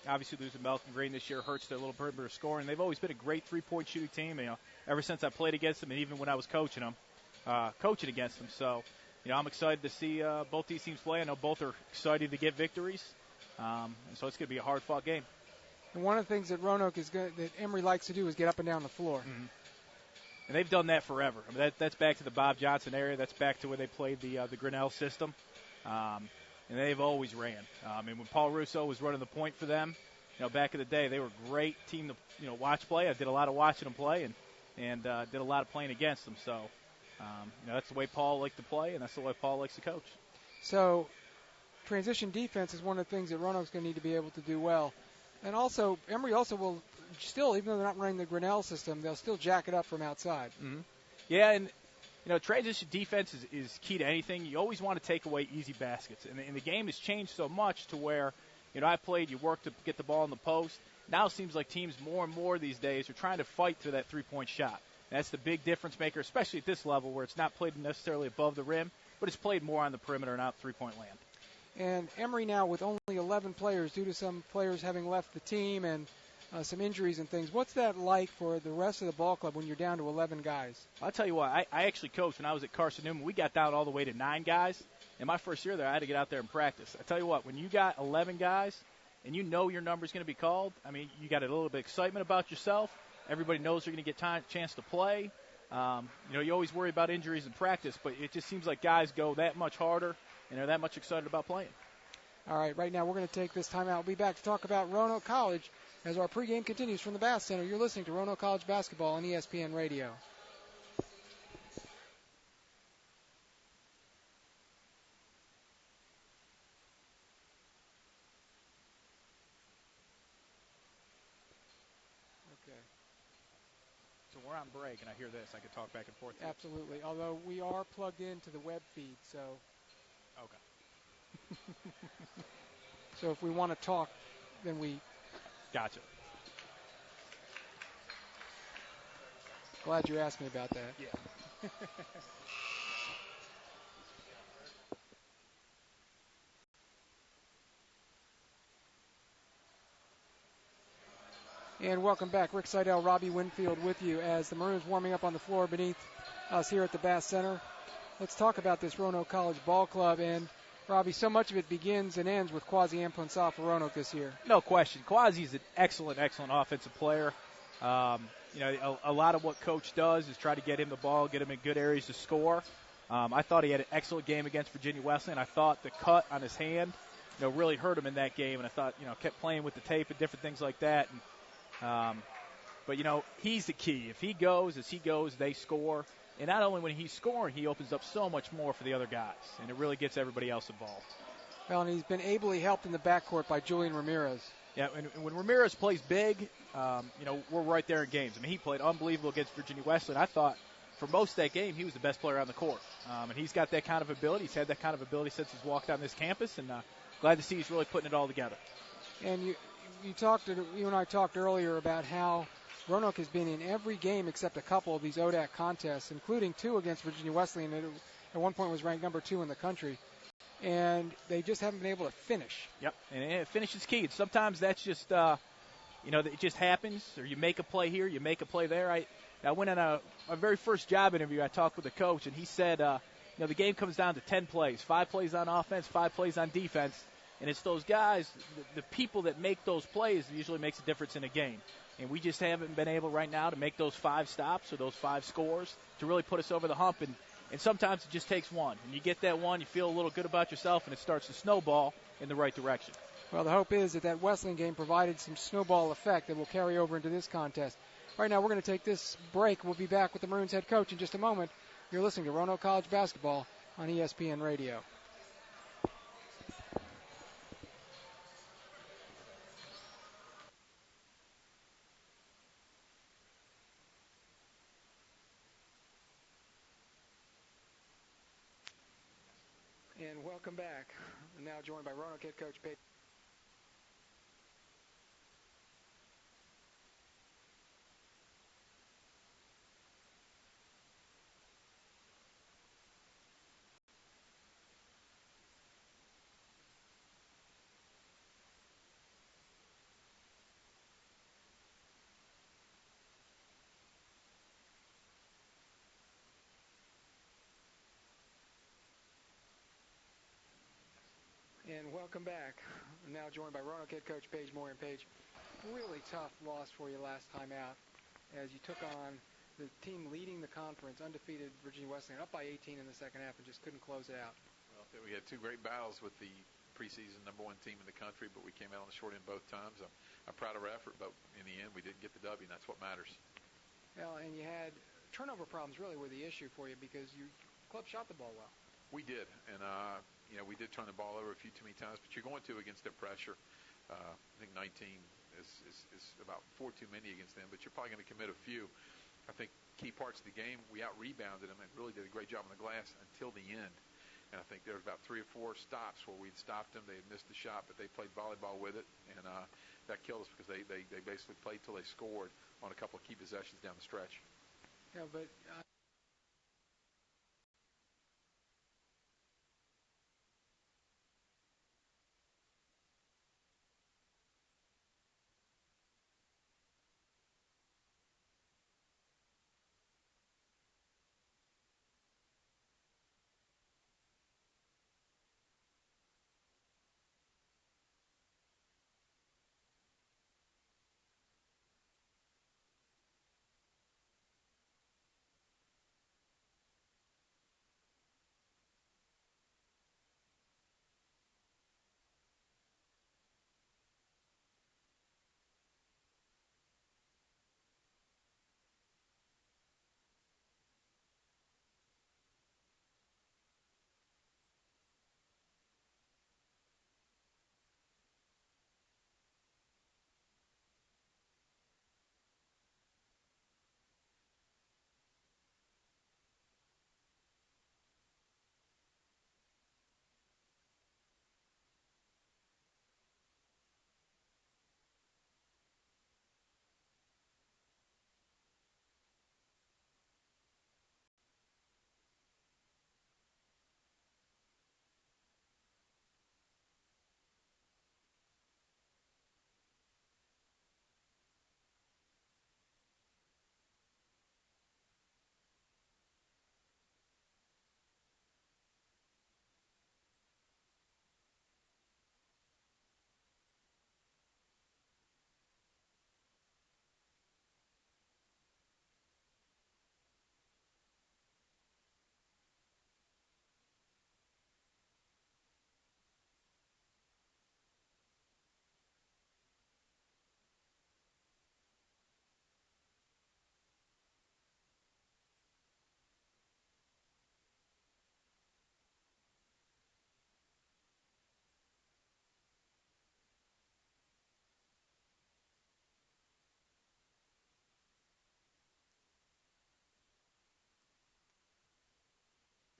Obviously, losing Malcolm Green this year hurts their little perimeter scoring. They've always been a great three-point shooting team. Ever since I played against them, and even when I was coaching them, coaching against them. So, I'm excited to see both these teams play. I know both are excited to get victories, and so it's going to be a hard-fought game. And one of the things that that Emory likes to do is get up and down the floor. Mm-hmm. And they've done that forever. I mean, that's back to the Bob Johnson area. That's back to where they played the Grinnell system. And they've always ran. And when Paul Russo was running the point for them, back in the day, they were a great team to watch play. I did a lot of watching them play and did a lot of playing against them. So, that's the way Paul liked to play, and that's the way Paul likes to coach. So, transition defense is one of the things that Roanoke's going to need to be able to do well. And also, Emory also will still, even though they're not running the Grinnell system, they'll still jack it up from outside. Mm-hmm. Yeah, and transition defense is key to anything. You always want to take away easy baskets. And the game has changed so much to where, I played, you work to get the ball in the post. Now it seems like teams more and more these days are trying to fight to that three-point shot. And that's the big difference maker, especially at this level where it's not played necessarily above the rim, but it's played more on the perimeter and out three-point land. And Emory now with only 11 players due to some players having left the team and some injuries and things. What's that like for the rest of the ball club when you're down to 11 guys? I'll tell you what, I actually coached when I was at Carson Newman. We got down all the way to 9 guys. In my first year there, I had to get out there and practice. I tell you what, when you got 11 guys and you know your number's going to be called, I mean, you got a little bit of excitement about yourself. Everybody knows you're going to get chance to play. You always worry about injuries in practice, but it just seems like guys go that much harder and they're that much excited about playing. All right, right now we're going to take this time out. We'll be back to talk about Roanoke College as our pregame continues from the Bass Center. You're listening to Roanoke College Basketball on ESPN Radio. Okay. So we're on break, and I hear this. I could talk back and forth. Absolutely, although we are plugged into the web feed, so. Okay. So if we want to talk, then we. Gotcha. Glad you asked me about that. Yeah. And welcome back. Rick Seidel, Robbie Winfield with you as the Maroons warming up on the floor beneath us here at the Bass Center. Let's talk about this Roanoke College Ball Club. And, Robbie, so much of it begins and ends with Quasi Amponsah for Roanoke this year. No question. Quasi's an excellent offensive player. A lot of what Coach does is try to get him the ball, get him in good areas to score. I thought he had an excellent game against Virginia Wesleyan. I thought the cut on his hand, really hurt him in that game. And I thought, kept playing with the tape and different things like that. But he's the key. If he goes, they score. And not only when he's scoring, he opens up so much more for the other guys. And it really gets everybody else involved. Well, and he's been ably helped in the backcourt by Julian Ramirez. Yeah, and when Ramirez plays big, we're right there in games. I mean, he played unbelievable against Virginia Wesleyan. I thought for most of that game he was the best player on the court. And he's got that kind of ability. He's had that kind of ability since he's walked on this campus. And glad to see he's really putting it all together. And you and I talked earlier about how Roanoke has been in every game except a couple of these ODAC contests, including 2 against Virginia Wesleyan. At one point was ranked number 2 in the country. And they just haven't been able to finish. Yep, and finish is key. And sometimes that's just, it just happens, or you make a play here, you make a play there. I went on my very first job interview. I talked with the coach, and he said, the game comes down to 10 plays, 5 plays on offense, 5 plays on defense. And it's those guys, the people that make those plays that usually makes a difference in a game. And we just haven't been able right now to make those 5 stops or those 5 scores to really put us over the hump. And sometimes it just takes one. And you get that one, you feel a little good about yourself, and it starts to snowball in the right direction. Well, the hope is that Wesleyan game provided some snowball effect that will carry over into this contest. Right now we're going to take this break. We'll be back with the Maroons head coach in just a moment. You're listening to Roanoke College Basketball on ESPN Radio. And welcome back. I'm now joined by Roanoke head coach Peyton. Welcome back. I'm now joined by Roanoke head coach Paige Moore. And Paige, really tough loss for you last time out as you took on the team leading the conference, undefeated Virginia Wesleyan, up by 18 in the second half and just couldn't close it out. Well, we had two great battles with the preseason #1 team in the country, but we came out on the short end both times. I'm proud of our effort, but in the end, we didn't get the W, and that's what matters. Well, and you had turnover problems really were the issue for you because your club shot the ball well. We did, and we did turn the ball over a few too many times, but you're going to against their pressure. I think 19 is about 4 too many against them, but you're probably going to commit a few. I think key parts of the game, we out-rebounded them and really did a great job on the glass until the end. And I think there was about 3 or 4 stops where we'd stopped them. They had missed the shot, but they played volleyball with it, and that killed us because they basically played till they scored on a couple of key possessions down the stretch. Yeah, but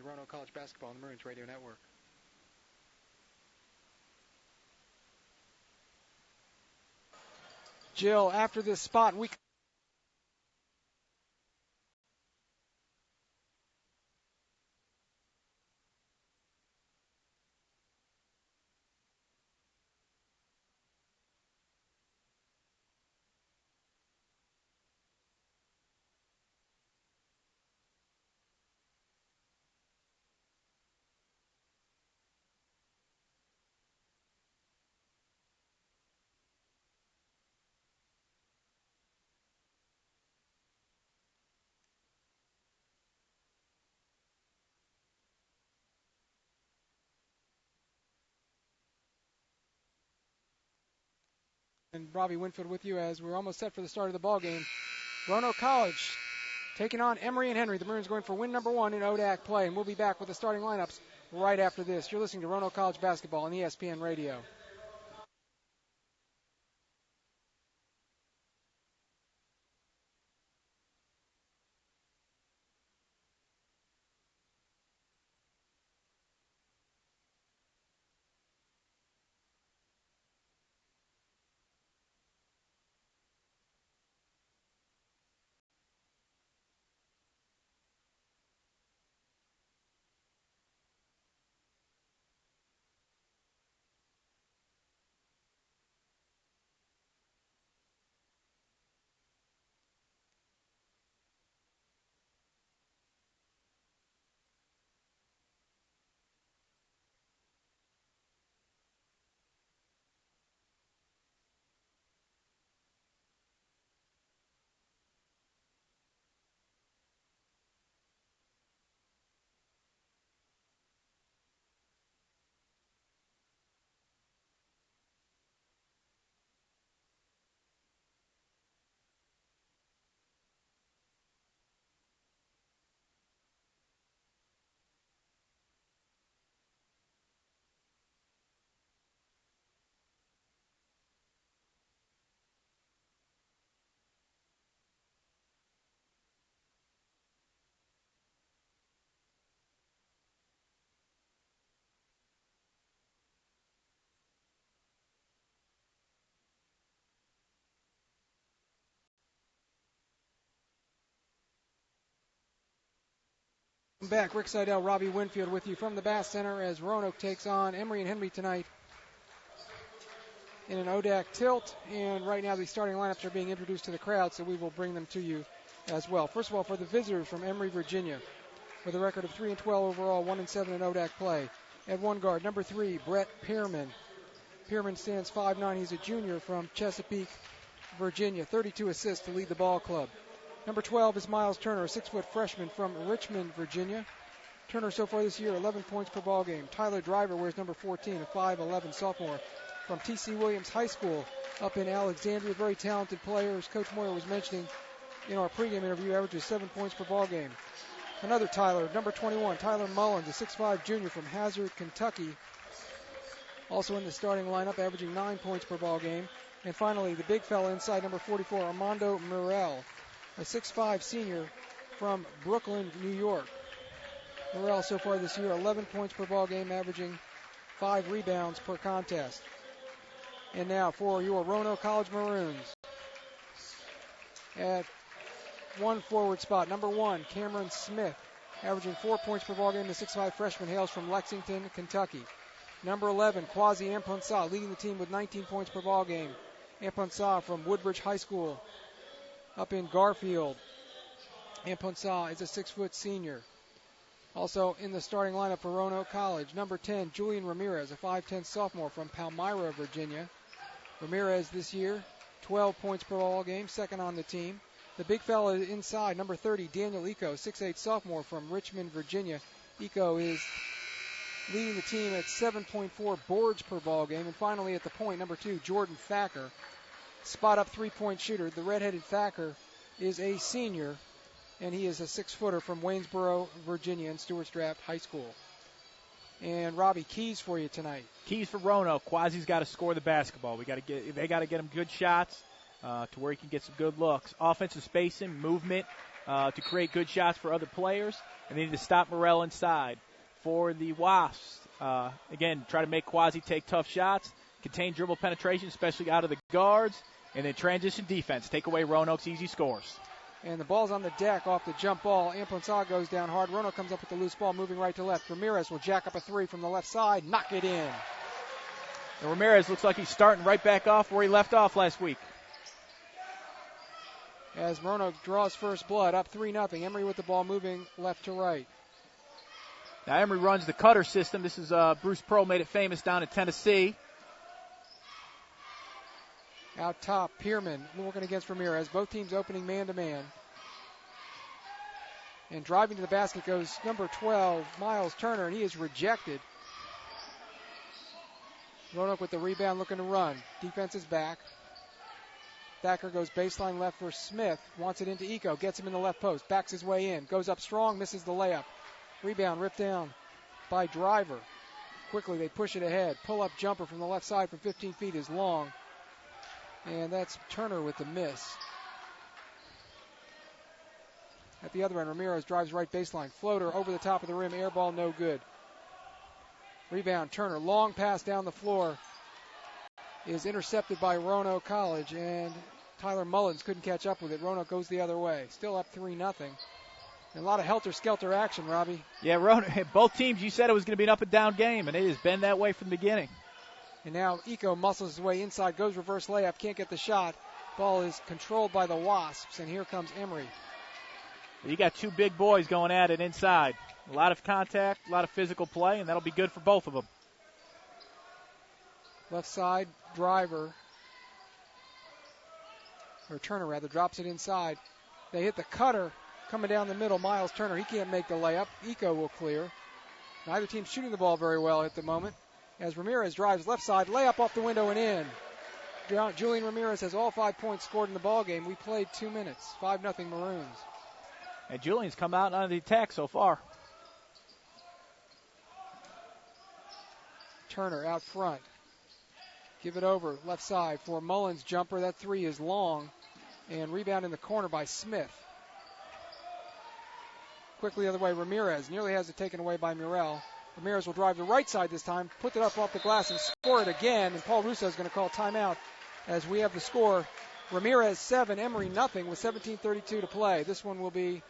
Roanoke College basketball on the Maroons Radio Network. Jill, after this spot, we and Robbie Winfield with you as we're almost set for the start of the ball game. Roanoke College taking on Emory and Henry. The Maroons going for win #1 in ODAC play, and we'll be back with the starting lineups right after this. You're listening to Roanoke College basketball on ESPN Radio. Back, Rick Seidel, Robbie Winfield with you from the Bass Center as Roanoke takes on Emory and Henry tonight in an ODAC tilt. And right now the starting lineups are being introduced to the crowd, so we will bring them to you as well. First of all, for the visitors from Emory, Virginia, with a record of 3-12 overall, 1-7 in ODAC play. At one guard, number 3, Brett Pearman. Pearman stands 5'9". He's a junior from Chesapeake, Virginia. 32 assists to lead the ball club. Number 12 is Miles Turner, a 6-foot freshman from Richmond, Virginia. Turner so far this year, 11 points per ball game. Tyler Driver wears number 14, a 5'11 sophomore from T.C. Williams High School up in Alexandria. Very talented player, as Coach Moyer was mentioning in our pregame interview, averages 7 points per ball game. Another Tyler, number 21, Tyler Mullins, a 6'5 junior from Hazard, Kentucky. Also in the starting lineup, averaging 9 points per ball game. And finally, the big fella inside, number 44, Armando Murrell, a 6'5 senior from Brooklyn, New York. Murrell so far this year, 11 points per ball game, averaging 5 rebounds per contest. And now for your Roanoke College Maroons. At one forward spot, number 1, Cameron Smith, averaging 4 points per ball game. The 6'5 freshman hails from Lexington, Kentucky. Number 11, Quasi Amponsa, leading the team with 19 points per ball game. Amponsa from Woodbridge High School up in Garfield. Amponsa is a 6-foot senior. Also in the starting lineup for Roanoke College, number 10, Julian Ramirez, a 5'10 sophomore from Palmyra, Virginia. Ramirez this year, 12 points per ball game, second on the team. The big fella inside, number 30, Daniel Eco, 6'8 sophomore from Richmond, Virginia. Eco is leading the team at 7.4 boards per ball game. And finally at the point, number 2, Jordan Thacker, spot-up three-point shooter. The redheaded Thacker is a senior, and he is a 6-footer from Waynesboro, Virginia, and Stewart's Draft High School. And Robbie, keys for you tonight. Keys for Roanoke. Quasi's got to score the basketball. They got to get him good shots to where he can get some good looks. Offensive spacing, movement to create good shots for other players, and they need to stop Morrell inside. For the Wasps, again, try to make Quasi take tough shots, contain dribble penetration, especially out of the guards, and then transition defense. Take away Roanoke's easy scores. And the ball's on the deck off the jump ball. Amponsa goes down hard. Roanoke comes up with the loose ball, moving right to left. Ramirez will jack up a three from the left side, knock it in. And Ramirez looks like he's starting right back off where he left off last week. As Roanoke draws first blood, up 3-0. Emory with the ball moving left to right. Now Emory runs the cutter system. This is Bruce Pearl made it famous down in Tennessee. Out top, Pearman working against Ramirez. Both teams opening man-to-man. And driving to the basket goes number 12, Miles Turner, and he is rejected. Roanoke with the rebound looking to run. Defense is back. Thacker goes baseline left for Smith. Wants it into Eco. Gets him in the left post. Backs his way in. Goes up strong. Misses the layup. Rebound ripped down by Driver. Quickly they push it ahead. Pull-up jumper from the left side from 15 feet is long. And that's Turner with the miss. At the other end, Ramirez drives right baseline. Floater over the top of the rim. Air ball, no good. Rebound, Turner. Long pass down the floor is intercepted by Roanoke College, and Tyler Mullins couldn't catch up with it. Roanoke goes the other way. Still up 3-0. And a lot of helter-skelter action, Robbie. Yeah, Roanoke, both teams, you said it was going to be an up-and-down game, and it has been that way from the beginning. And now Eco muscles his way inside, goes reverse layup, can't get the shot. Ball is controlled by the Wasps, and here comes Emory. You got two big boys going at it inside. A lot of contact, a lot of physical play, and that'll be good for both of them. Left side, Driver, or Turner rather, drops it inside. They hit the cutter coming down the middle. Miles Turner, he can't make the layup. Eco will clear. Neither team shooting the ball very well at the moment. As Ramirez drives left side, layup off the window and in. Julian Ramirez has all 5 points scored in the ball game. We played 2 minutes. 5-0 Maroons. And Julian's come out on the attack so far. Turner out front. Give it over left side for Mullins jumper. That three is long. And rebound in the corner by Smith. Quickly the other way, Ramirez nearly has it taken away by Murrell. Ramirez will drive the right side this time, put it up off the glass and score it again. And Paul Russo is going to call timeout as we have the score. Ramirez 7, Emory nothing with 17:32 to play. This one will be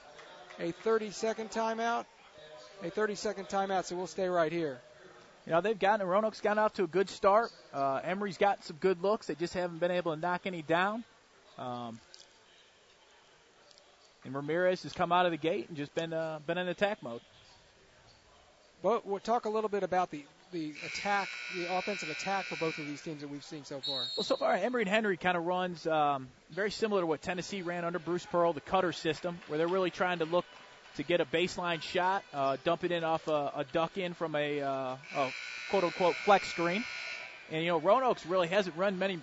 a 30-second timeout. a 30-second timeout, so we'll stay right here. You know, Roanoke's gotten off to a good start. Emory's got some good looks. They just haven't been able to knock any down. And Ramirez has come out of the gate and just been in attack mode. But we'll talk a little bit about the attack, the offensive attack for both of these teams that we've seen so far. Well, so far, Emory and Henry kind of runs very similar to what Tennessee ran under Bruce Pearl, the cutter system, where they're really trying to look to get a baseline shot, dump it in off a duck in from a quote-unquote flex screen. And, you know, Roanoke's really hasn't run many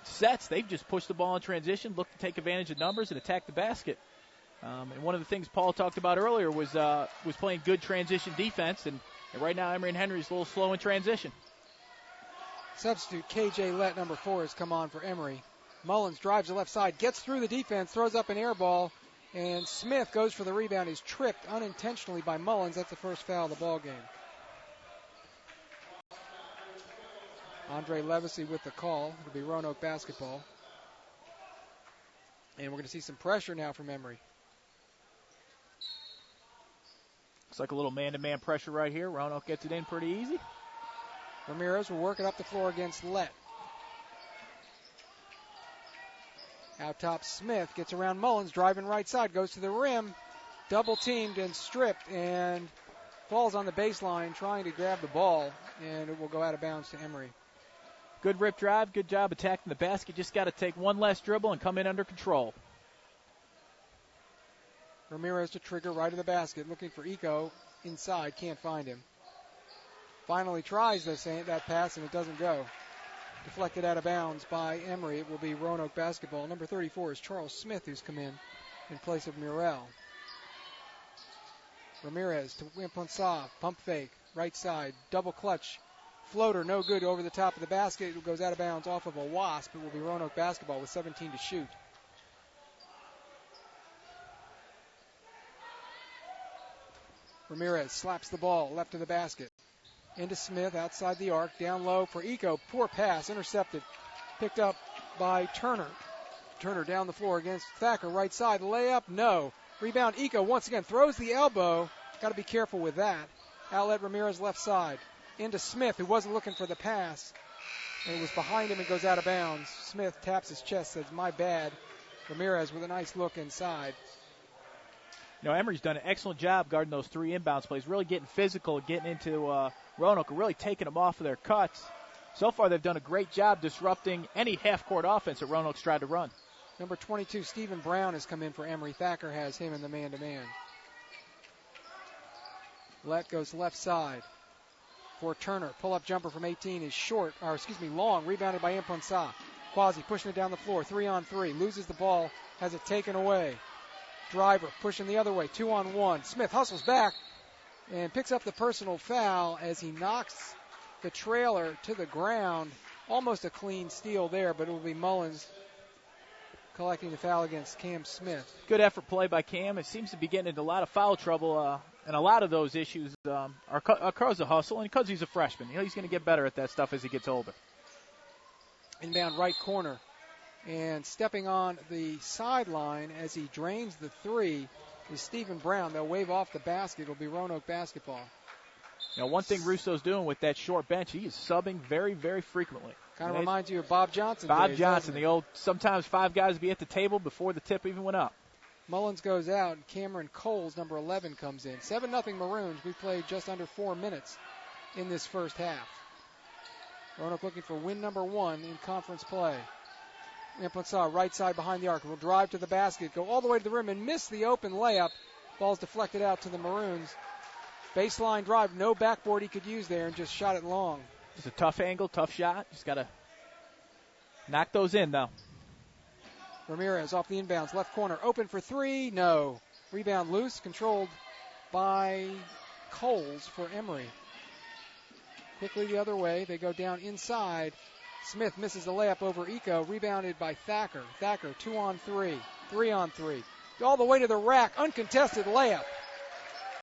sets. They've just pushed the ball in transition, looked to take advantage of numbers, and attack the basket. And one of the things Paul talked about earlier was playing good transition defense, and right now Emory and Henry is a little slow in transition. Substitute K.J. Lett, number 4, has come on for Emory. Mullins drives the left side, gets through the defense, throws up an air ball, and Smith goes for the rebound. Is tripped unintentionally by Mullins. That's the first foul of the ball game. Andre Levesey with the call. It'll be Roanoke basketball. And we're going to see some pressure now from Emory. Looks like a little man-to-man pressure right here. Roanoke gets it in pretty easy. Ramirez will work it up the floor against Lett. Out top, Smith gets around Mullins, driving right side, goes to the rim, double teamed and stripped, and falls on the baseline trying to grab the ball, and it will go out of bounds to Emory. Good rip drive, good job attacking the basket. Just got to take one less dribble and come in under control. Ramirez to trigger right of the basket, looking for Eco inside, can't find him. Finally tries that pass, and it doesn't go. Deflected out of bounds by Emory. It will be Roanoke basketball. Number 34 is Charles Smith, who's come in place of Murrell. Ramirez to Wimponsah, pump fake, right side, double clutch, floater, no good over the top of the basket. It goes out of bounds off of a wasp. It will be Roanoke basketball with 17 to shoot. Ramirez slaps the ball left of the basket. Into Smith, outside the arc, down low for Eco. Poor pass, intercepted. Picked up by Turner. Turner down the floor against Thacker, right side, layup, no. Rebound, Eco once again throws the elbow. Got to be careful with that. Outlet Ramirez left side. Into Smith, who wasn't looking for the pass. And it was behind him and goes out of bounds. Smith taps his chest, says, my bad. Ramirez with a nice look inside. You know, Emory's done an excellent job guarding those 3 inbounds plays, really getting physical, getting into Roanoke, really taking them off of their cuts. So far, they've done a great job disrupting any half-court offense that Roanoke's tried to run. Number 22, Stephen Brown, has come in for Emory. Thacker has him in the man-to-man. Lett goes left side for Turner. Pull-up jumper from 18 is long. Rebounded by Imponsah. Quasi pushing it down the floor. 3-on-3. Loses the ball. Has it taken away. Driver pushing the other way. 2-on-1. Smith hustles back and picks up the personal foul as he knocks the trailer to the ground. Almost a clean steal there, but it will be Mullins collecting the foul against Cam Smith. Good effort play by Cam. It seems to be getting into a lot of foul trouble, and a lot of those issues are because of hustle and because he's a freshman. You know, he's going to get better at that stuff as he gets older. Inbound right corner. And stepping on the sideline as he drains the 3 is Stephen Brown. They'll wave off the basket. It'll be Roanoke basketball. You know, one thing Russo's doing with that short bench, he is subbing very, very frequently. Kind of reminds you of Bob Johnson. Bob Johnson, the old, sometimes 5 guys be at the table before the tip even went up. Mullins goes out, and Cameron Coles, number 11, comes in. 7-0 Maroons. We played just under 4 minutes in this first half. Roanoke looking for win number 1 in conference play. Imponsah, right side behind the arc, will drive to the basket, go all the way to the rim, and miss the open layup. Ball's deflected out to the Maroons. Baseline drive, no backboard he could use there, and just shot it long. Just a tough angle, tough shot. Just got to knock those in, though. Ramirez off the inbounds, left corner, open for 3, no. Rebound loose, controlled by Coles for Emory. Quickly the other way, they go down inside. Smith misses the layup over Eco, rebounded by Thacker. Thacker, 2-on-3, 3-on-3. All the way to the rack, uncontested layup.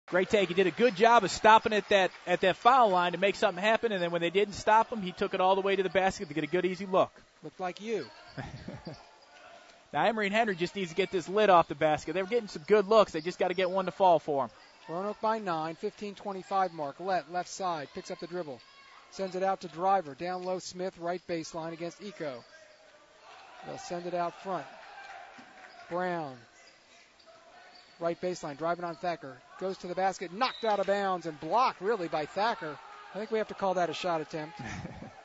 Great take. He did a good job of stopping at that foul line to make something happen, and then when they didn't stop him, he took it all the way to the basket to get a good, easy look. Looked like you. Now, Emory and Henry just needs to get this lid off the basket. They're getting some good looks. They just got to get one to fall for them. Roanoke by 9, 15-25 mark. Left side, picks up the dribble. Sends it out to Driver. Down low, Smith, right baseline against Eco. They'll send it out front. Brown, right baseline, driving on Thacker. Goes to the basket, knocked out of bounds and blocked really by Thacker. I think we have to call that a shot attempt.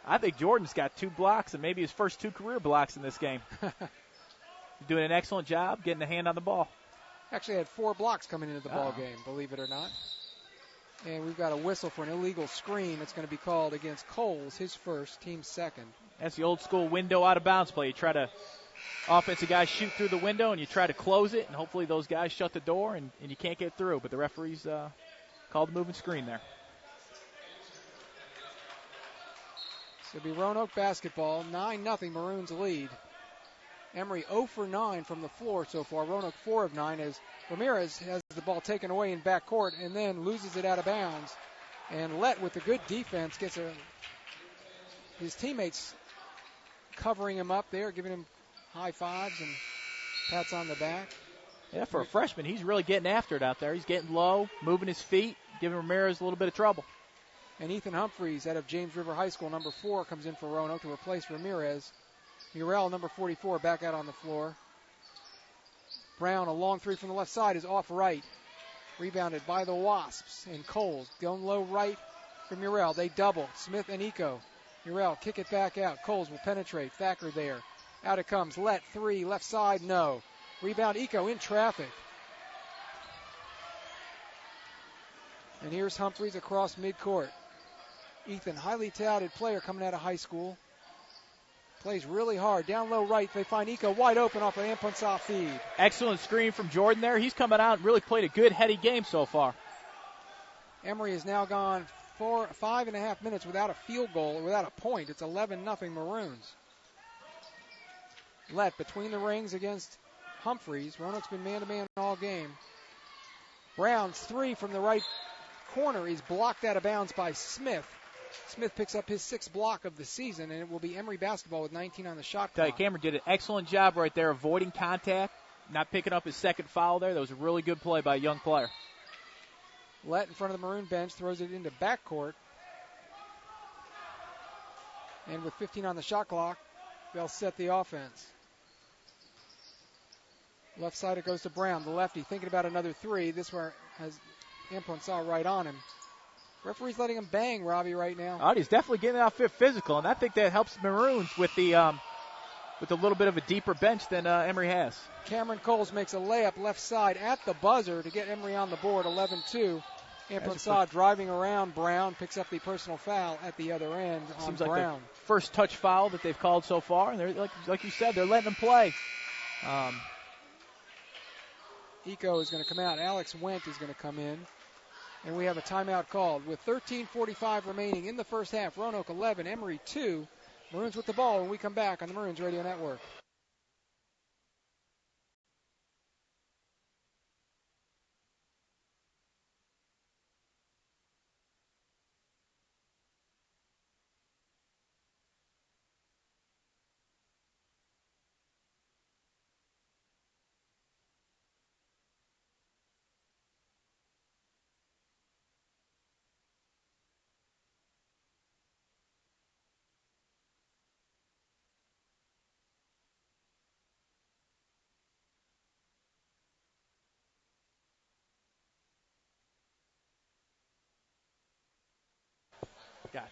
I think Jordan's got 2 blocks and maybe his first 2 career blocks in this game. He's doing an excellent job getting a hand on the ball. Actually had 4 blocks coming into the ball game, believe it or not. And we've got a whistle for an illegal screen. It's going to be called against Coles, his first, team second. That's the old school window out of bounds play. You try to, offensive guys shoot through the window and you try to close it, and hopefully those guys shut the door and you can't get through. But the referees called the moving screen there. So it'll be Roanoke basketball, 9-0 Maroons lead. Emory 0 for 9 from the floor so far. Roanoke 4 of 9 as Ramirez has the ball taken away in backcourt and then loses it out of bounds. And Lett with the good defense gets his teammates covering him up there, giving him high fives and pats on the back. Yeah, for a freshman, he's really getting after it out there. He's getting low, moving his feet, giving Ramirez a little bit of trouble. And Ethan Humphreys out of James River High School, number 4, comes in for Roanoke to replace Ramirez. Murrell, number 44, back out on the floor. Brown, a long 3 from the left side, is off right. Rebounded by the Wasps. And Coles going low right for Murrell. They double. Smith and Eco. Murrell, kick it back out. Coles will penetrate. Thacker there. Out it comes. Lett, 3, left side, no. Rebound, Eco in traffic. And here's Humphreys across midcourt. Ethan, highly touted player coming out of high school. Plays really hard. Down low right, they find Eco wide open off an Amponsah feed. Excellent screen from Jordan there. He's coming out and really played a good, heady game so far. Emory has now gone 5.5 minutes without a field goal, or without a point. It's 11-0 Maroons. Lett between the rings against Humphreys. Roanoke's been man-to-man all game. Brown's 3 from the right corner is blocked out of bounds by Smith. Smith picks up his 6th block of the season, and it will be Emory basketball with 19 on the shot clock. Cameron did an excellent job right there avoiding contact, not picking up his 2nd foul there. That was a really good play by a young player. Lett in front of the Maroon bench throws it into backcourt. And with 15 on the shot clock, they'll set the offense. Left side it goes to Brown, the lefty, thinking about another 3. This one has Amponsah right on him. Referee's letting him bang, Robbie, right now. Oh, he's definitely getting out physical, and I think that helps Maroons with a little bit of a deeper bench than Emory has. Cameron Coles makes a layup left side at the buzzer to get Emory on the board, 11-2. Amponsah driving around Brown, picks up the personal foul at the other end on Seems Brown. like the first touch foul that they've called so far, and they're like you said, they're letting him play. Eco is going to come out. Alex Wendt is going to come in. And we have a timeout called with 13:45 remaining in the first half. Roanoke 11, Emory 2. Maroons with the ball when we come back on the Maroons Radio Network. Gotcha.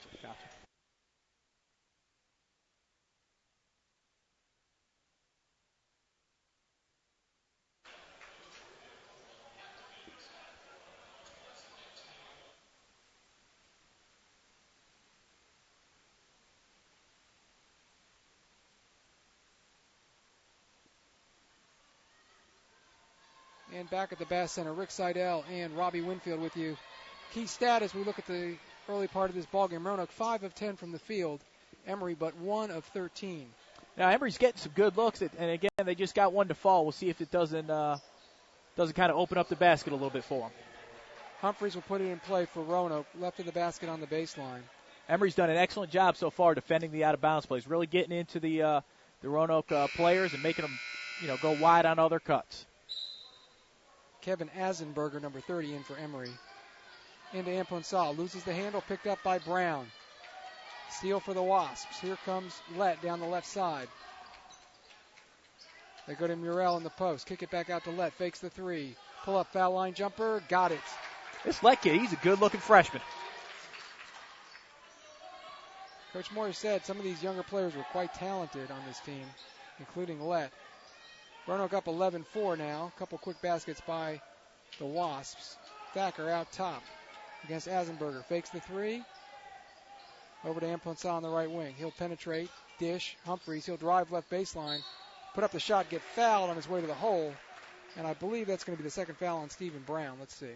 And back at the Bass Center, Rick Seidel and Robbie Winfield with you. Key stat as we look at the early part of this ballgame. Roanoke 5 of 10 from the field. Emory but 1 of 13. Now Emory's getting some good looks, and again they just got one to fall. We'll see if it doesn't kind of open up the basket a little bit for them. Humphreys will put it in play for Roanoke, left of the basket on the baseline. Emory's done an excellent job so far defending the out-of-bounds plays, really getting into the Roanoke players and making them, go wide on other cuts. Kevin Asenberger, number 30, in for Emory. Into Amponsah. Loses the handle, picked up by Brown. Steal for the Wasps. Here comes Lett down the left side. They go to Murrell in the post. Kick it back out to Lett. Fakes the three. Pull up foul line jumper. Got it. This Lett kid, he's a good-looking freshman. Coach Moore said some of these younger players were quite talented on this team, including Lett. Roanoke up 11-4 now. A couple quick baskets by the Wasps. Thacker out top against Asenberger. Fakes the three. Over to Amponsah on the right wing. He'll penetrate. Dish. Humphreys. He'll drive left baseline. Put up the shot. Get fouled on his way to the hole. And I believe that's going to be the second foul on Stephen Brown. Let's see.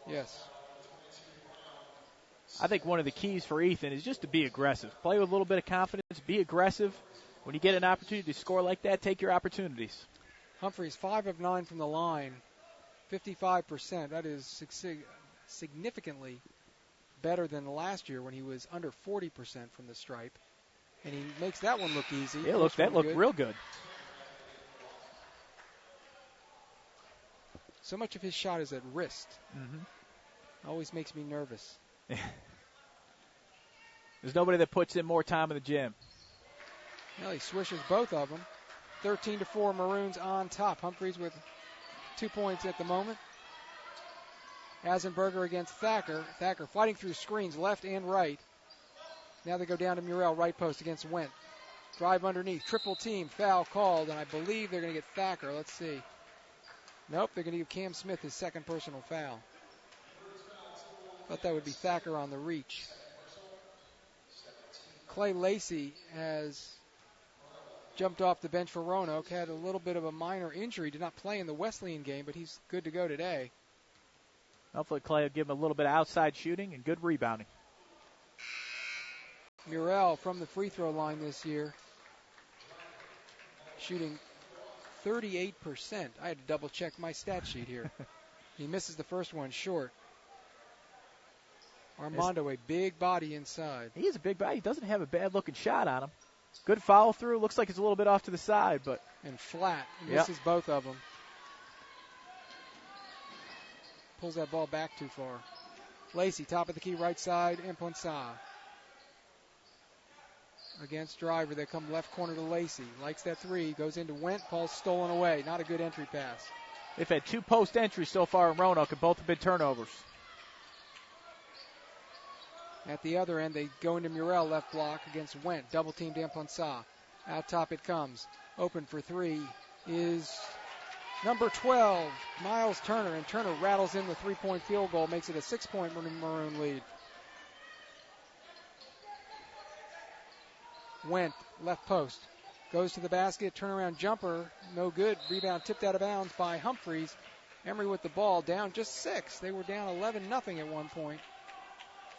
Yes. I think one of the keys for Ethan is just to be aggressive. Play with a little bit of confidence. Be aggressive. When you get an opportunity to score like that, take your opportunities. Humphreys 5 of 9 from the line. 55%. That is significantly better than last year when he was under 40% from the stripe. And he makes that one look easy. Yeah, that looked real good. So much of his shot is at wrist. Mm-hmm. Always makes me nervous. There's nobody that puts in more time in the gym. Well, he swishes both of them. 13-4 Maroons on top. Humphreys with 2 points at the moment. Asenberger against Thacker. Thacker fighting through screens left and right. Now they go down to Murrell, right post against Wendt. Drive underneath, triple team, foul called, and I believe they're going to get Thacker. Let's see. Nope, they're going to give Cam Smith his second personal foul. Thought that would be Thacker on the reach. Clay Lacey has jumped off the bench for Roanoke, had a little bit of a minor injury, did not play in the Wesleyan game, but he's good to go today. Hopefully Clay will give him a little bit of outside shooting and good rebounding. Murrell from the free throw line this year, shooting 38%. I had to double check my stat sheet here. He misses the first one short. Armando, a big body inside. He is a big body. He doesn't have a bad-looking shot on him. Good follow-through. Looks like it's a little bit off to the side, but... And flat. Misses both of them. Pulls that ball back too far. Lacey, top of the key, right side, Amponsah. Against Driver, they come left corner to Lacey. Likes that three, goes into Wendt. Ball's stolen away. Not a good entry pass. They've had 2 post entries so far in Roanoke, and both have been turnovers. At the other end, they go into Murrell, left block against Wendt. Double teamed Amponsah. Out top it comes. Open for three is number 12, Miles Turner. And Turner rattles in the 3-point field goal, makes it a 6-point Maroon lead. Wendt, left post. Goes to the basket, turnaround jumper, no good. Rebound tipped out of bounds by Humphreys. Emory with the ball, down just 6. They were down 11-0 at one point.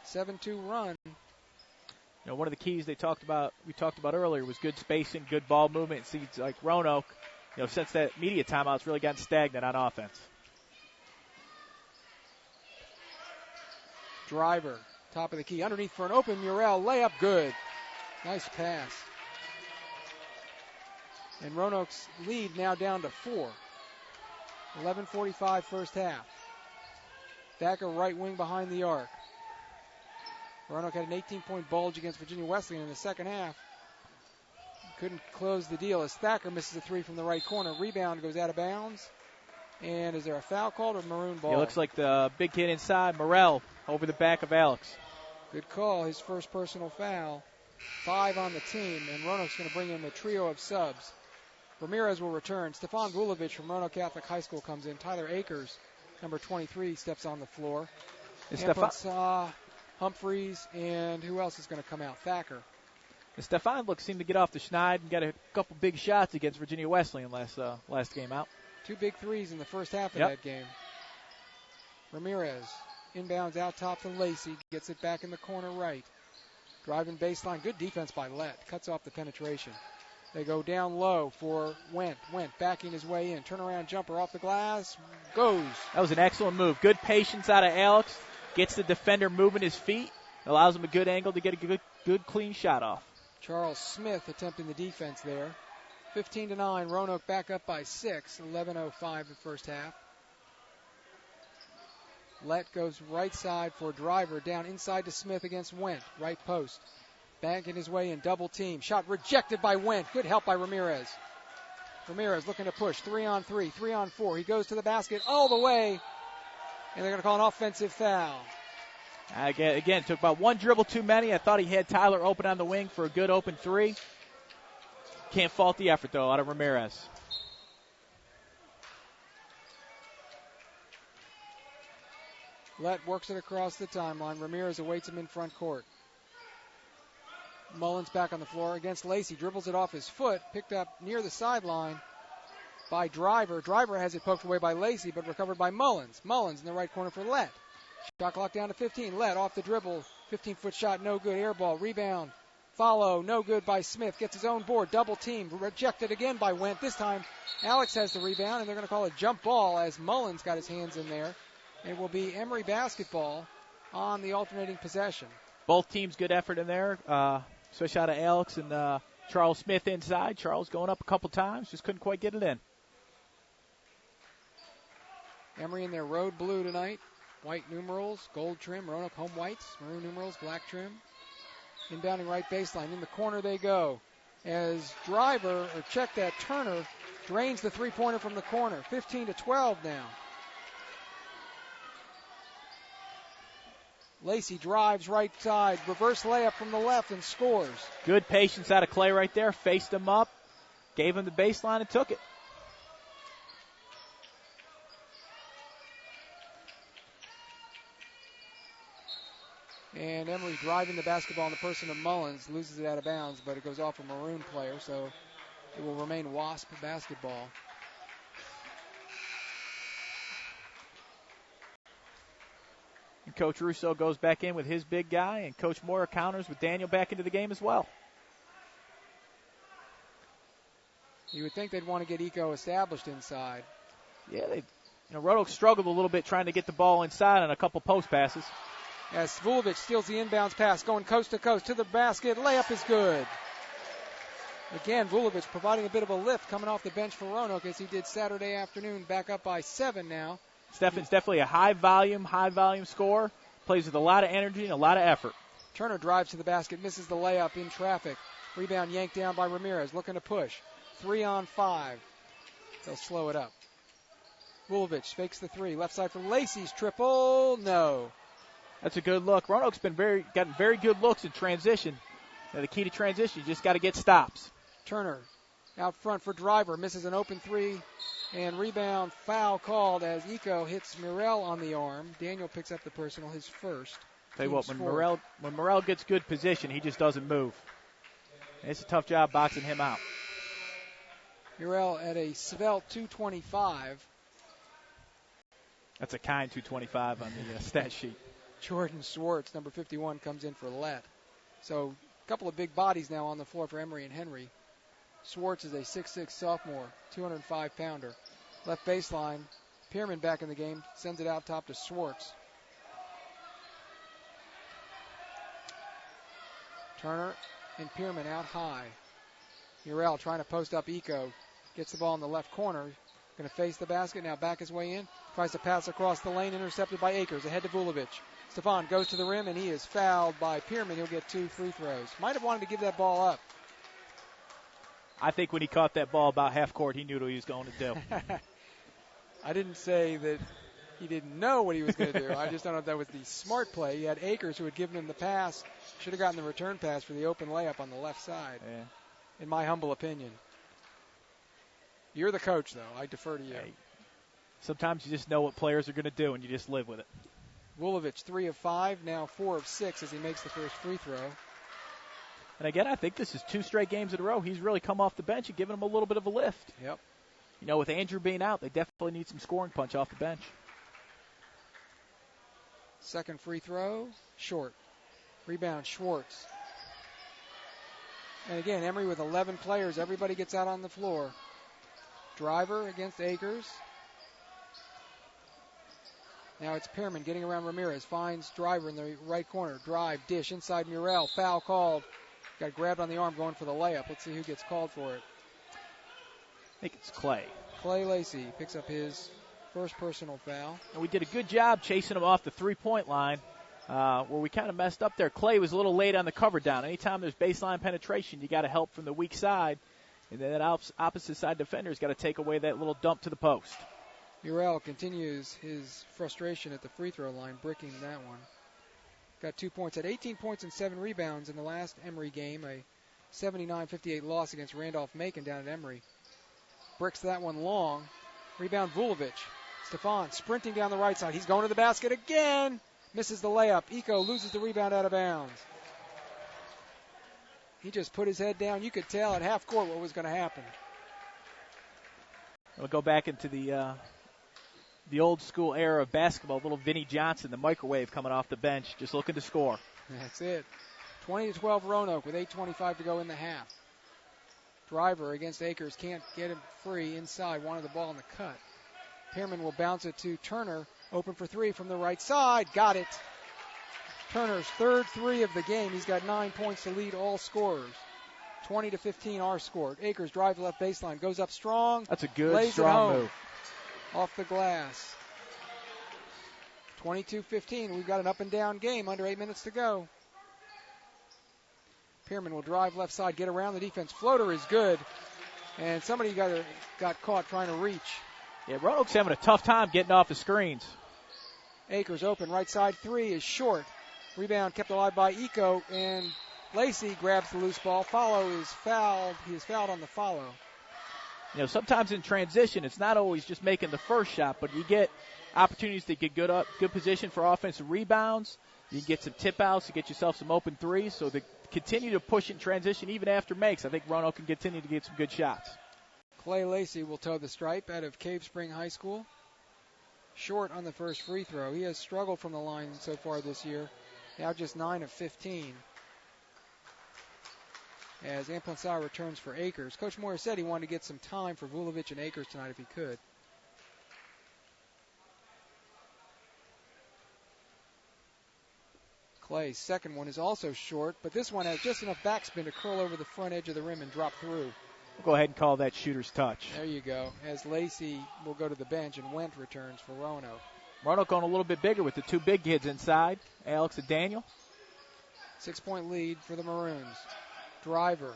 7-2 run. You know, one of the keys we talked about earlier was good spacing, good ball movement. It seems like Roanoke, since that media timeout's really gotten stagnant on offense. Driver, top of the key, underneath for an open Murrell, layup good. Nice pass. And Roanoke's lead now down to 4. 11:45 first half. Thacker right wing behind the arc. Roanoke had an 18-point bulge against Virginia Wesleyan in the second half. Couldn't close the deal as Thacker misses a three from the right corner. Rebound goes out of bounds. And is there a foul called or maroon ball? It looks like the big kid inside, Morrell, over the back of Alex. Good call, his first personal foul. 5 on the team, and Roanoke's going to bring in a trio of subs. Ramirez will return. Stefan Vulovic from Roanoke Catholic High School comes in. Tyler Akers, number 23, steps on the floor. Amponsah, Humphreys, and who else is going to come out? Thacker. And Stefan seemed to get off the schneid and got a couple big shots against Virginia Wesleyan last game out. 2 big threes in the first half of that game. Ramirez inbounds out top to Lacey. Gets it back in the corner right. Driving baseline. Good defense by Lett. Cuts off the penetration. They go down low for Wendt. Wendt backing his way in. Turnaround jumper off the glass. Goes. That was an excellent move. Good patience out of Alex. Gets the defender moving his feet. Allows him a good angle to get a good clean shot off. Charles Smith attempting the defense there. 15-9. Roanoke back up by 6. 11:05 the first half. Lett goes right side for Driver. Down inside to Smith against Wendt. Right post. Banking his way in. Double team. Shot rejected by Wendt. Good help by Ramirez. Ramirez looking to push. 3-on-3. 3-on-4. He goes to the basket all the way. And they're going to call an offensive foul. Again, took about one dribble too many. I thought he had Tyler open on the wing for a good open three. Can't fault the effort, though, out of Ramirez. Lett works it across the timeline. Ramirez awaits him in front court. Mullins back on the floor against Lacey. Dribbles it off his foot. Picked up near the sideline by Driver. Driver has it poked away by Lacey, but recovered by Mullins. Mullins in the right corner for Lett. Shot clock down to 15. Lett off the dribble. 15-foot shot, no good. Air ball. Rebound. Follow. No good by Smith. Gets his own board. Double team. Rejected again by Wendt. This time Alex has the rebound, and they're going to call a jump ball as Mullins got his hands in there. It will be Emory basketball on the alternating possession. Both teams good effort in there. Especially out of Alex and Charles Smith inside. Charles going up a couple times. Just couldn't quite get it in. Emory in their road blue tonight. White numerals, gold trim. Roanoke home whites, maroon numerals, black trim. Inbounding right baseline. In the corner they go. As check that, Turner drains the three-pointer from the corner. 15-12 now. Lacey drives right side. Reverse layup from the left and scores. Good patience out of Clay right there. Faced him up. Gave him the baseline and took it. And Emory driving the basketball in the person of Mullins. Loses it out of bounds, but it goes off a maroon player, so it will remain Wasp basketball. And Coach Russo goes back in with his big guy, and Coach Moore counters with Daniel back into the game as well. You would think they'd want to get Eco established inside. Yeah, Roanoke struggled a little bit trying to get the ball inside on a couple post passes. As Vulovic steals the inbounds pass, going coast to coast to the basket. Layup is good. Again, Vulovic providing a bit of a lift coming off the bench for Roanoke as he did Saturday afternoon. Back up by 7 now. Stefan's definitely a high volume scorer. Plays with a lot of energy and a lot of effort. Turner drives to the basket, misses the layup in traffic. Rebound yanked down by Ramirez, looking to push. 3-on-5. They'll slow it up. Vulovic fakes the three. Left side for Lacey's triple. No. That's a good look. Roanoke's gotten very good looks in transition. Now, the key to transition, you just got to get stops. Turner out front for Driver. Misses an open three. And rebound foul called as Eco hits Murrell on the arm. Daniel picks up the personal, his first. Tell you what, when Murrell gets good position, he just doesn't move. And it's a tough job boxing him out. Murrell at a svelte 225. That's a kind 225 on the stat sheet. Jordan Swartz, number 51, comes in for Lett. So a couple of big bodies now on the floor for Emory and Henry. Swartz is a 6'6 sophomore, 205-pounder. Left baseline, Pierman back in the game, sends it out top to Swartz. Turner and Pierman out high. Murrell trying to post up Eco. Gets the ball in the left corner. Going to face the basket, now back his way in. Tries to pass across the lane, intercepted by Akers. Ahead to Vulovic. Stefan goes to the rim, and he is fouled by Pierman. He'll get 2 free throws. Might have wanted to give that ball up. I think when he caught that ball about half court, he knew what he was going to do. I didn't say that he didn't know what he was going to do. I just don't know if that was the smart play. He had Akers who had given him the pass. Should have gotten the return pass for the open layup on the left side, in my humble opinion. You're the coach, though. I defer to you. Hey, sometimes you just know what players are going to do, and you just live with it. Vulovic, 3 of 5, now 4 of 6 as he makes the first free throw. And again, I think this is 2 straight games in a row. He's really come off the bench and given him a little bit of a lift. Yep. With Andrew being out, they definitely need some scoring punch off the bench. Second free throw, short. Rebound, Schwartz. And again, Emory with 11 players. Everybody gets out on the floor. Driver against Akers. Now it's Pierman getting around Ramirez. Finds Driver in the right corner. Drive, dish, inside Murrell. Foul called. Got grabbed on the arm going for the layup. Let's see who gets called for it. I think it's Clay. Clay Lacey picks up his first personal foul. And we did a good job chasing him off the three-point line where we kind of messed up there. Clay was a little late on the cover down. Anytime there's baseline penetration, you got to help from the weak side. And then that opposite side defender's got to take away that little dump to the post. Murrell continues his frustration at the free throw line, bricking that one. Got 2 points, had 18 points and 7 rebounds in the last Emory game, a 79-58 loss against Randolph-Macon down at Emory. Bricks that one long. Rebound Vulovic. Stefan sprinting down the right side. He's going to the basket again. Misses the layup. Eco loses the rebound out of bounds. He just put his head down. You could tell at half court what was going to happen. We'll go back into the old school era of basketball. Little Vinnie Johnson, the microwave coming off the bench, just looking to score. That's it. 20-12 Roanoke with 8:25 to go in the half. Driver against Akers, can't get him free inside, wanted the ball in the cut. Pearman will bounce it to Turner, open for three from the right side, got it. Turner's third three of the game. He's got 9 points to lead all scorers. 20-15 our score. Akers drives left baseline, goes up strong. That's a good, strong move. Off the glass. 22-15. We've got an up and down game, under 8 minutes to go. Pearman will drive left side, get around the defense. Floater is good. And somebody got caught trying to reach. Yeah, Roanoke's having a tough time getting off the screens. Akers open, right side three is short. Rebound kept alive by Eco, and Lacey grabs the loose ball. Follow is fouled. He is fouled on the follow. You know, sometimes in transition, it's not always just making the first shot, but you get opportunities to get good position for offensive rebounds. You can get some tip outs to get yourself some open threes. So to continue to push in transition even after makes, I think Roanoke can continue to get some good shots. Clay Lacey will toe the stripe out of Cave Spring High School. Short on the first free throw. He has struggled from the line so far this year. Now just 9 of 15. As Amponsah returns for Akers. Coach Moyer said he wanted to get some time for Vulovic and Akers tonight if he could. Clay's second one is also short, but this one has just enough backspin to curl over the front edge of the rim and drop through. We'll go ahead and call that shooter's touch. There you go. As Lacey will go to the bench and Wendt returns for Roanoke. Roanoke going a little bit bigger with the two big kids inside, Alex and Daniel. 6-point lead for the Maroons. Driver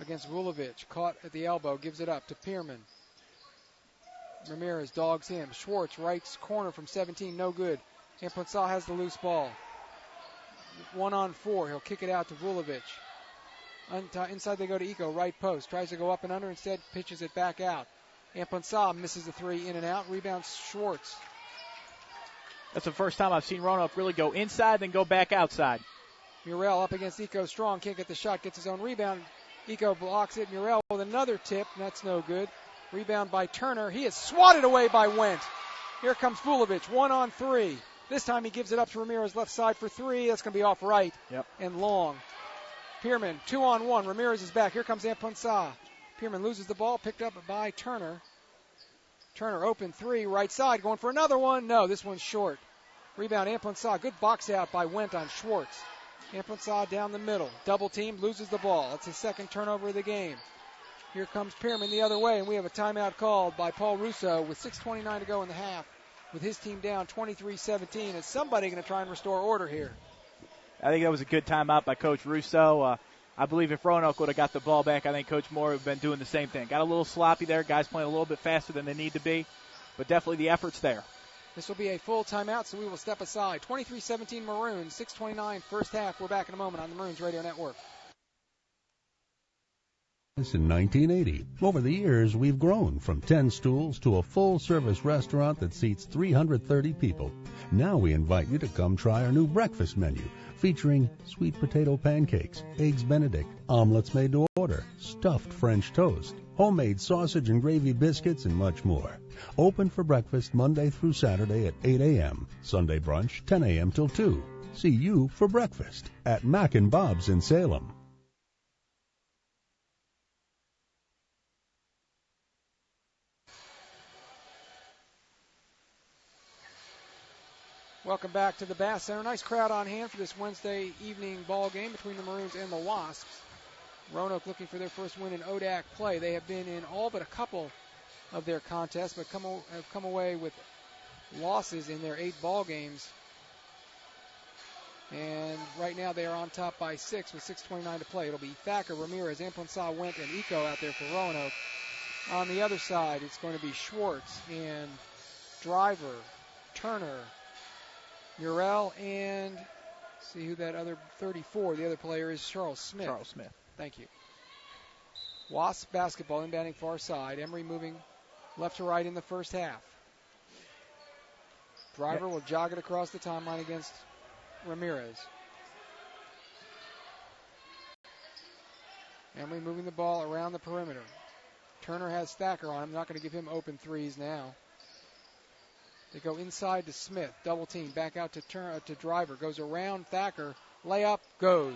against Vulovic, caught at the elbow, gives it up to Pearman. Ramirez dogs him. Schwartz right corner from 17, no good. Amponsah has the loose ball. 1-on-4, he'll kick it out to Vulovic. Inside they go to Eco, right post. Tries to go up and under, instead pitches it back out. Amponsah misses the three, in and out. Rebounds Schwartz. That's the first time I've seen Roanoke really go inside, then go back outside. Murrell up against Eco, strong, can't get the shot, gets his own rebound. Eco blocks it. Murrell with another tip, and that's no good. Rebound by Turner. He is swatted away by Wendt. Here comes Vulovic, 1-on-3. This time he gives it up to Ramirez left side for three. That's going to be off right and long. Pearman, 2-on-1. Ramirez is back. Here comes Amponsah. Pearman loses the ball, picked up by Turner. Turner open three, right side, going for another one. No, this one's short. Rebound Amponsah. Good box out by Wendt on Schwartz. Amponsah down the middle. Double team, loses the ball. That's his second turnover of the game. Here comes Pearman the other way, and we have a timeout called by Paul Russo with 6:29 to go in the half. With his team down 23-17. Is somebody going to try and restore order here? I think that was a good timeout by Coach Russo. I believe if Roanoke would have got the ball back, I think Coach Moore would have been doing the same thing. Got a little sloppy there. Guys playing a little bit faster than they need to be. But definitely the effort's there. This will be a full timeout, so we will step aside. 23-17 Maroons, 6:29 first half. We're back in a moment on the Maroons Radio Network. In 1980. Over the years, we've grown from 10 stools to a full-service restaurant that seats 330 people. Now we invite you to come try our new breakfast menu, featuring sweet potato pancakes, eggs Benedict, omelets made to order, stuffed French toast, homemade sausage and gravy biscuits, and much more. Open for breakfast Monday through Saturday at 8 a.m., Sunday brunch 10 a.m. till 2. See you for breakfast at Mac and Bob's in Salem. Welcome back to the Bass Center. Nice crowd on hand for this Wednesday evening ball game between the Maroons and the Wasps. Roanoke looking for their first win in ODAC play. They have been in all but a couple of their contests, but have come away with losses in their 8 ball games. And right now they are on top by 6 with 6:29 to play. It'll be Thacker, Ramirez, Amponsah, Went, and Eco out there for Roanoke. On the other side, it's going to be Schwartz and Driver, Turner, Murrell, and see who that other 34, the other player is, Charles Smith. Charles Smith. Thank you. Wasp basketball inbounding far side. Emory moving left to right in the first half. Driver will jog it across the timeline against Ramirez. Emory moving the ball around the perimeter. Turner has Thacker on him. Not going to give him open threes now. They go inside to Smith. Double team. Back out to Driver. Goes around Thacker. Layup goes.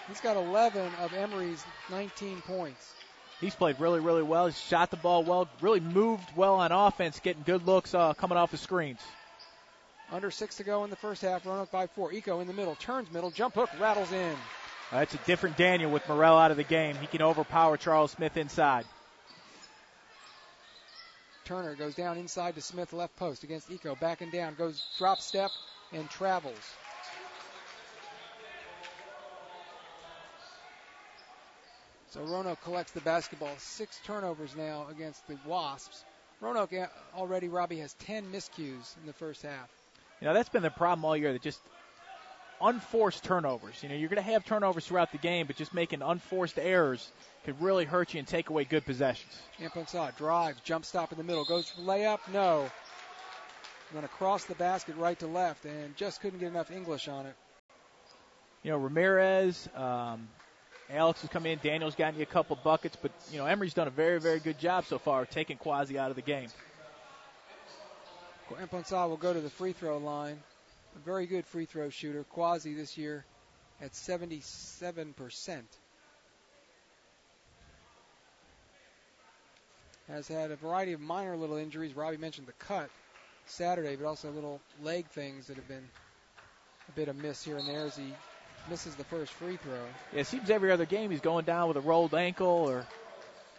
He's got 11 of Emory's 19 points. He's played really, really well. He's shot the ball well. Really moved well on offense. Getting good looks coming off the screens. Under 6 to go in the first half. Roanoke by 4. Eco in the middle. Turns middle. Jump hook. Rattles in. That's a different Daniel with Morrell out of the game. He can overpower Charles Smith inside. Turner goes down inside to Smith, left post against Eco. Back and down. Goes drop step and travels. So Roanoke collects the basketball. 6 turnovers now against the Wasps. Roanoke already, Robbie, has 10 miscues in the first half. You know, that's been the problem all year, that just unforced turnovers. You know, you're going to have turnovers throughout the game, but just making unforced errors could really hurt you and take away good possessions. Amponsah drives, jump stop in the middle, goes for layup, no. Going to cross the basket right to left and just couldn't get enough English on it. You know, Ramirez, Alex has come in, Daniel's gotten you a couple buckets, but, you know, Emory's done a very, very good job so far taking Quasi out of the game. Amponsah will go to the free throw line. A very good free throw shooter. Quasi this year at 77%. Has had a variety of minor little injuries. Robbie mentioned the cut Saturday, but also little leg things that have been a bit amiss here and there as he misses the first free throw. Yeah, it seems every other game he's going down with a rolled ankle or,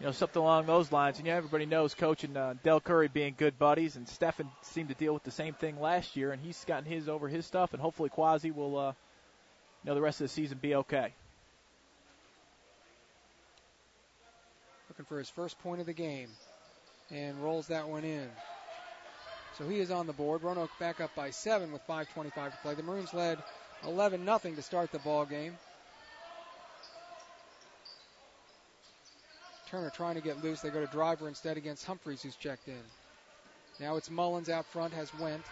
you know, something along those lines. And, you know, everybody knows Coach and Del Curry being good buddies, and Stephen seemed to deal with the same thing last year, and he's gotten his over his stuff, and hopefully Quasi will, you know, the rest of the season be okay. Looking for his first point of the game and rolls that one in. So he is on the board. Roanoke back up by 7 with 5:25 to play. The Maroons led 11-0 to start the ball game. Turner trying to get loose. They go to Driver instead against Humphreys, who's checked in. Now it's Mullins out front, has Went.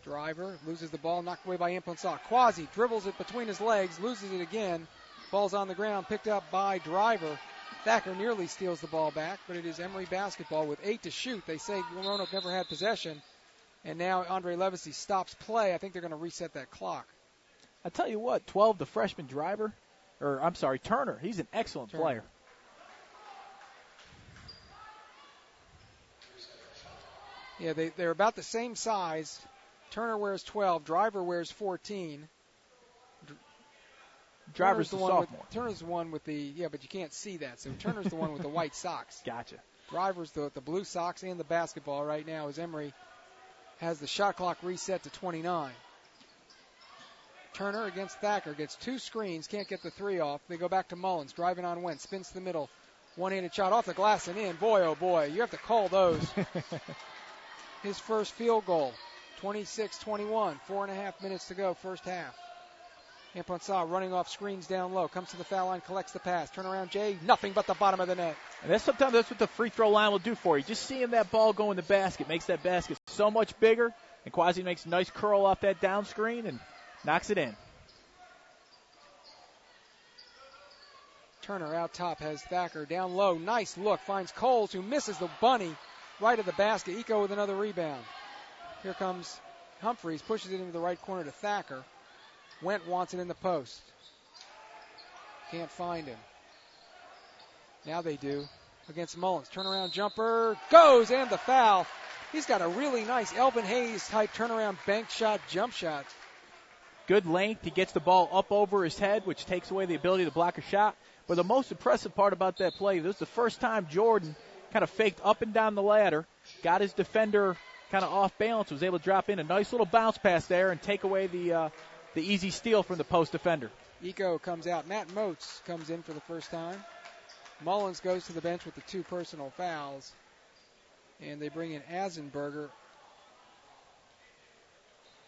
Driver loses the ball, knocked away by Amponsah. Quasi dribbles it between his legs, loses it again. Ball's on the ground, picked up by Driver. Thacker nearly steals the ball back, but it is Emory basketball with 8 to shoot. They say Roanoke never had possession, and now Andre Levacy stops play. I think they're going to reset that clock. I tell you what, 12, the freshman Driver, or I'm sorry, Turner. He's an excellent player. Yeah, they're about the same size. Turner wears 12. Driver wears 14. Driver's the sophomore. Turner's the one with the, but you can't see that. So Turner's the one with the white socks. Gotcha. Driver's the blue socks and the basketball right now as Emory has the shot clock reset to 29. Turner against Thacker gets 2 screens, can't get the 3 off. They go back to Mullins, driving on Wentz, spins to the middle. One-handed shot off the glass and in. Boy, oh boy, you have to call those. His first field goal, 26-21, 4.5 minutes to go, first half. Amponsah running off screens down low, comes to the foul line, collects the pass. Turnaround Jay, nothing but the bottom of the net. And sometimes that's what the free throw line will do for you. Just seeing that ball go in the basket makes that basket so much bigger. And Quasi makes a nice curl off that down screen and knocks it in. Turner out top has Thacker down low. Nice look. Finds Coles, who misses the bunny right of the basket. Eco with another rebound. Here comes Humphreys, pushes it into the right corner to Thacker. Went wants it in the post. Can't find him. Now they do against Mullins. Turnaround jumper goes, and the foul. He's got a really nice Elvin Hayes type turnaround bank shot, jump shot. good length. He gets the ball up over his head, which takes away the ability to block a shot. But the most impressive part about that play, this is the first time Jordan kind of faked up and down the ladder, got his defender kind of off balance, was able to drop in a nice little bounce pass there and take away the easy steal from the post defender. Eco comes out. Matt Moats comes in for the first time. Mullins goes to the bench with the 2 personal fouls. And they bring in Asenberger.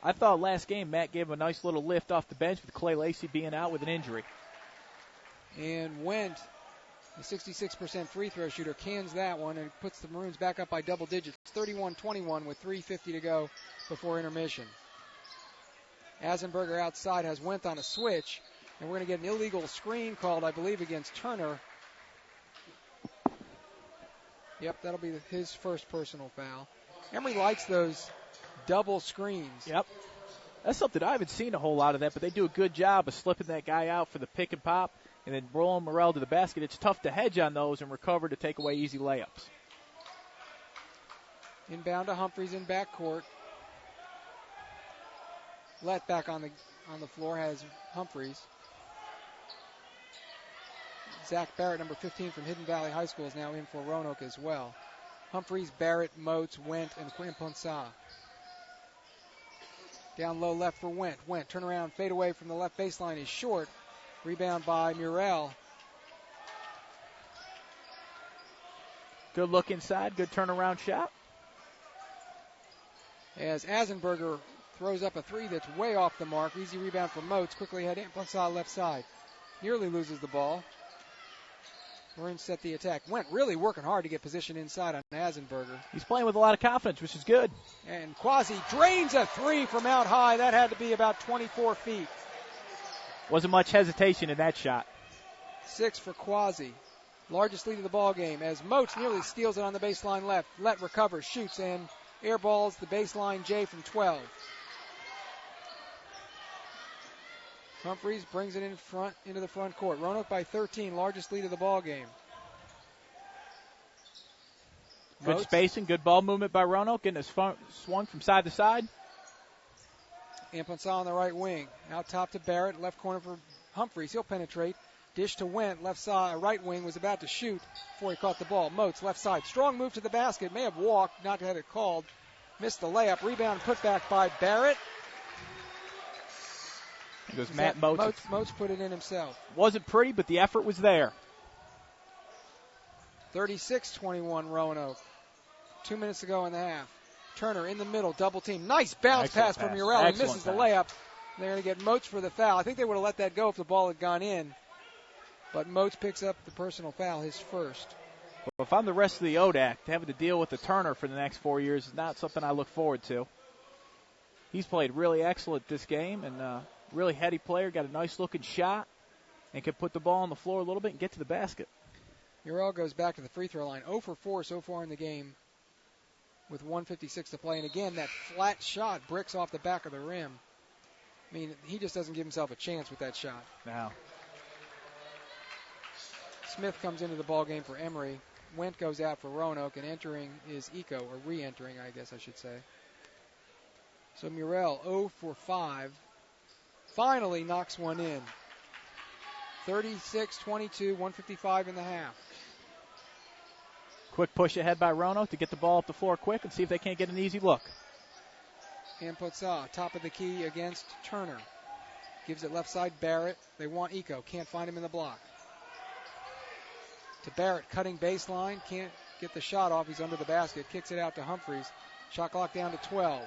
I thought last game Matt gave him a nice little lift off the bench with Clay Lacey being out with an injury. And Wendt, the 66% free throw shooter, cans that one and puts the Maroons back up by double digits. 31-21 with 3:50 to go before intermission. Asenberger outside has Wendt on a switch. And we're going to get an illegal screen called, I believe, against Turner. Yep, that'll be his first personal foul. Emory likes those double screens. Yep. That's something I haven't seen a whole lot of that, but they do a good job of slipping that guy out for the pick and pop and then rolling Morrell to the basket. It's tough to hedge on those and recover to take away easy layups. Inbound to Humphreys in backcourt. Let back on the floor has Humphreys. Zach Barrett, number 15 from Hidden Valley High School, is now in for Roanoke as well. Humphreys, Barrett, Moats, Wendt, and Quimponsa. Down low left for Wendt. Wendt, turn around, fade away from the left baseline is short. Rebound by Murrell. Good look inside, good turnaround shot. As Asenberger throws up a 3 that's way off the mark. Easy rebound for Moats. Quickly ahead, Quimponsa left side. Nearly loses the ball. Maroons set the attack. Wendt really working hard to get position inside on Asenberger. He's playing with a lot of confidence, which is good. And Quasi drains a 3 from out high. That had to be about 24 feet. Wasn't much hesitation in that shot. 6 for Quasi. Largest lead of the ball game as Moats nearly steals it on the baseline left. Let recovers, shoots, and airballs the baseline J from 12. Humphreys brings it into the front court. Roanoke by 13, largest lead of the ball game. Good spacing, good ball movement by Roanoke, getting it swung from side to side. Quimponsa on the right wing. Out top to Barrett, left corner for Humphreys. He'll penetrate. Dish to Wendt, left side, right wing, was about to shoot before he caught the ball. Moats, left side. Strong move to the basket. May have walked, not had it called. Missed the layup. Rebound put back by Barrett. It goes Matt Moats. Moats put it in himself. Wasn't pretty, but the effort was there. 36-21 Roanoke. 2 minutes to go in the half. Turner in the middle, double team. Nice bounce pass from Murrell. He misses the layup. They're going to get Moats for the foul. I think they would have let that go if the ball had gone in. But Moats picks up the personal foul, his first. Well, if I'm the rest of the ODAC, having to deal with the Turner for the next 4 years is not something I look forward to. He's played really excellent this game and really heady player, got a nice looking shot and can put the ball on the floor a little bit and get to the basket. Murrell goes back to the free throw line. 0 for 4 so far in the game with 1:56 to play. And again, that flat shot bricks off the back of the rim. I mean, he just doesn't give himself a chance with that shot. Now, Smith comes into the ball game for Emory. Wendt goes out for Roanoke, and entering is Eco, or re-entering, I guess I should say. So Murrell, 0 for 5. Finally knocks one in. 36-22, 1:55 in the half. Quick push ahead by Roanoke to get the ball up the floor quick and see if they can't get an easy look. Quimponsa, top of the key against Turner. Gives it left side, Barrett. They want Eco. Can't find him in the block. To Barrett, cutting baseline. Can't get the shot off. He's under the basket. Kicks it out to Humphreys. Shot clock down to 12.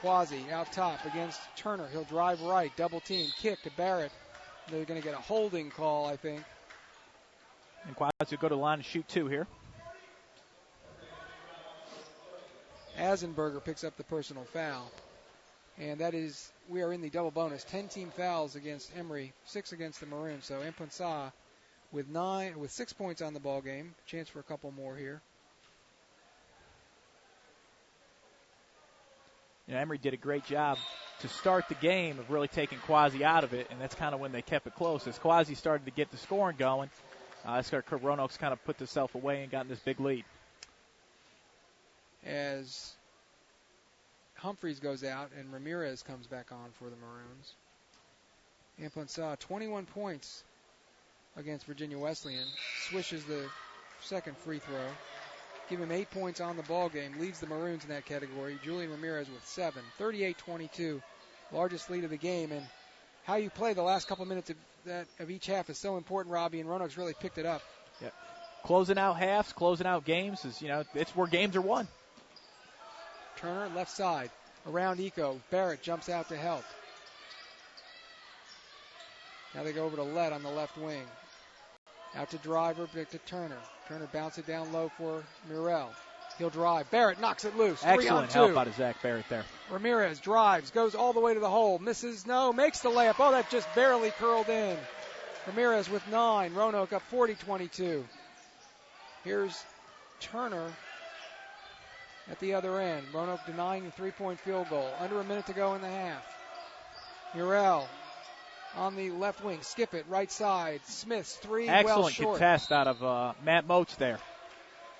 Quasi out top against Turner. He'll drive right. Double team. Kick to Barrett. They're going to get a holding call, I think. And Quasi will go to the line and shoot 2 here. Asenberger picks up the personal foul. And that is, we are in the double bonus. 10 team fouls against Emory, 6 against the Maroons. So Quimponsa with 6 points on the ball game. Chance for a couple more here. Emory did a great job to start the game of really taking Quasi out of it, and that's kind of when they kept it close. As Quasi started to get the scoring going, Roanoke's kind of put themselves away and gotten this big lead. As Humphreys goes out and Ramirez comes back on for the Maroons. Amponsah, 21 points against Virginia Wesleyan. Swishes the second free throw. Give him 8 points on the ball game. Leads the Maroons in that category. Julian Ramirez with 7. 38-22. Largest lead of the game. And how you play the last couple minutes of each half is so important, Robbie, and Roanoke's really picked it up. Yep. Closing out halves, closing out games is, it's where games are won. Turner, left side. Around Eco. Barrett jumps out to help. Now they go over to Lett on the left wing. Out to Driver, back to Turner. Turner bounces it down low for Murrell. He'll drive. Barrett knocks it loose. Excellent help out of Zach Barrett there. Ramirez drives, goes all the way to the hole. Misses, no, makes the layup. Oh, that just barely curled in. Ramirez with 9. Roanoke up 40-22. Here's Turner at the other end. Roanoke denying the three-point field goal. Under a minute to go in the half. Murrell on the left wing. Skip it, right side. Smith's three, excellent short. contest out of Matt Moach there.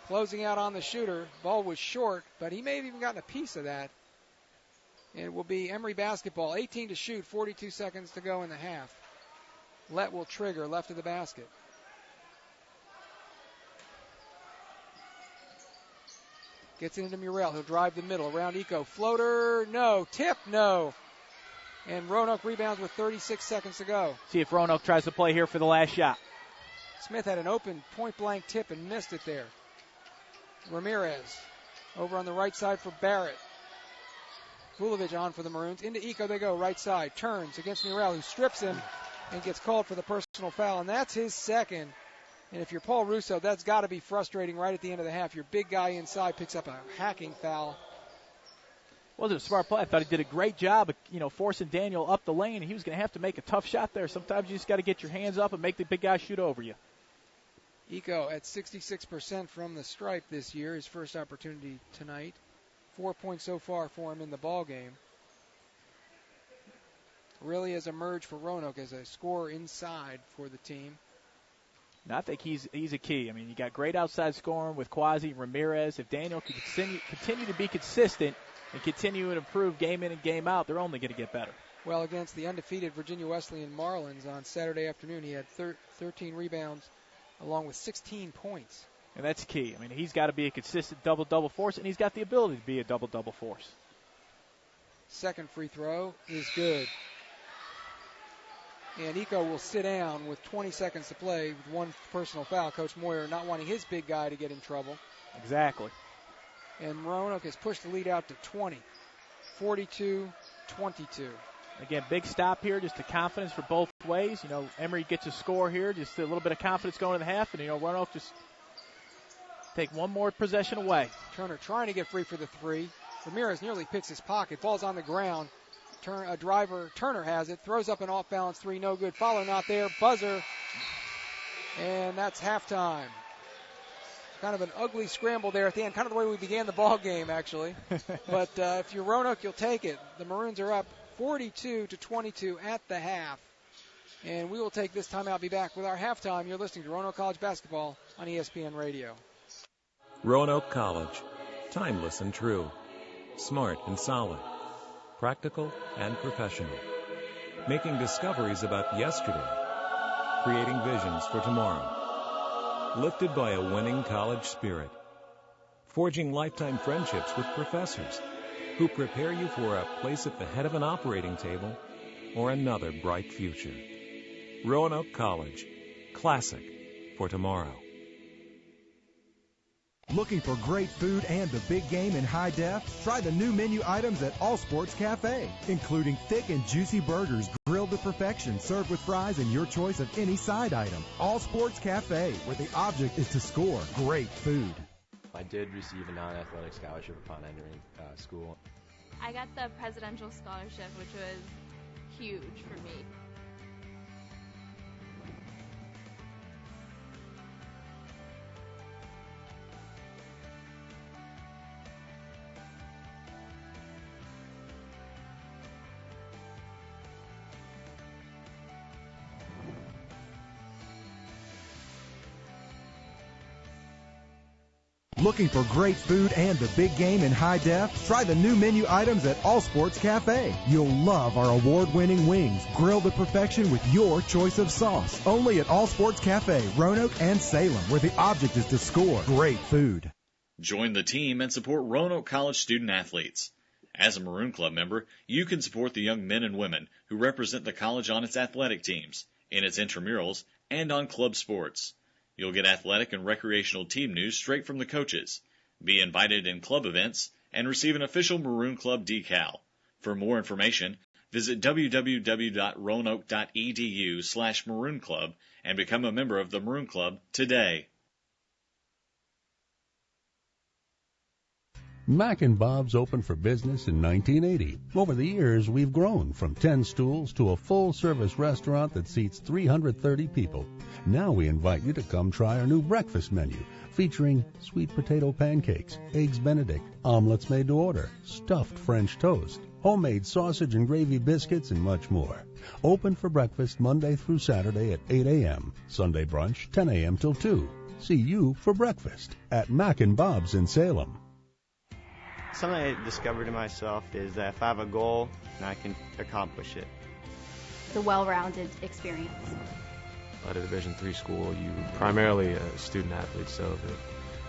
Closing out on the shooter. Ball was short, but he may have even gotten a piece of that. And it will be Emory basketball. 18 to shoot, 42 seconds to go in the half. Lett will trigger left of the basket. Gets it into Murrell. He'll drive the middle. Around Eco. Floater, no. Tip, no. And Roanoke rebounds with 36 seconds to go. See if Roanoke tries to play here for the last shot. Smith had an open point-blank tip and missed it there. Ramirez over on the right side for Barrett. Vulovic on for the Maroons. Into Eco they go, right side. Turns against Murrell, who strips him and gets called for the personal foul. And that's his second. And if you're Paul Russo, that's got to be frustrating right at the end of the half. Your big guy inside picks up a hacking foul. Wasn't a smart play. I thought he did a great job of, forcing Daniel up the lane. He was going to have to make a tough shot there. Sometimes you just got to get your hands up and make the big guy shoot over you. Eco at 66% from the stripe this year. His first opportunity tonight. 4 points so far for him in the ball game. Really has emerged for Roanoke as a scorer inside for the team. And I think he's a key. I mean, you got great outside scoring with Quasi, Ramirez. If Daniel can continue to be consistent and continue to improve game in and game out, they're only going to get better. Well, against the undefeated Virginia Wesleyan Marlins on Saturday afternoon, he had 13 rebounds along with 16 points. And that's key. I mean, he's got to be a consistent double-double force, and he's got the ability to be a double-double force. Second free throw is good. And Eco will sit down with 20 seconds to play with one personal foul. Coach Moyer not wanting his big guy to get in trouble. Exactly. And Roanoke has pushed the lead out to 20. 42-22. Again, big stop here, just the confidence for both ways. Emory gets a score here, just a little bit of confidence going to the half, and, Roanoke just take one more possession away. Turner trying to get free for the three. Ramirez nearly picks his pocket. Ball's on the ground. Turner has it. Throws up an off-balance three. No good. Follow not there. Buzzer. And that's halftime. Kind of an ugly scramble there at the end. Kind of the way we began the ball game, actually. But if you're Roanoke, you'll take it. The Maroons are up 42-22 at the half. And we will take this timeout. Be back with our halftime. You're listening to Roanoke College Basketball on ESPN Radio. Roanoke College. Timeless and true. Smart and solid. Practical and professional. Making discoveries about yesterday. Creating visions for tomorrow. Lifted by a winning college spirit. Forging lifetime friendships with professors who prepare you for a place at the head of an operating table or another bright future. Roanoke College. Classic for tomorrow. Looking for great food and the big game in high def? Try the new menu items at All Sports Cafe, including thick and juicy burgers grilled to perfection, served with fries and your choice of any side item. All Sports Cafe, where the object is to score great food. I did receive a non-athletic scholarship upon entering school. I got the presidential scholarship, which was huge for me. Looking for great food and the big game in high def? Try the new menu items at All Sports Cafe. You'll love our award-winning wings, grilled to perfection with your choice of sauce. Only at All Sports Cafe, Roanoke and Salem, where the object is to score great food. Join the team and support Roanoke College student athletes. As a Maroon Club member, you can support the young men and women who represent the college on its athletic teams, in its intramurals, and on club sports. You'll get athletic and recreational team news straight from the coaches, be invited in club events, and receive an official Maroon Club decal. For more information, visit www.roanoke.edu/Maroon Club and become a member of the Maroon Club today. Mac and Bob's opened for business in 1980. Over the years, we've grown from 10 stools to a full-service restaurant that seats 330 people. Now we invite you to come try our new breakfast menu, featuring sweet potato pancakes, eggs Benedict, omelets made to order, stuffed French toast, homemade sausage and gravy biscuits, and much more. Open for breakfast Monday through Saturday at 8 a.m., Sunday brunch 10 a.m. till 2. See you for breakfast at Mac and Bob's in Salem. Something I discovered in myself is that if I have a goal, I can accomplish it. The well-rounded experience. At a Division III school, you primarily a student athlete, so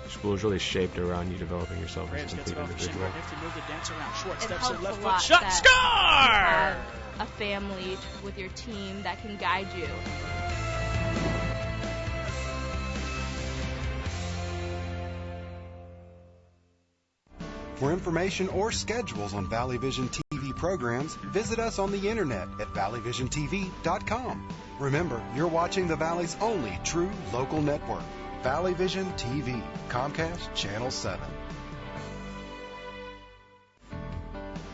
the school is really shaped around you developing yourself as a complete individual. It helps a lot that you have a family with your team that can guide you. For information or schedules on Valley Vision TV programs, visit us on the internet at valleyvisiontv.com. Remember, you're watching the Valley's only true local network, Valley Vision TV, Comcast Channel 7.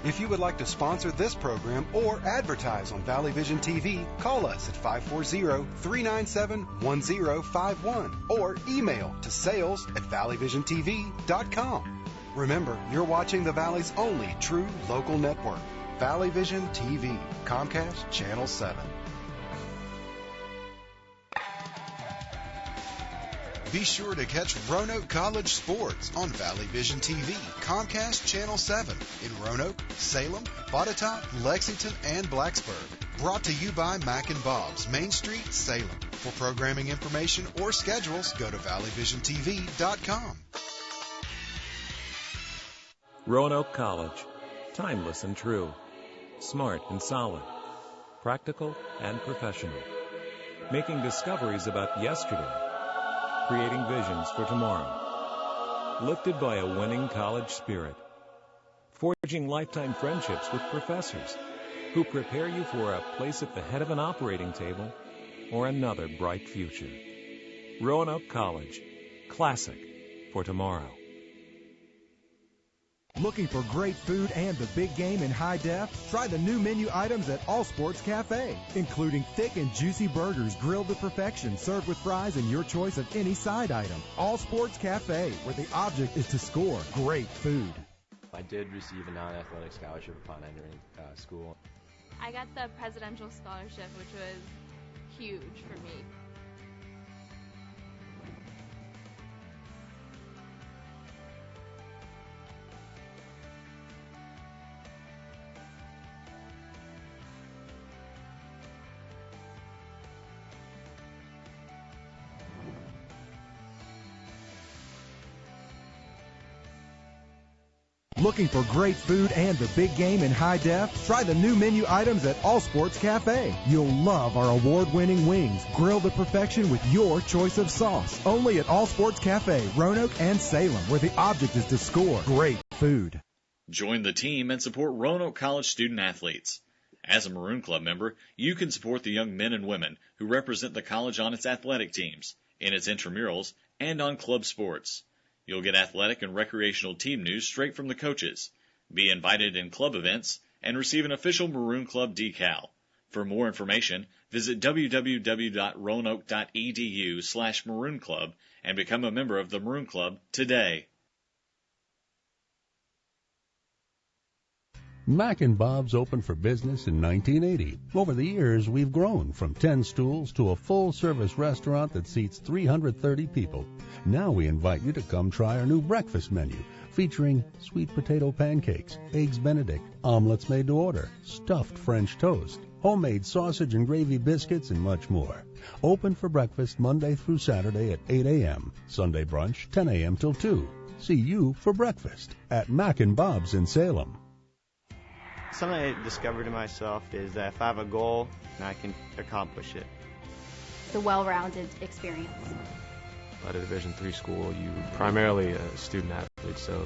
If you would like to sponsor this program or advertise on Valley Vision TV, call us at 540-397-1051 or email to sales@valleyvisiontv.com. Remember, you're watching the Valley's only true local network, Valley Vision TV, Comcast Channel 7. Be sure to catch Roanoke College sports on Valley Vision TV, Comcast Channel 7 in Roanoke, Salem, Botetourt, Lexington, and Blacksburg. Brought to you by Mac and Bob's, Main Street, Salem. For programming information or schedules, go to valleyvisiontv.com. Roanoke College. Timeless and true. Smart and solid. Practical and professional. Making discoveries about yesterday. Creating visions for tomorrow. Lifted by a winning college spirit. Forging lifetime friendships with professors who prepare you for a place at the head of an operating table or another bright future. Roanoke College. Classic for tomorrow. Looking for great food and the big game in high def? Try the new menu items at All Sports Cafe, including thick and juicy burgers grilled to perfection, served with fries and your choice of any side item. All Sports Cafe, where the object is to score great food. I did receive a non-athletic scholarship upon entering school. I got the presidential scholarship, which was huge for me. Looking for great food and the big game in high def? Try the new menu items at All Sports Cafe. You'll love our award-winning wings, grilled to perfection with your choice of sauce. Only at All Sports Cafe, Roanoke and Salem, where the object is to score great food. Join the team and support Roanoke College student athletes. As a Maroon Club member, you can support the young men and women who represent the college on its athletic teams, in its intramurals, and on club sports. You'll get athletic and recreational team news straight from the coaches, be invited in club events, and receive an official Maroon Club decal. For more information, visit www.roanoke.edu/Maroon Club and become a member of the Maroon Club today. Mac and Bob's opened for business in 1980. Over the years, we've grown from 10 stools to a full-service restaurant that seats 330 people. Now we invite you to come try our new breakfast menu, featuring sweet potato pancakes, eggs Benedict, omelets made to order, stuffed French toast, homemade sausage and gravy biscuits, and much more. Open for breakfast Monday through Saturday at 8 a.m., Sunday brunch 10 a.m. till 2. See you for breakfast at Mac and Bob's in Salem. Something I discovered in myself is that if I have a goal, I can accomplish it. The well-rounded experience. At a Division III school, you primarily a student athlete, so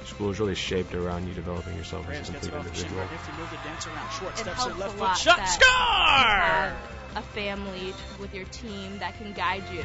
the school is really shaped around you developing yourself as a complete individual. It helps a lot that you have a family with your team that can guide you.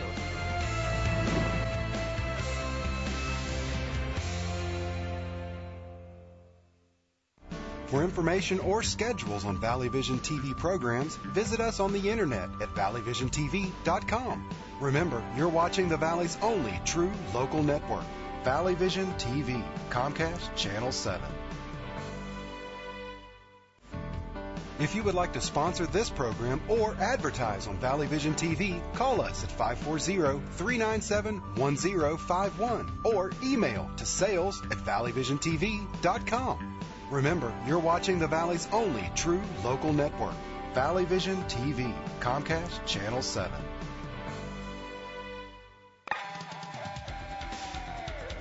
For information or schedules on Valley Vision TV programs, visit us on the internet at valleyvisiontv.com. Remember, you're watching the Valley's only true local network, Valley Vision TV, Comcast Channel 7. If you would like to sponsor this program or advertise on Valley Vision TV, call us at 540-397-1051 or email to sales@valleyvisiontv.com. Remember, you're watching the Valley's only true local network, Valley Vision TV, Comcast Channel 7.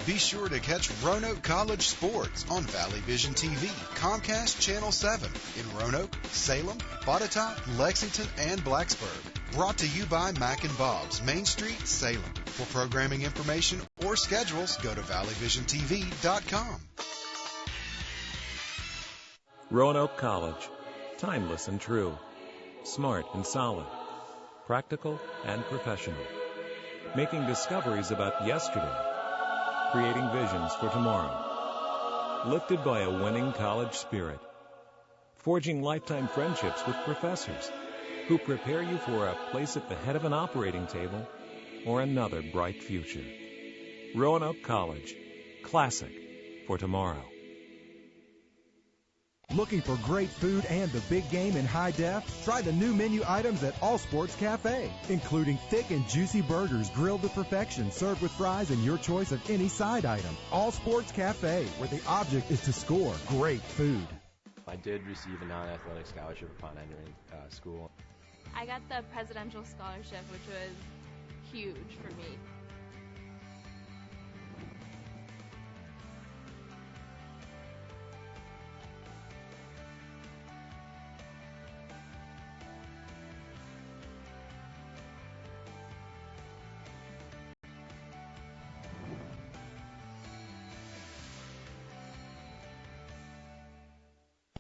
Be sure to catch Roanoke College sports on Valley Vision TV, Comcast Channel 7 in Roanoke, Salem, Botetourt, Lexington, and Blacksburg. Brought to you by Mac and Bob's, Main Street, Salem. For programming information or schedules, go to valleyvisiontv.com. Roanoke College. Timeless and true. Smart and solid. Practical and professional. Making discoveries about yesterday. Creating visions for tomorrow. Lifted by a winning college spirit. Forging lifetime friendships with professors who prepare you for a place at the head of an operating table or another bright future. Roanoke College. Classic for tomorrow. Looking for great food and the big game in high def? Try the new menu items at All Sports Cafe, including thick and juicy burgers grilled to perfection, served with fries and your choice of any side item. All Sports Cafe, where the object is to score great food. I did receive a non-athletic scholarship upon entering school. I got the presidential scholarship, which was huge for me.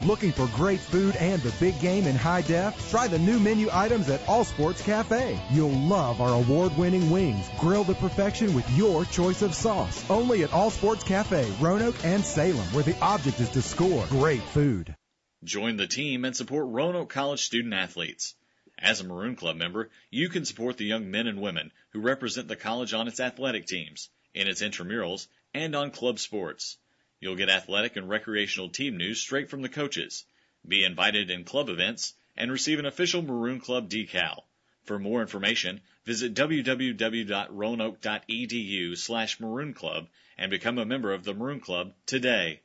Looking for great food and the big game in high def? Try the new menu items at All Sports Cafe. You'll love our award-winning wings, grilled to perfection with your choice of sauce. Only at All Sports Cafe, Roanoke and Salem, where the object is to score great food. Join the team and support Roanoke College student athletes. As a Maroon Club member, you can support the young men and women who represent the college on its athletic teams, in its intramurals, and on club sports. You'll get athletic and recreational team news straight from the coaches, be invited in club events, and receive an official Maroon Club decal. For more information, visit www.roanoke.edu/Maroon Club and become a member of the Maroon Club today.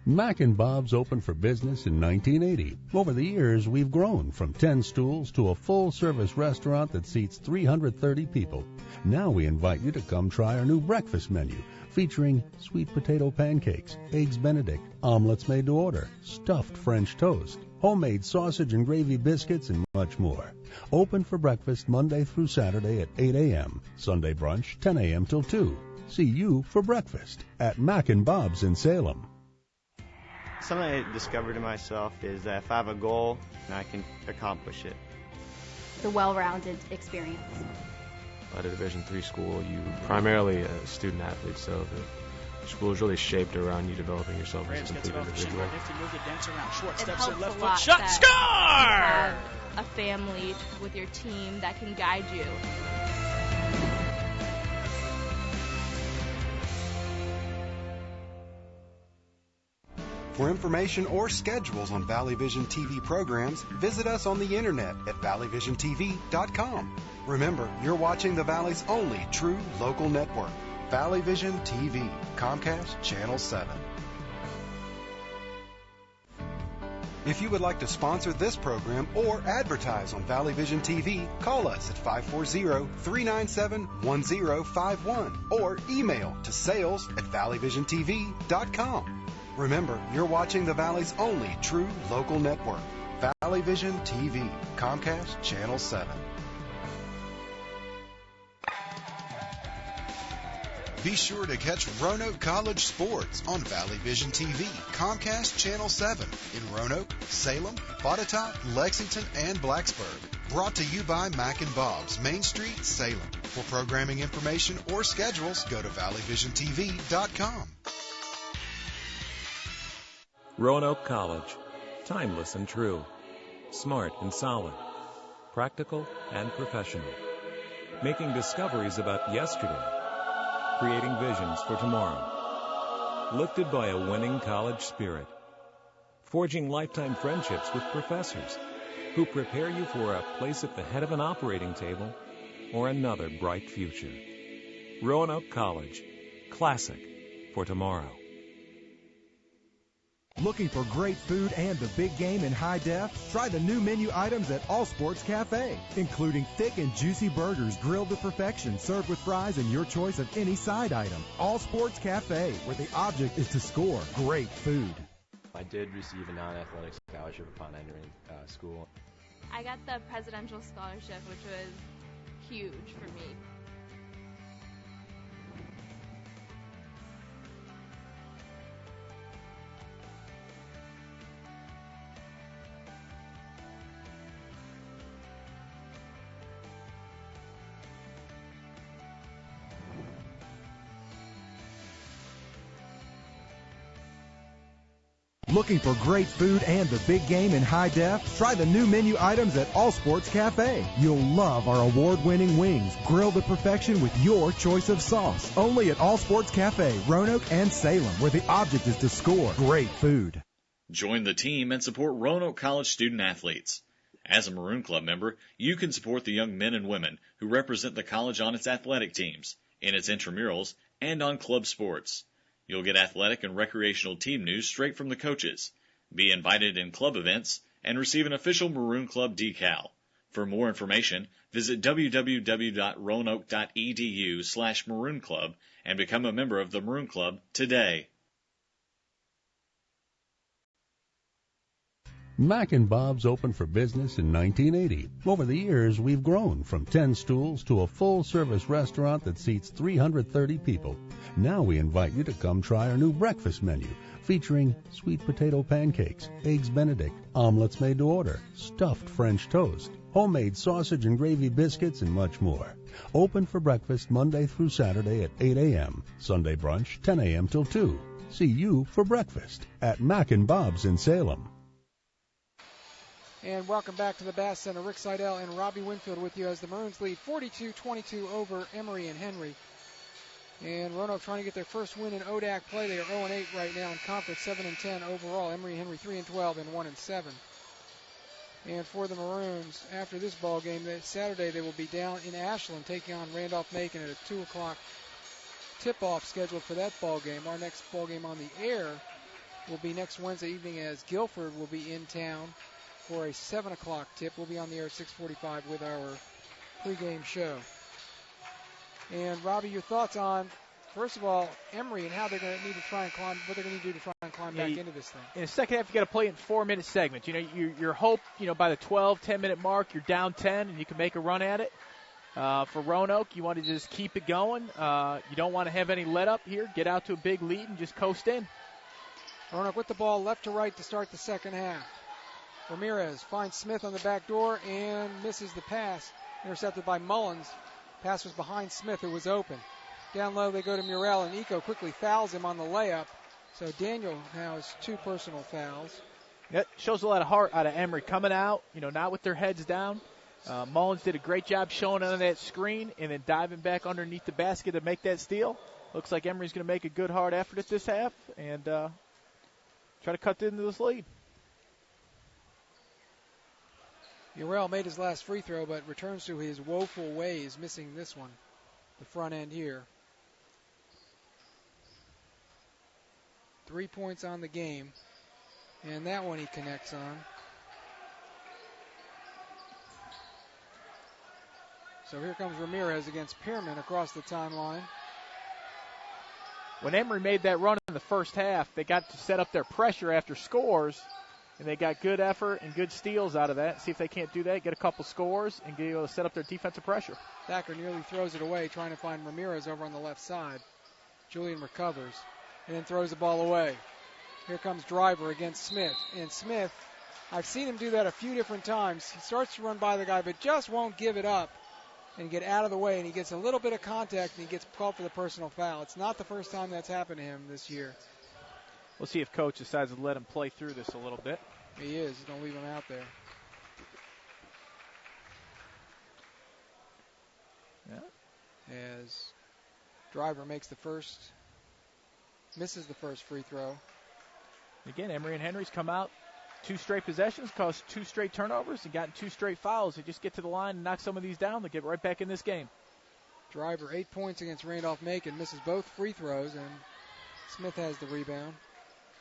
Mac and Bob's opened for business in 1980. Over the years, we've grown from 10 stools to a full-service restaurant that seats 330 people. Now we invite you to come try our new breakfast menu, featuring sweet potato pancakes, eggs Benedict, omelets made to order, stuffed French toast, homemade sausage and gravy biscuits, and much more. Open for breakfast Monday through Saturday at 8 a.m., Sunday brunch 10 a.m. till 2. See you for breakfast at Mac and Bob's in Salem. Something I discovered in myself is that if I have a goal, I can accomplish it. The well-rounded experience. At a Division III school, you primarily a student athlete, so the school is really shaped around you developing yourself as a complete individual. It helps a lot that you have a family with your team that can guide you. The For information or schedules on Valley Vision TV programs, visit us on the internet at valleyvisiontv.com. Remember, you're watching the Valley's only true local network, Valley Vision TV, Comcast Channel 7. If you would like to sponsor this program or advertise on Valley Vision TV, call us at 540-397-1051 or email to sales@valleyvisiontv.com. Remember, you're watching the Valley's only true local network, Valley Vision TV, Comcast Channel 7. Be sure to catch Roanoke College sports on Valley Vision TV, Comcast Channel 7 in Roanoke, Salem, Botetourt, Lexington, and Blacksburg. Brought to you by Mac & Bob's, Main Street, Salem. For programming information or schedules, go to valleyvisiontv.com. Roanoke College. Timeless and true. Smart and solid. Practical and professional. Making discoveries about yesterday. Creating visions for tomorrow. Lifted by a winning college spirit. Forging lifetime friendships with professors who prepare you for a place at the head of an operating table or another bright future. Roanoke College. Classic for tomorrow. Looking for great food and the big game in high def? Try the new menu items at All Sports Cafe, including thick and juicy burgers grilled to perfection, served with fries and your choice of any side item. All Sports Cafe, where the object is to score great food. I did receive a non-athletic scholarship upon entering school. I got the presidential scholarship, which was huge for me. Looking for great food and the big game in high def? Try the new menu items at All Sports Cafe. You'll love our award-winning wings, grilled to perfection with your choice of sauce. Only at All Sports Cafe, Roanoke and Salem, where the object is to score great food. Join the team and support Roanoke College student athletes. As a Maroon Club member, you can support the young men and women who represent the college on its athletic teams, in its intramurals, and on club sports. You'll get athletic and recreational team news straight from the coaches, be invited in club events, and receive an official Maroon Club decal. For more information, visit www.roanoke.edu/Maroon Club and become a member of the Maroon Club today. Mac & Bob's opened for business in 1980. Over the years, we've grown from 10 stools to a full-service restaurant that seats 330 people. Now we invite you to come try our new breakfast menu, featuring sweet potato pancakes, eggs Benedict, omelets made to order, stuffed French toast, homemade sausage and gravy biscuits, and much more. Open for breakfast Monday through Saturday at 8 a.m., Sunday brunch 10 a.m. till 2. See you for breakfast at Mac & Bob's in Salem. And welcome back to the Bass Center. Rick Seidel and Robbie Winfield with you as the Maroons lead 42-22 over Emory and Henry. And Roanoke trying to get their first win in ODAC play. They are 0-8 right now in conference, 7-10 overall. Emory and Henry 3-12 and 1-7. And for the Maroons, after this ball game, Saturday they will be down in Ashland taking on Randolph-Macon at a 2 o'clock tip-off scheduled for that ball game. Our next ball game on the air will be next Wednesday evening as Guilford will be in town for a 7 o'clock tip. We'll be on the air at 6:45 with our pregame show. And Robbie, your thoughts on, first of all, Emory and how they're going to need to try and climb, what they're going to do to try and climb back into this thing. In the second half, you got to play it in 4-minute segments. You know, your hope, by the 10-minute mark, you're down 10 and you can make a run at it. For Roanoke, you want to just keep it going. You don't want to have any let up here. Get out to a big lead and just coast in. Roanoke with the ball left to right to start the second half. Ramirez finds Smith on the back door and misses the pass. Intercepted by Mullins. Pass was behind Smith, who was open. Down low they go to Murrell, and Eco quickly fouls him on the layup. So Daniel now has 2 personal fouls. That shows a lot of heart out of Emory coming out, not with their heads down. Mullins did a great job showing under that screen and then diving back underneath the basket to make that steal. Looks like Emory's going to make a good hard effort at this half, and try to cut into this lead. Urel made his last free throw, but returns to his woeful ways, missing this one, the front end here. 3 points on the game, and that one he connects on. So here comes Ramirez against Pearman across the timeline. When Emory made that run in the first half, they got to set up their pressure after scores, and they got good effort and good steals out of that. See if they can't do that, get a couple scores, and be able to set up their defensive pressure. Thacker nearly throws it away, trying to find Ramirez over on the left side. Julian recovers and then throws the ball away. Here comes Driver against Smith. And Smith, I've seen him do that a few different times. He starts to run by the guy, but just won't give it up and get out of the way, and he gets a little bit of contact, and he gets called for the personal foul. It's not the first time that's happened to him this year. We'll see if Coach decides to let him play through this a little bit. He is. He's going to leave him out there. Yeah. As Driver misses the first free throw. Again, Emory and Henry's come out 2 straight possessions, caused 2 straight turnovers, and gotten 2 straight fouls. They just get to the line and knock some of these down. They get right back in this game. Driver 8 points against Randolph-Macon, misses both free throws, and Smith has the rebound.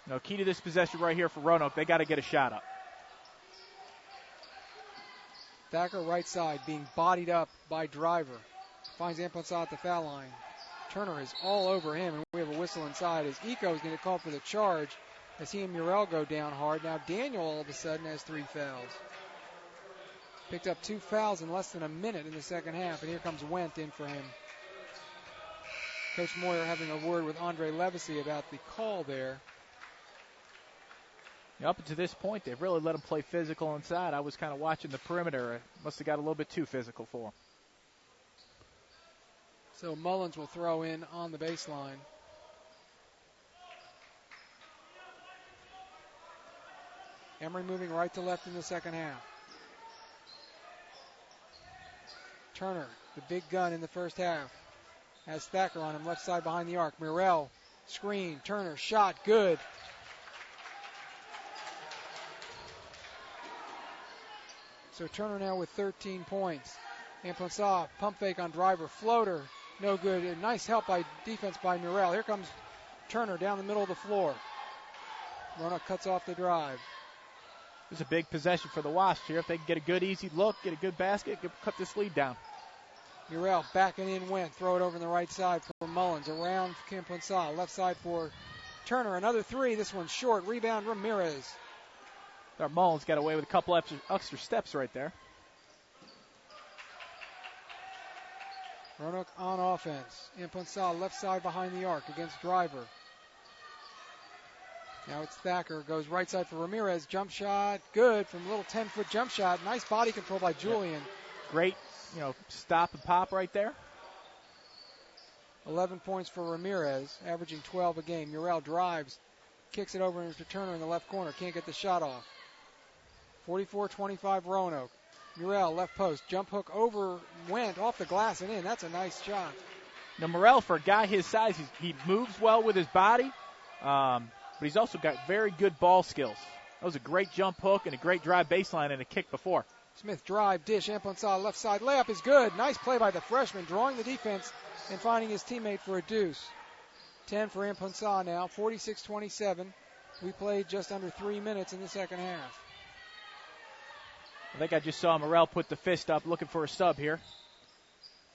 No, key to this possession right here for Roanoke, they got to get a shot up. Thacker right side being bodied up by Driver. Finds Amponsah at the foul line. Turner is all over him, and we have a whistle inside as Eco is going to call for the charge as he and Murrell go down hard. Now Daniel all of a sudden has 3 fouls. Picked up 2 fouls in less than a minute in the second half, and here comes Wendt in for him. Coach Moyer having a word with Andre Levacy about the call there. Up until this point, they've really let him play physical inside. I was kind of watching the perimeter. It must have got a little bit too physical for him. So Mullins will throw in on the baseline. Emory moving right to left in the second half. Turner, the big gun in the first half, has Thacker on him, left side behind the arc. Murrell, screen, Turner, shot, good. So Turner now with 13 points. Amponsah, pump fake on Driver, floater, no good. A nice help by defense by Murrell. Here comes Turner down the middle of the floor. Roanoke cuts off the drive. This is a big possession for the Wasps here. If they can get a good, easy look, get a good basket, cut this lead down. Murrell backing in, Wendt, throw it over on the right side for Mullins. Around Amponsah, left side for Turner. Another 3. This one's short. Rebound, Ramirez. Mullins got away with a couple extra steps right there. Roanoke on offense. Amponsah left side behind the arc against Driver. Now it's Thacker. Goes right side for Ramirez. Jump shot. Good from a little 10-foot jump shot. Nice body control by Julian. Great, stop and pop right there. 11 points for Ramirez, averaging 12 a game. Murrell drives. Kicks it over to Turner in the left corner. Can't get the shot off. 44-25 Roanoke. Murrell, left post. Jump hook over, went off the glass and in. That's a nice shot. Now, Murrell, for a guy his size, he moves well with his body, but he's also got very good ball skills. That was a great jump hook and a great drive baseline and a kick before. Smith drive, dish, Amponsah left side. Layup is good. Nice play by the freshman, drawing the defense and finding his teammate for a deuce. 10 for Amponsah now, 46-27. We played just under 3 minutes in the second half. I think I just saw Murrell put the fist up looking for a sub here.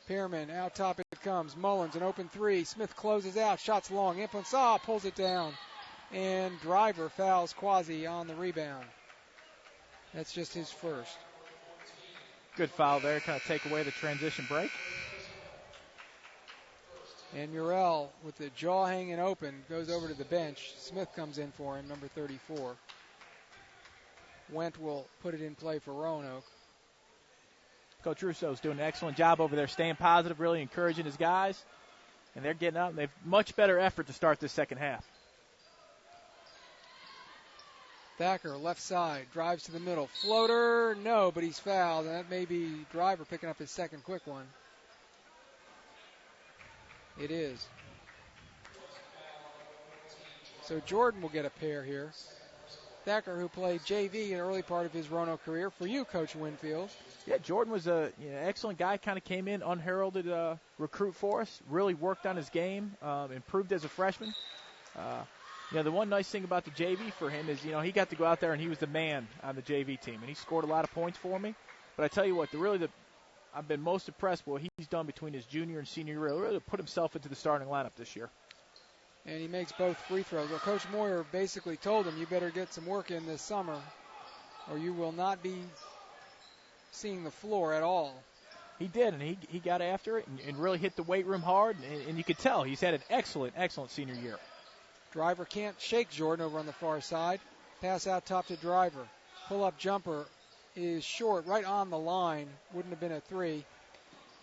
Pearman, out top it comes. Mullins, an open 3. Smith closes out. Shots long. Amponsah pulls it down. And Driver fouls Quasi on the rebound. That's just his first. Good foul there. Kind of take away the transition break. And Murrell, with the jaw hanging open, goes over to the bench. Smith comes in for him, number 34. Wendt will put it in play for Roanoke. Coach Russo's doing an excellent job over there, staying positive, really encouraging his guys. And they're getting up, and they've much better effort to start this second half. Thacker, left side, drives to the middle. Floater, no, but he's fouled. And that may be Driver picking up his second quick one. It is. So Jordan will get a pair here. Thacker, who played JV in the early part of his Roanoke career. For you, Coach Winfield. Yeah, Jordan was an excellent guy, kind of came in, unheralded recruit for us, really worked on his game, improved as a freshman. The one nice thing about the JV for him is, he got to go out there and he was the man on the JV team, and he scored a lot of points for me. But I tell you what, I've been most impressed with what he's done between his junior and senior year. Really put himself into the starting lineup this year. And he makes both free throws. Well, Coach Moyer basically told him, you better get some work in this summer or you will not be seeing the floor at all. He did, and he got after it and really hit the weight room hard, and you could tell he's had an excellent senior year. Driver can't shake Jordan over on the far side. Pass out top to Driver. Pull-up jumper is short, right on the line. Wouldn't have been a three.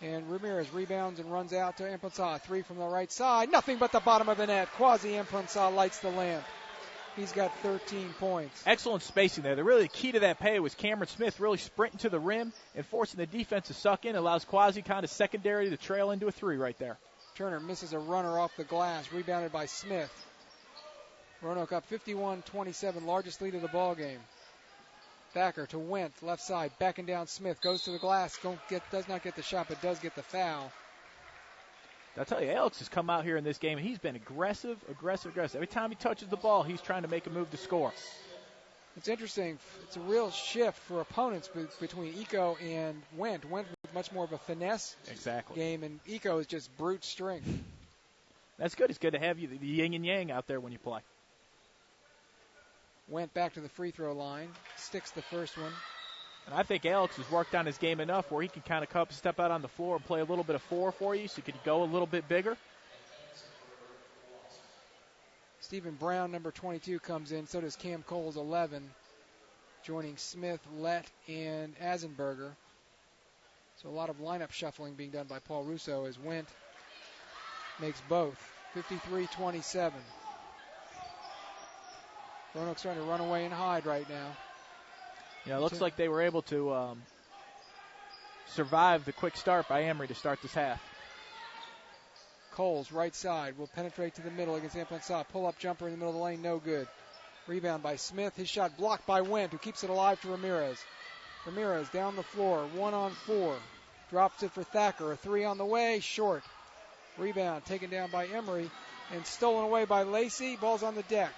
And Ramirez rebounds and runs out to Imponsah. Three from the right side. Nothing but the bottom of the net. Quasi Imponsah lights the lamp. He's got 13 points. Excellent spacing there. The key to that pay was Cameron Smith really sprinting to the rim and forcing the defense to suck in. Allows Quasi kind of secondary to trail into a three right there. Turner misses a runner off the glass. Rebounded by Smith. Roanoke up 51-27, largest lead of the ball game. Thacker to Wendt, left side, backing down Smith, goes to the glass, does not get the shot, but does get the foul. I'll tell you, Alex has come out here in this game, and he's been aggressive. Every time he touches the ball, he's trying to make a move to score. It's interesting. It's a real shift for opponents between Eco and Wendt. Wendt was much more of a finesse game, and Eco is just brute strength. That's good. It's good to have you, the yin and yang out there when you play. Went back to the free throw line, sticks the first one. And I think Alex has worked on his game enough where he can kind of step out on the floor and play a little bit of four for you, so he could go a little bit bigger. Stephen Brown, number 22, comes in. So does Cam Coles, 11, joining Smith, Lett, and Asenberger. So a lot of lineup shuffling being done by Paul Russo as Wendt makes both. 53-27. Roanoke's trying to run away and hide right now. Yeah, it looks like they were able to survive the quick start by Emory to start this half. Coles, right side, will penetrate to the middle against Imponsah. Pull-up jumper in the middle of the lane, no good. Rebound by Smith. His shot blocked by Wendt, who keeps it alive to Ramirez. Ramirez down the floor, 1-on-4. Drops it for Thacker. A three on the way, short. Rebound taken down by Emory and stolen away by Lacey. Ball's on the deck.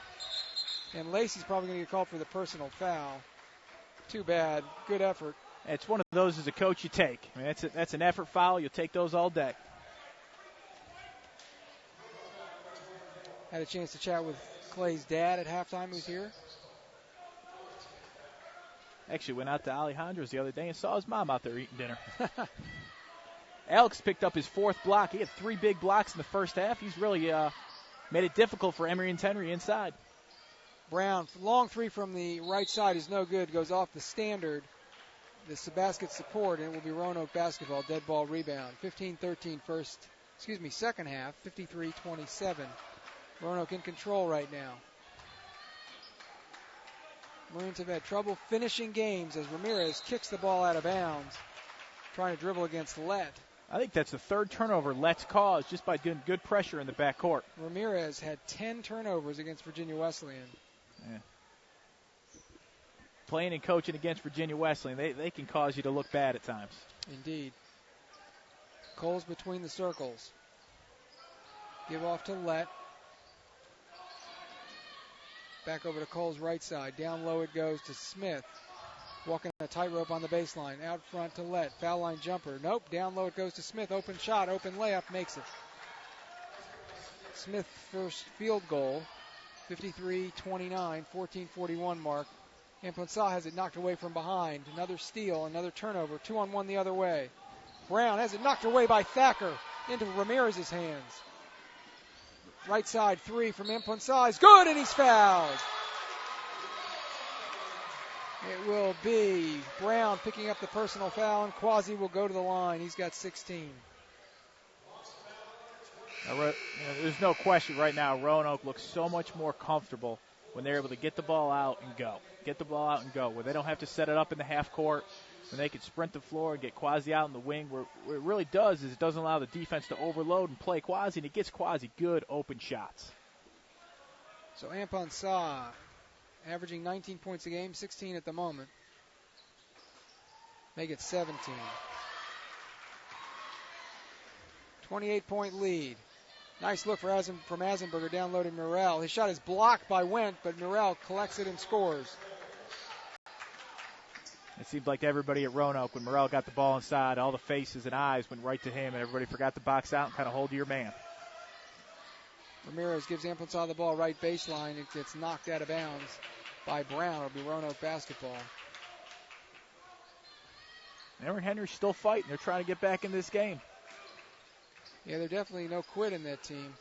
And Lacey's probably going to get called for the personal foul. Too bad. Good effort. It's one of those as a coach you take. I mean, that's an effort foul. You'll take those all day. Had a chance to chat with Clay's dad at halftime, who's here. Actually went out to Alejandro's the other day and saw his mom out there eating dinner. Alex picked up his fourth block. He had 3 big blocks in the first half. He's really made it difficult for Emory and Henry inside. Brown, long three from the right side is no good. Goes off the standard. This basket support, and it will be Roanoke basketball. Dead ball rebound. 15-13 second half. 53-27. Roanoke in control right now. Maroons have had trouble finishing games as Ramirez kicks the ball out of bounds, trying to dribble against Lett. I think that's the third turnover Lett's caused just by doing good pressure in the backcourt. Ramirez had 10 turnovers against Virginia Wesleyan. Yeah. Playing and coaching against Virginia Wesleyan, they can cause you to look bad at times. Indeed. Coles between the circles. Give off to Lett. Back over to Cole's right side. Down low it goes to Smith. Walking a tightrope on the baseline. Out front to Lett. Foul line jumper. Nope. Down low it goes to Smith. Open shot. Open layup. Makes it. Smith first field goal. 53-29. 14:41 mark. Imponsah has it knocked away from behind. Another steal. Another turnover. 2-on-1 the other way. Brown has it knocked away by Thacker into Ramirez's hands. Right side three from Imponsah is good, and he's fouled. It will be Brown picking up the personal foul, and Quasi will go to the line. He's got 16. There's no question right now, Roanoke looks so much more comfortable when they're able to get the ball out and go. Get the ball out and go, where they don't have to set it up in the half court, when they can sprint the floor and get Quasi out in the wing. Where it really does is it doesn't allow the defense to overload and play Quasi, and it gets Quasi good open shots. So Imponsah averaging 19 points a game, 16 at the moment. Make it 17. 28-point lead. Nice look from Asenberger, downloading Murrell. His shot is blocked by Wendt, but Murrell collects it and scores. It seemed like everybody at Roanoke, when Murrell got the ball inside, all the faces and eyes went right to him, and everybody forgot to box out and kind of hold your man. Ramirez gives Amponsah the ball right baseline. It gets knocked out of bounds by Brown. It'll be Roanoke basketball. Emory Henry's still fighting. They're trying to get back in this game. Yeah, they're definitely no quit in that team.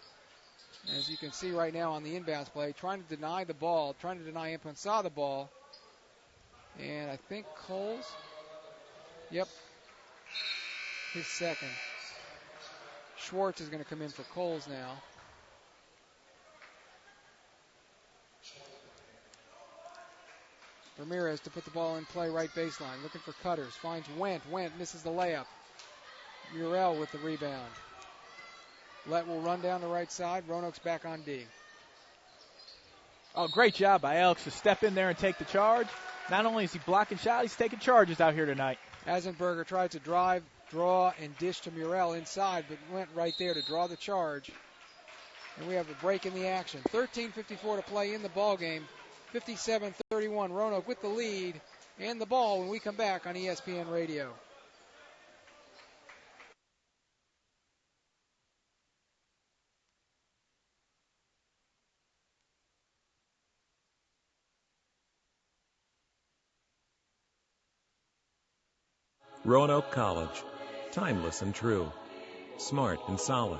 As you can see right now on the inbounds play, trying to deny the ball, trying to deny Amponsah the ball. And I think Coles, yep, his second. Schwartz is going to come in for Coles now. Ramirez to put the ball in play right baseline, looking for cutters, finds Wendt. Wendt misses the layup. Murrell with the rebound. Lett will run down the right side. Roanoke's back on D. Oh, great job by Alex to step in there and take the charge. Not only is he blocking shots, he's taking charges out here tonight. Asenberger tried to drive, draw, and dish to Murrell inside, but went right there to draw the charge. And we have a break in the action. 13:54 to play in the ball game. 57-31, Roanoke with the lead and the ball when we come back on ESPN Radio. Roanoke College. Timeless and true. Smart and solid.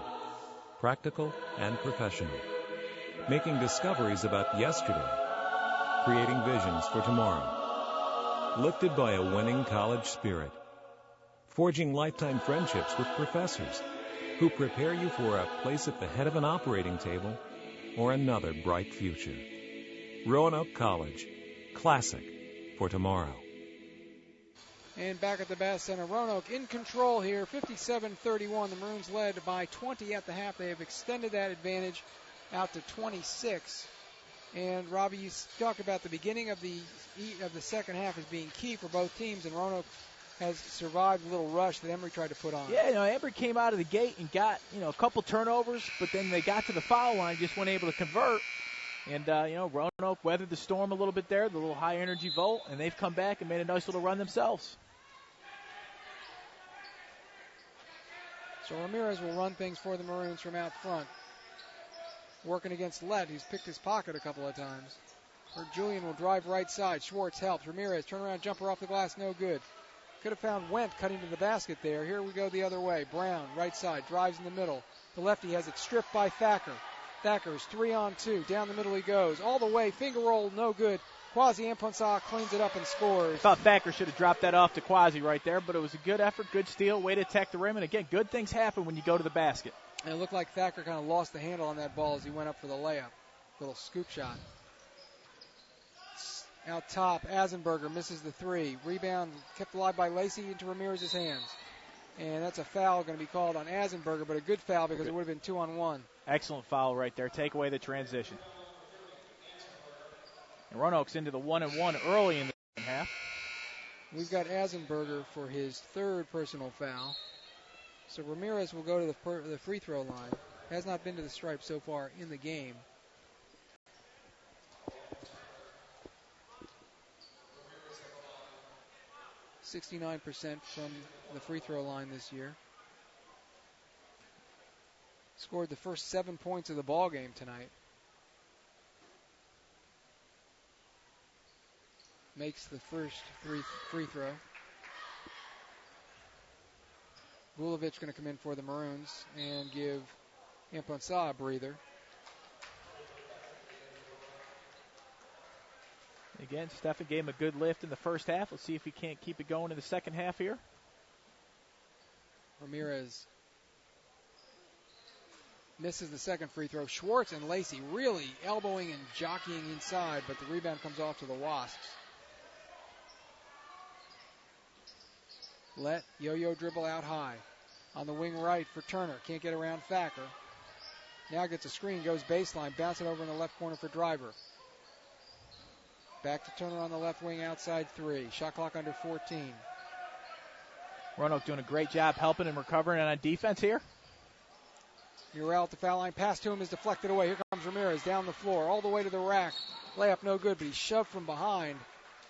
Practical and professional. Making discoveries about yesterday. Creating visions for tomorrow. Lifted by a winning college spirit. Forging lifetime friendships with professors who prepare you for a place at the head of an operating table or another bright future. Roanoke College. Classic for tomorrow. And back at the Bass Center, Roanoke in control here, 57-31. The Maroons led by 20 at the half. They have extended that advantage out to 26. And Robbie, you talked about the beginning of the second half as being key for both teams, and Roanoke has survived a little rush that Emory tried to put on. Yeah, Emory came out of the gate and got a couple turnovers, but then they got to the foul line, just weren't able to convert. And, Roanoke weathered the storm a little bit there, the little high-energy volt, and they've come back and made a nice little run themselves. So Ramirez will run things for the Maroons from out front. Working against Lett, who's picked his pocket a couple of times. Or Julian will drive right side. Schwartz helps. Ramirez, turnaround jumper off the glass, no good. Could have found Wendt cutting to the basket there. Here we go the other way. Brown, right side, drives in the middle. The lefty has it stripped by Thacker. Thacker's 3-on-2. Down the middle he goes. All the way, finger roll, no good. Quasi Amponsah cleans it up and scores. I thought Thacker should have dropped that off to Quasi right there, but it was a good effort, good steal, way to attack the rim. And again, good things happen when you go to the basket. And it looked like Thacker kind of lost the handle on that ball as he went up for the layup. Little scoop shot. Out top, Asenberger misses the three. Rebound kept alive by Lacey into Ramirez's hands. And that's a foul going to be called on Asenberger, but a good foul because it would have been 2-on-1. Excellent foul right there. Take away the transition. And Roanoke's into the 1-and-1 early in the second half. We've got Asenberger for his third personal foul. So Ramirez will go to the free throw line. Has not been to the stripe so far in the game. .69% from the free throw line this year. Scored the first 7 points of the ball game tonight. Makes the first free throw. Vulovic going to come in for the Maroons and give Amponsah a breather. Again, Stefan gave him a good lift in the first half. Let's see if he can't keep it going in the second half here. Ramirez misses the second free throw. Schwartz and Lacey really elbowing and jockeying inside, but the rebound comes off to the Wasps. Lett yo-yo dribble out high. On the wing right for Turner. Can't get around Thacker. Now gets a screen, goes baseline, bounce it over in the left corner for Driver. Back to Turner on the left wing, outside 3. Shot clock under 14. Roanoke doing a great job helping and recovering on defense here. Murrell at the foul line. Pass to him is deflected away. Here comes Ramirez down the floor, all the way to the rack. Layup no good, but he's shoved from behind.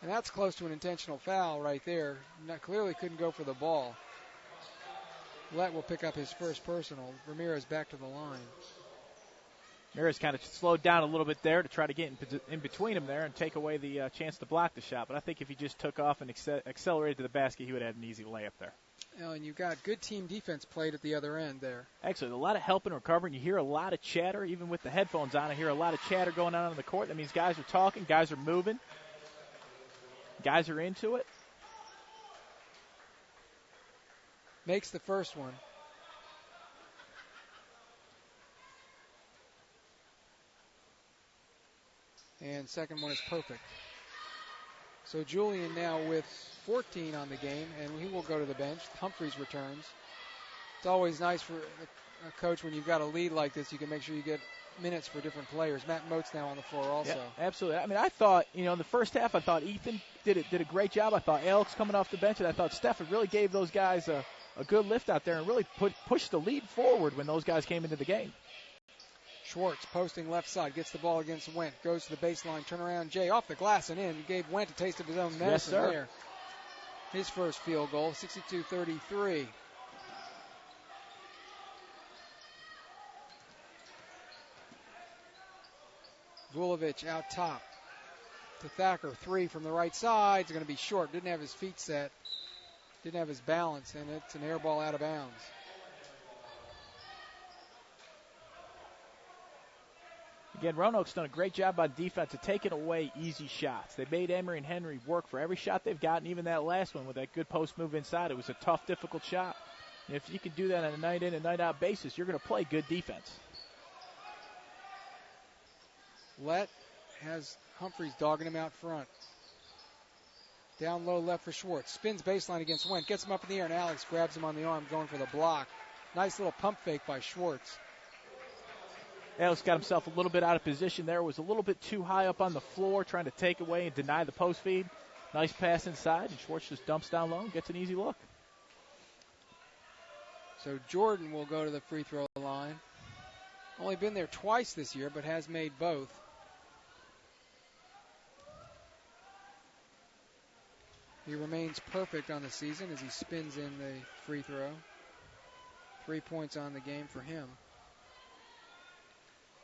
And that's close to an intentional foul right there. Clearly couldn't go for the ball. Lett will pick up his first personal. Ramirez back to the line. Ramirez kind of slowed down a little bit there to try to get in between him there and take away the chance to block the shot. But I think if he just took off and accelerated to the basket, he would have had an easy layup there. And you've got good team defense played at the other end there. Actually, a lot of help and recovering. You hear a lot of chatter, even with the headphones on. I hear a lot of chatter going on the court. That means guys are talking, guys are moving, guys are into it. Makes the first one. And second one is perfect. So Julian now with 14 on the game, and he will go to the bench. Humphreys returns. It's always nice for a coach when you've got a lead like this. You can make sure you get minutes for different players. Matt Moats now on the floor also. Yeah, absolutely. I mean, I thought, in the first half, I thought Ethan did a great job. I thought Alex coming off the bench, and I thought Stefan really gave those guys a good lift out there and really pushed the lead forward when those guys came into the game. Schwartz posting left side, gets the ball against Wendt, goes to the baseline, turn around, Jay off the glass and in. Gave Wendt a taste of his own medicine there. His first field goal, 62-33. Vulovic out top to Thacker. 3 from the right side. It's going to be short. Didn't have his feet set. Didn't have his balance, and it's an air ball out of bounds. Again, Roanoke's done a great job on defense of taking away easy shots. They made Emory and Henry work for every shot they've gotten, even that last one with that good post move inside. It was a tough, difficult shot. And if you can do that on a night in and night out basis, you're going to play good defense. Lett has Humphreys dogging him out front. Down low left for Schwartz. Spins baseline against Wendt. Gets him up in the air, and Alex grabs him on the arm, going for the block. Nice little pump fake by Schwartz. Alex got himself a little bit out of position there. Was a little bit too high up on the floor, trying to take away and deny the post feed. Nice pass inside, and Schwartz just dumps down low and gets an easy look. So Jordan will go to the free throw line. Only been there twice this year, but has made both. He remains perfect on the season as he spins in the free throw. 3 points on the game for him.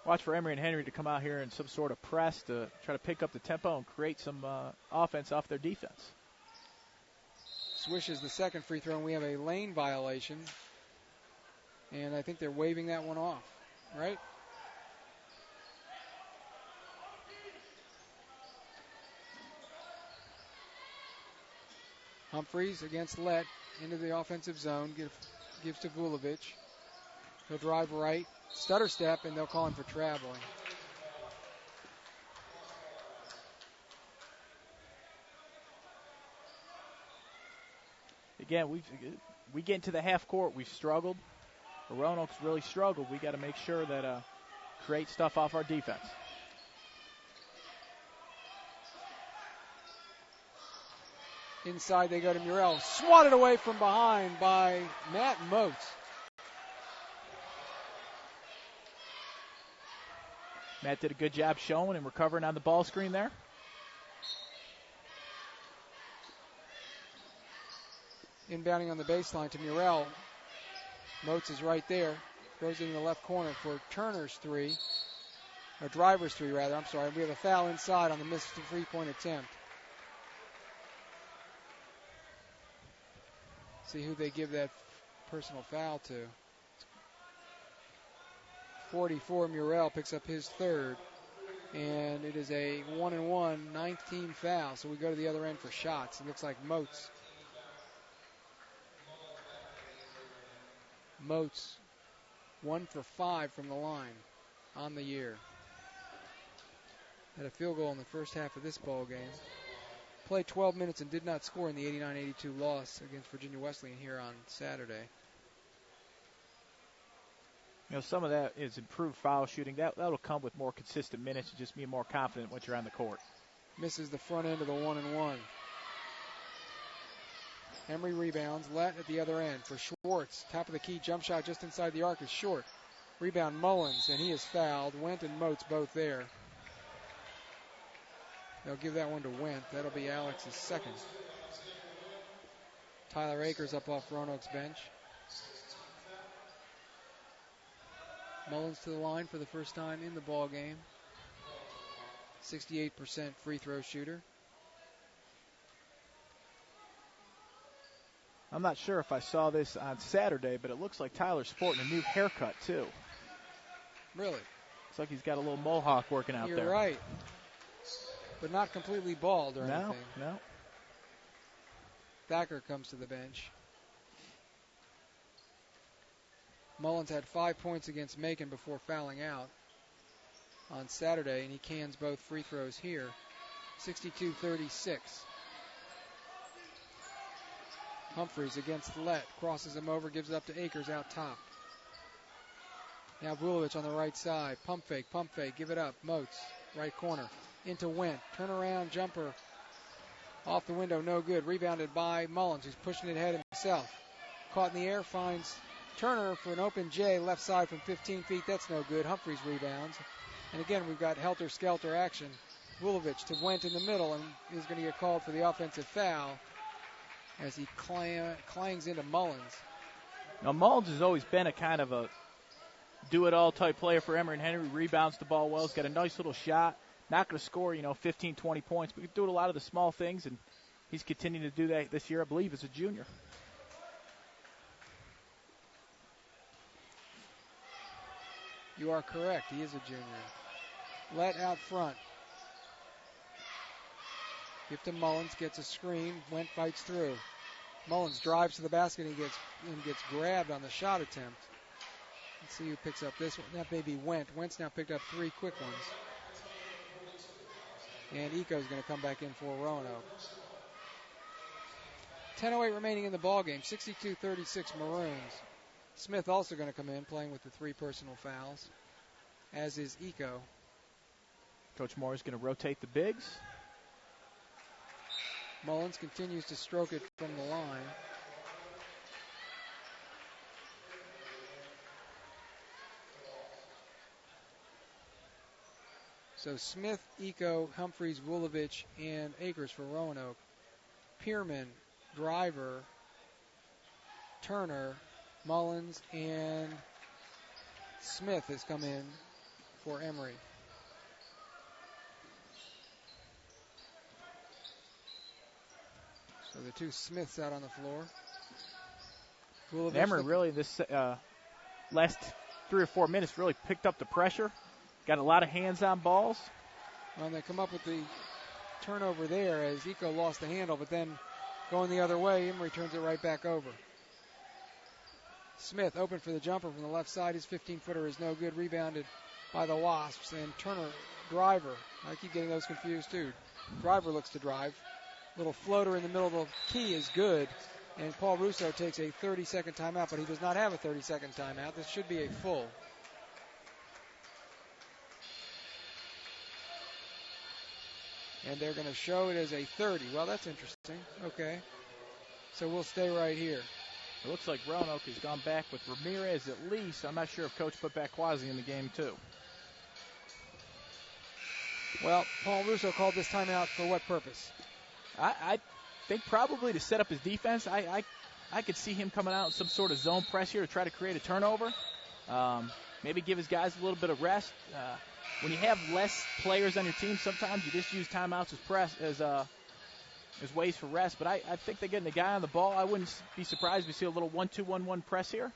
Watch for Emory and Henry to come out here in some sort of press to try to pick up the tempo and create some offense off their defense. Swishes the second free throw, and we have a lane violation. And I think they're waving that one off, right? Humphreys against Lett into the offensive zone, gives to Vulovic. He'll drive right, stutter step, and they'll call him for traveling. Again, we get into the half court, we've struggled. Roanoke's really struggled. We got to make sure that create stuff off our defense. Inside they go to Murrell. Swatted away from behind by Matt Moats. Matt did a good job showing and recovering on the ball screen there. Inbounding on the baseline to Murrell. Moats is right there. Goes into the left corner for Turner's three. Or Driver's three, rather. I'm sorry. We have a foul inside on the missed three-point attempt. See who they give that personal foul to. 44, Murrell picks up his third. And it is a 1-and-1, ninth team foul. So we go to the other end for shots. It looks like Moats. Moats, 1 for 5 from the line on the year. Had a field goal in the first half of this ball game. Played 12 minutes and did not score in the 89-82 loss against Virginia Wesleyan here on Saturday. You know, some of that is improved foul shooting. That'll come with more consistent minutes and just be more confident once you're on the court. Misses the front end of the 1-and-1. Emory rebounds. Lett at the other end for Schwartz. Top of the key, jump shot just inside the arc is short. Rebound Mullins, and he is fouled. Wendt and Moats both there. They'll give that one to Wendt. That'll be Alex's second. Tyler Akers up off Roanoke's bench. Mullins to the line for the first time in the ball game. 68% free throw shooter. I'm not sure if I saw this on Saturday, but it looks like Tyler's sporting a new haircut, too. Really? Looks like he's got a little mohawk working out there. You're right. But not completely bald or anything. No. Thacker comes to the bench. Mullins had 5 points against Macon before fouling out on Saturday, and he cans both free throws here. 62-36. Humphreys against Lett. Crosses him over, gives it up to Akers out top. Now Vulovic on the right side. Pump fake, give it up. Moats, right corner. Into Wendt. Turnaround jumper. Off the window, no good. Rebounded by Mullins, who's pushing it ahead himself. Caught in the air, finds Turner for an open J, left side from 15 feet. That's no good. Humphreys rebounds. And again, we've got helter-skelter action. Vulovic to Wendt in the middle, and is going to get called for the offensive foul as he clangs into Mullins. Now, Mullins has always been a kind of a do-it-all type player for Emory and Henry. Rebounds the ball well. He's got a nice little shot. Not going to score, 15, 20 points, but he can do a lot of the small things, and he's continuing to do that this year, I believe, as a junior. You are correct. He is a junior. Lett out front. Give to Mullins, gets a screen. Wendt fights through. Mullins drives to the basket and gets grabbed on the shot attempt. Let's see who picks up this one. That may be Wendt. Wendt's now picked up 3 quick ones. And Eco's going to come back in for Roanoke. 10:08 remaining in the ballgame. 62-36 Maroons. Smith also going to come in, playing with the 3 personal fouls, as is Eco. Coach Moore is going to rotate the bigs. Mullins continues to stroke it from the line. So Smith, Eco, Humphreys, Vulovic, and Akers for Roanoke. Pierman, Driver, Turner, Mullins, and Smith has come in for Emory. So the 2 Smiths out on the floor. Emory really, this last 3 or 4 minutes, really picked up the pressure. Got a lot of hands-on balls. Well, they come up with the turnover there as Eco lost the handle, but then going the other way, Emory turns it right back over. Smith open for the jumper from the left side. His 15-footer is no good. Rebounded by the Wasps. And Turner, Driver. I keep getting those confused, too. Driver looks to drive. Little floater in the middle of the key is good. And Paul Russo takes a 30-second timeout, but he does not have a 30-second timeout. This should be a full. And they're going to show it as a 30. Well, that's interesting. Okay. So we'll stay right here. It looks like Roanoke has gone back with Ramirez at least. I'm not sure if Coach put back Quasi in the game, too. Well, Paul Russo called this timeout for what purpose? I think probably to set up his defense. I could see him coming out in some sort of zone press here to try to create a turnover. Maybe give his guys a little bit of rest. When you have less players on your team, sometimes you just use timeouts as ways for rest. But I think they're getting the guy on the ball. I wouldn't be surprised if we see a little 1-2-1-1 press here.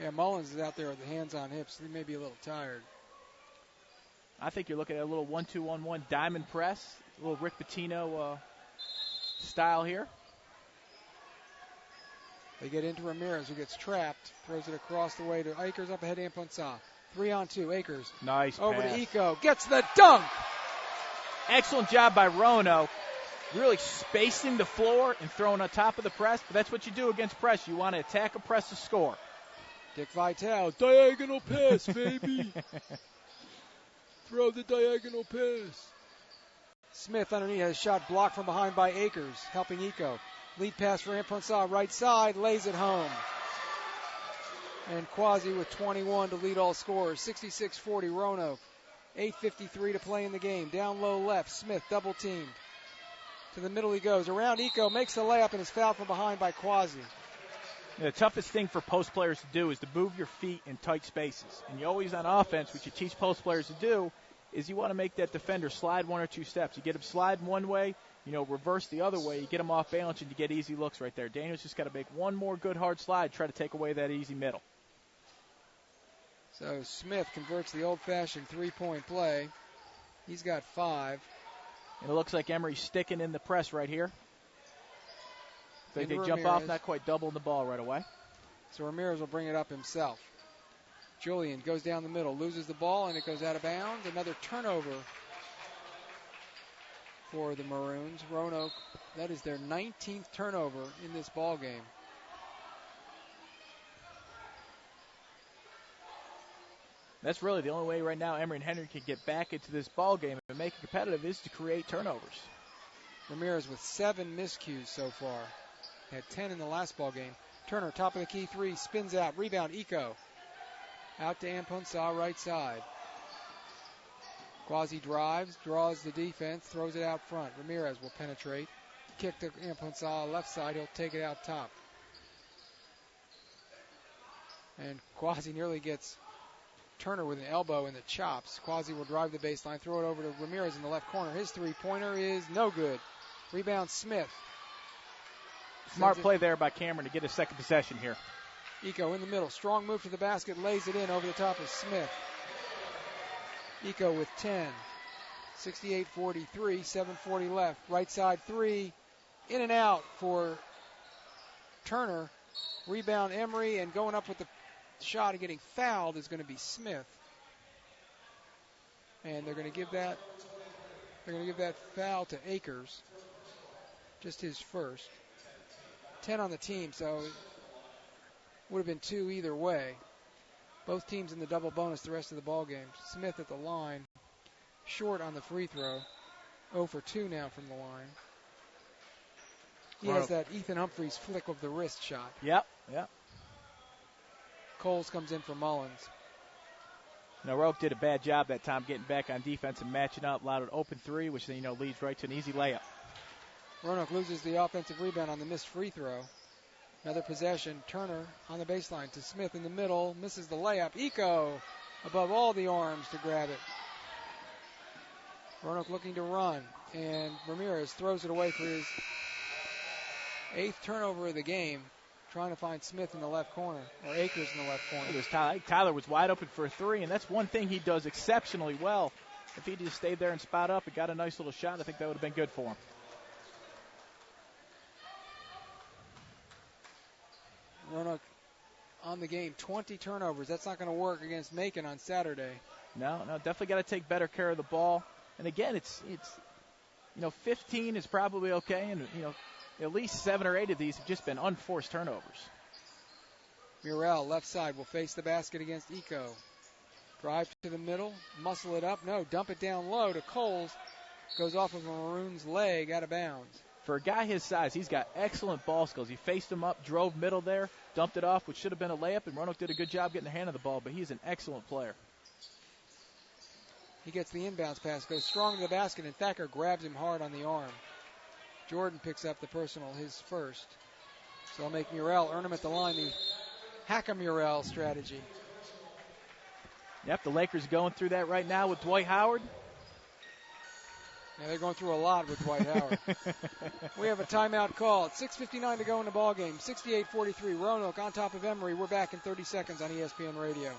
Yeah, Mullins is out there with the hands on hips. He may be a little tired. I think you're looking at a little 1-2-1-1 diamond press, a little Rick Pitino style here. They get into Ramirez, who gets trapped, throws it across the way to Akers, up ahead to Amponsa. 3-on-2, Akers. Nice over pass. to Eco, gets the dunk. Excellent job by Roanoke, really spacing the floor and throwing on top of the press. But that's what you do against press. You want to attack a press to score. Dick Vitale, diagonal pass, baby. Throw the diagonal pass. Smith underneath has a shot blocked from behind by Akers, helping Eco. Lead pass for Amponsah, right side, lays it home. And Quasi with 21 to lead all scorers. 66-40 Roanoke. 8:53 to play in the game. Down low left, Smith double teamed. To the middle he goes. Around Eco, makes the layup and is fouled from behind by Quasi. The toughest thing for post players to do is to move your feet in tight spaces. And you always on offense, what you teach post players to do is you want to make that defender slide one or two steps. You get him sliding one way, reverse the other way. You get him off balance and you get easy looks right there. Daniel's just got to make one more good hard slide, try to take away that easy middle. So Smith converts the old-fashioned three-point play. He's got 5. And it looks like Emory's sticking in the press right here. They jump Ramirez. off, not quite doubling the ball right away. So Ramirez will bring it up himself. Julian goes down the middle, loses the ball, and it goes out of bounds. Another turnover for the Maroons. Roanoke, that is their 19th turnover in this ball game. That's really the only way right now Emory and Henry can get back into this ball game and make it competitive is to create turnovers. Ramirez with 7 miscues so far. Had 10 in the last ball game. Turner, top of the key 3, spins out, rebound, Eco. Out to Amponsah, right side. Quasi drives, draws the defense, throws it out front. Ramirez will penetrate. Kick to Amponsah, left side, he'll take it out top. And Quasi nearly gets Turner with an elbow in the chops. Quasi will drive the baseline, throw it over to Ramirez in the left corner. His three-pointer is no good. Rebound Smith. Smart play there by Cameron to get a second possession here. Eco in the middle. Strong move to the basket. Lays it in over the top of Smith. Eco with 10. 68-43. 7:40 left. Right side 3. In and out for Turner. Rebound Emory, and going up with the shot and getting fouled is going to be Smith. And they're going to give that foul to Akers. Just his first. 10 on the team, so it would have been 2 either way. Both teams in the double bonus the rest of the ball game. Smith at the line, short on the free throw. 0 for 2 now from the line. He has that Ethan Humphreys flick of the wrist shot. Yep. Coles comes in for Mullins. Now, Roke did a bad job that time getting back on defense and matching up. Allowed an open 3, which then, leads right to an easy layup. Roanoke loses the offensive rebound on the missed free throw. Another possession. Turner on the baseline to Smith in the middle. Misses the layup. Eco above all the arms to grab it. Roanoke looking to run. And Ramirez throws it away for his 8th turnover of the game. Trying to find Smith in the left corner. Or Akers in the left corner. Tyler was wide open for a 3, and that's one thing he does exceptionally well. If he just stayed there and spot up and got a nice little shot, I think that would have been good for him. Roanoke on the game, 20 turnovers. That's not going to work against Macon on Saturday. No, definitely got to take better care of the ball. And again, it's 15 is probably okay, and at least 7 or 8 of these have just been unforced turnovers. Murrell, left side, will face the basket against Eco. Drive to the middle, muscle it up. No, dump it down low to Coles. Goes off of a Maroon's leg, out of bounds. For a guy his size, he's got excellent ball skills. He faced him up, drove middle there, dumped it off, which should have been a layup, and Roanoke did a good job getting the hand of the ball, but he's an excellent player. He gets the inbounds pass, goes strong to the basket, and Thacker grabs him hard on the arm. Jordan picks up the personal, his first. So I'll make Murrell earn him at the line, the Hack-a-Murrell strategy. Yep, the Lakers going through that right now with Dwight Howard. Yeah, they're going through a lot with Dwight Howard. We have a timeout call. 6:59 to go in the ball game. 68-43, Roanoke on top of Emory. We're back in 30 seconds on ESPN Radio.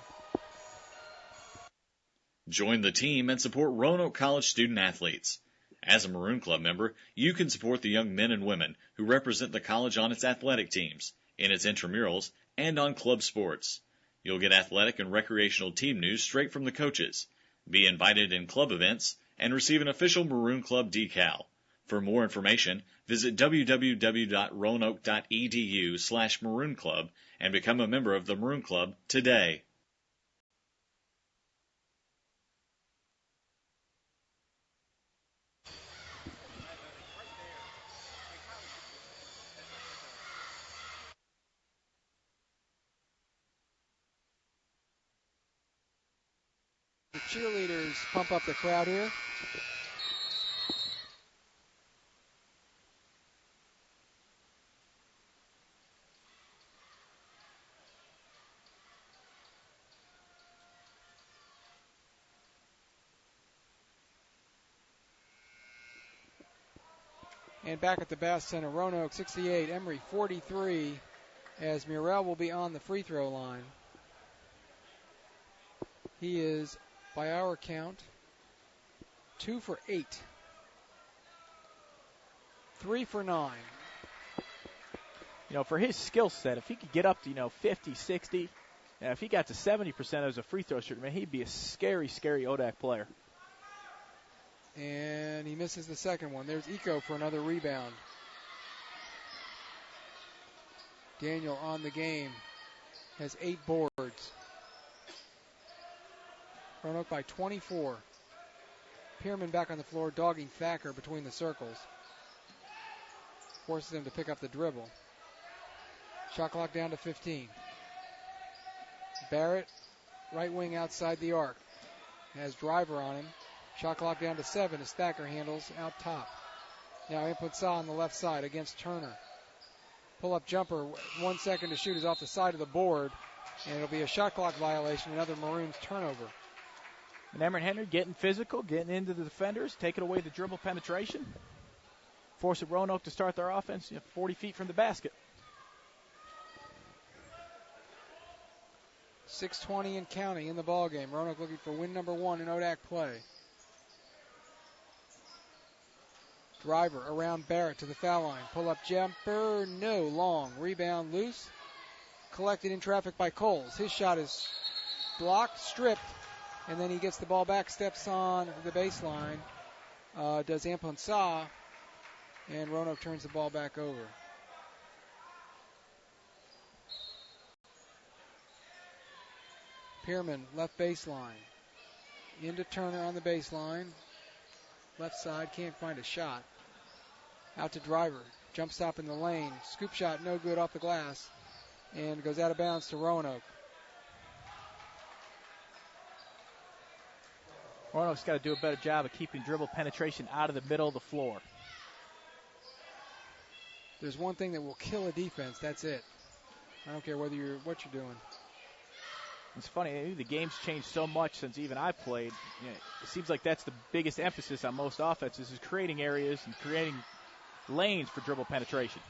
Join the team and support Roanoke College student athletes. As a Maroon Club member, you can support the young men and women who represent the college on its athletic teams, in its intramurals, and on club sports. You'll get athletic and recreational team news straight from the coaches, be invited in club events, and receive an official Maroon Club decal. For more information, visit www.roanoke.edu/Maroon Club and become a member of the Maroon Club today. cheerleaders pump up the crowd here. And back at the Bass Center, Roanoke 68, Emory 43, as Murrell will be on the free throw line. He is, by our count, 2 for 8. 3 for 9. You know, for his skill set, if he could get up to, 50, 60, and if he got to 70% as a free throw shooter, man, he'd be a scary, scary ODAC player. And he misses the second one. There's Eco for another rebound. Daniel on the game has 8 boards. Roanoke by 24. Pierman back on the floor, dogging Thacker between the circles. Forces him to pick up the dribble. Shot clock down to 15. Barrett, right wing outside the arc. Has Driver on him. Shot clock down to 7 as Thacker handles out top. Now Imputsa on the left side against Turner. Pull-up jumper, 1 second to shoot, is off the side of the board, and it'll be a shot clock violation, another Maroons turnover. And Emory Henry getting physical, getting into the defenders, taking away the dribble penetration. Forcing Roanoke to start their offense 40 feet from the basket. 6:20 and counting in the ballgame. Roanoke looking for win number 1 in ODAC play. Driver around Barrett to the foul line. Pull-up jumper, no, long. Rebound loose. Collected in traffic by Coles. His shot is blocked, stripped, and then he gets the ball back, steps on the baseline. Does Imputsa, and Roanoke turns the ball back over. Pierman, left baseline. Into Turner on the baseline. Left side, can't find a shot. Out to Driver. Jump stop in the lane. Scoop shot, no good off the glass. And goes out of bounds to Roanoke. Roanoke's got to do a better job of keeping dribble penetration out of the middle of the floor. There's one thing that will kill a defense, that's it. I don't care what you're doing. It's funny, the game's changed so much since even I played. It seems like that's the biggest emphasis on most offenses is creating areas and creating lanes for dribble penetration.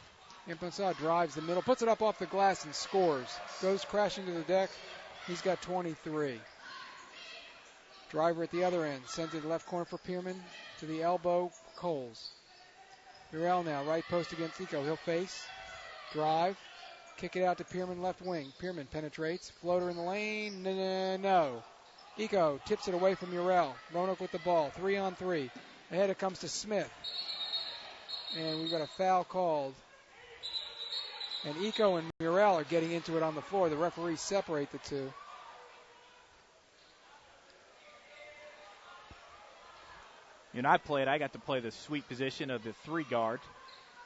Imputsa drives the middle, puts it up off the glass and scores. Goes crashing to the deck. He's got 23. Driver at the other end, sends it to the left corner for Pierman. To the elbow, Coles. Murrell now, right post against Eco. He'll face, drive, kick it out to Pierman, left wing. Pierman penetrates, floater in the lane, no. Eco tips it away from Murrell. Roanoke with the ball, 3-on-3. Ahead it comes to Smith. And we've got a foul called. And Eco and Murrell are getting into it on the floor. The referees separate the two. I got to play the sweet position of the 3 guard,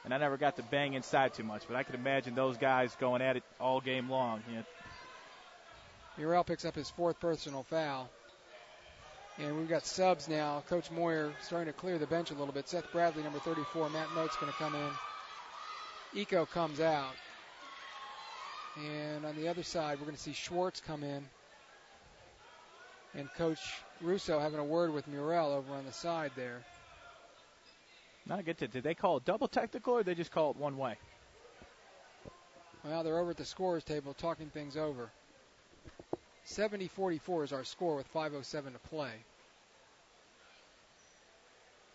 and I never got to bang inside too much, but I could imagine those guys going at it all game long. Murrell picks up his 4th personal foul. And we've got subs now. Coach Moyer starting to clear the bench a little bit. Seth Bradley, number 34. Matt Mote's going to come in. Eco comes out. And on the other side, we're going to see Schwartz come in. And Coach Russo having a word with Murrell over on the side there. Not good. Did they call it double technical or they just call it one way? Well, they're over at the scorer's table talking things over. 70-44 is our score with 5:07 to play.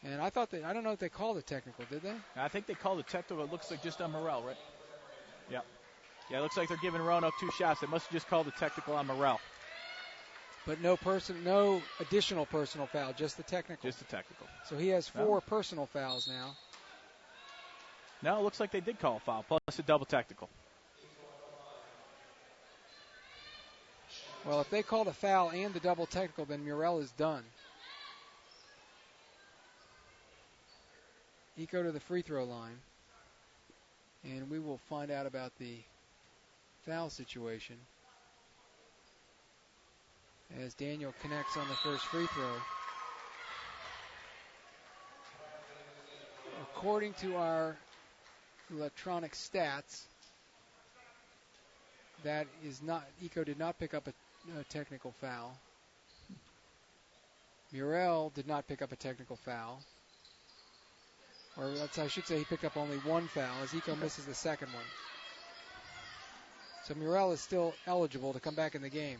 And I don't know if they called it technical, did they? I think they called it technical. It looks like just on Morrell, right? Yeah. Yeah, it looks like they're giving Roanoke 2 shots. They must have just called it technical on Morrell. But no additional personal foul, just the technical. Just the technical. So he has 4 personal fouls now. No, it looks like they did call a foul, plus a double technical. Well, if they called a foul and the double technical, then Murrell is done. Eco to the free throw line. And we will find out about the foul situation as Daniel connects on the first free throw. According to our electronic stats, that is not, Eco did not pick up a technical foul. Murrell did not pick up a technical foul. Or I should say he picked up only one foul as Eco misses the second one. So Murrell is still eligible to come back in the game.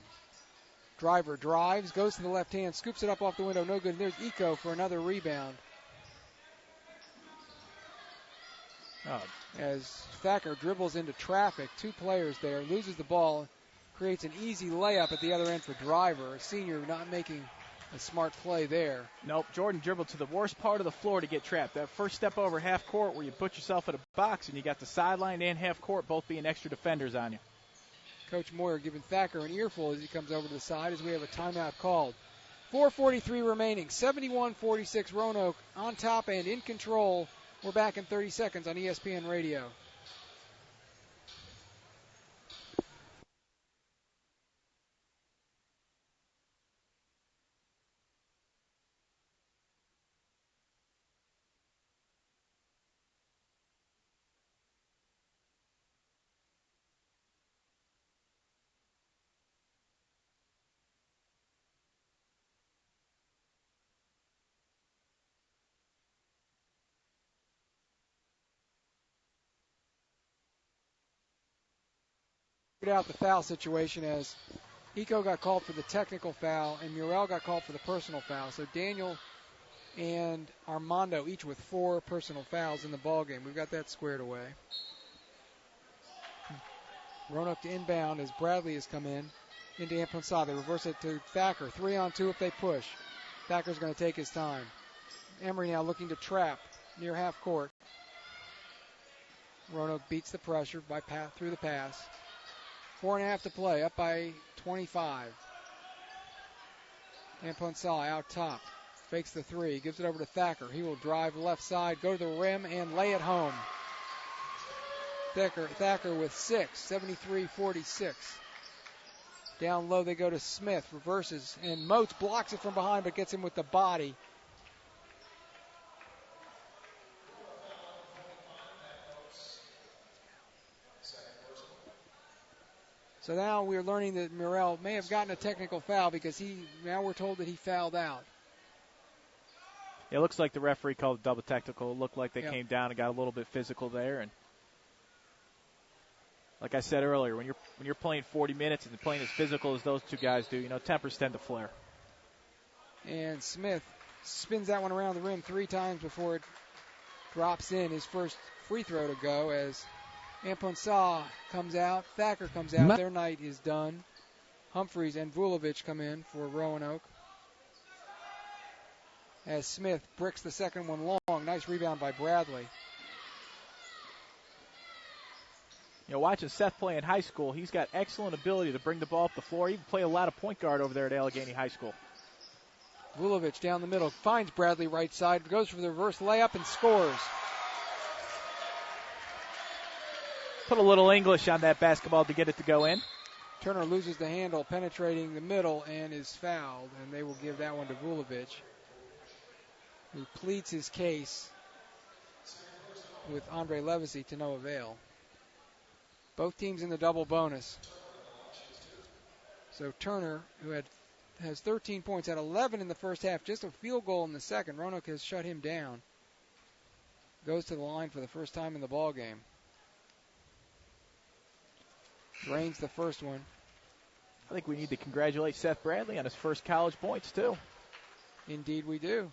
Driver drives, goes to the left hand, scoops it up off the window, no good. And there's Eco for another rebound. As Thacker dribbles into traffic, two players there, loses the ball, creates an easy layup at the other end for Driver. A senior not making a smart play there. Nope, Jordan dribbled to the worst part of the floor to get trapped. That first step over half court where you put yourself in a box and you got the sideline and half court both being extra defenders on you. Coach Moyer giving Thacker an earful as he comes over to the side as we have a timeout called. 4:43 remaining, 71-46 Roanoke on top and in control. We're back in 30 seconds on ESPN Radio. Out the foul situation as Eco got called for the technical foul and Murrell got called for the personal foul. So Daniel and Armando each with 4 personal fouls in the ball game. We've got that squared away. Roanoke to inbound as Bradley has come in into Amponsah. They reverse it to Thacker. 3-on-2 if they push. Thacker's going to take his time. Emory now looking to trap near half court. Roanoke beats the pressure by through the pass. 4.5 to play, up by 25. Amponsah out top. Fakes the 3, gives it over to Thacker. He will drive left side, go to the rim, and lay it home. Thacker with 6, 73-46. Down low they go to Smith, reverses, and Moats blocks it from behind but gets him with the body. So now we're learning that Murrell may have gotten a technical foul because now we're told that he fouled out. It looks like the referee called a double technical. It looked like they came down and got a little bit physical there. And like I said earlier, when you're playing 40 minutes and playing as physical as those two guys do, tempers tend to flare. And Smith spins that one around the rim 3 times before it drops in. His first free throw to go as Amponsah comes out, Thacker comes out. Their night is done. Humphreys and Vulovic come in for Roanoke. As Smith bricks the second one long. Nice rebound by Bradley. Watching Seth play in high school, he's got excellent ability to bring the ball up the floor. He played a lot of point guard over there at Allegheny High School. Vulovic down the middle, finds Bradley right side, goes for the reverse layup and scores. Put a little English on that basketball to get it to go in. Turner loses the handle, penetrating the middle, and is fouled. And they will give that one to Vulovic, who pleads his case with Andre Levesey to no avail. Both teams in the double bonus. So Turner, who has 13 points, had 11 in the first half, just a field goal in the second. Roanoke has shut him down. Goes to the line for the first time in the ball game. Drains the first one. I think we need to congratulate Seth Bradley on his first college points, too. Indeed we do.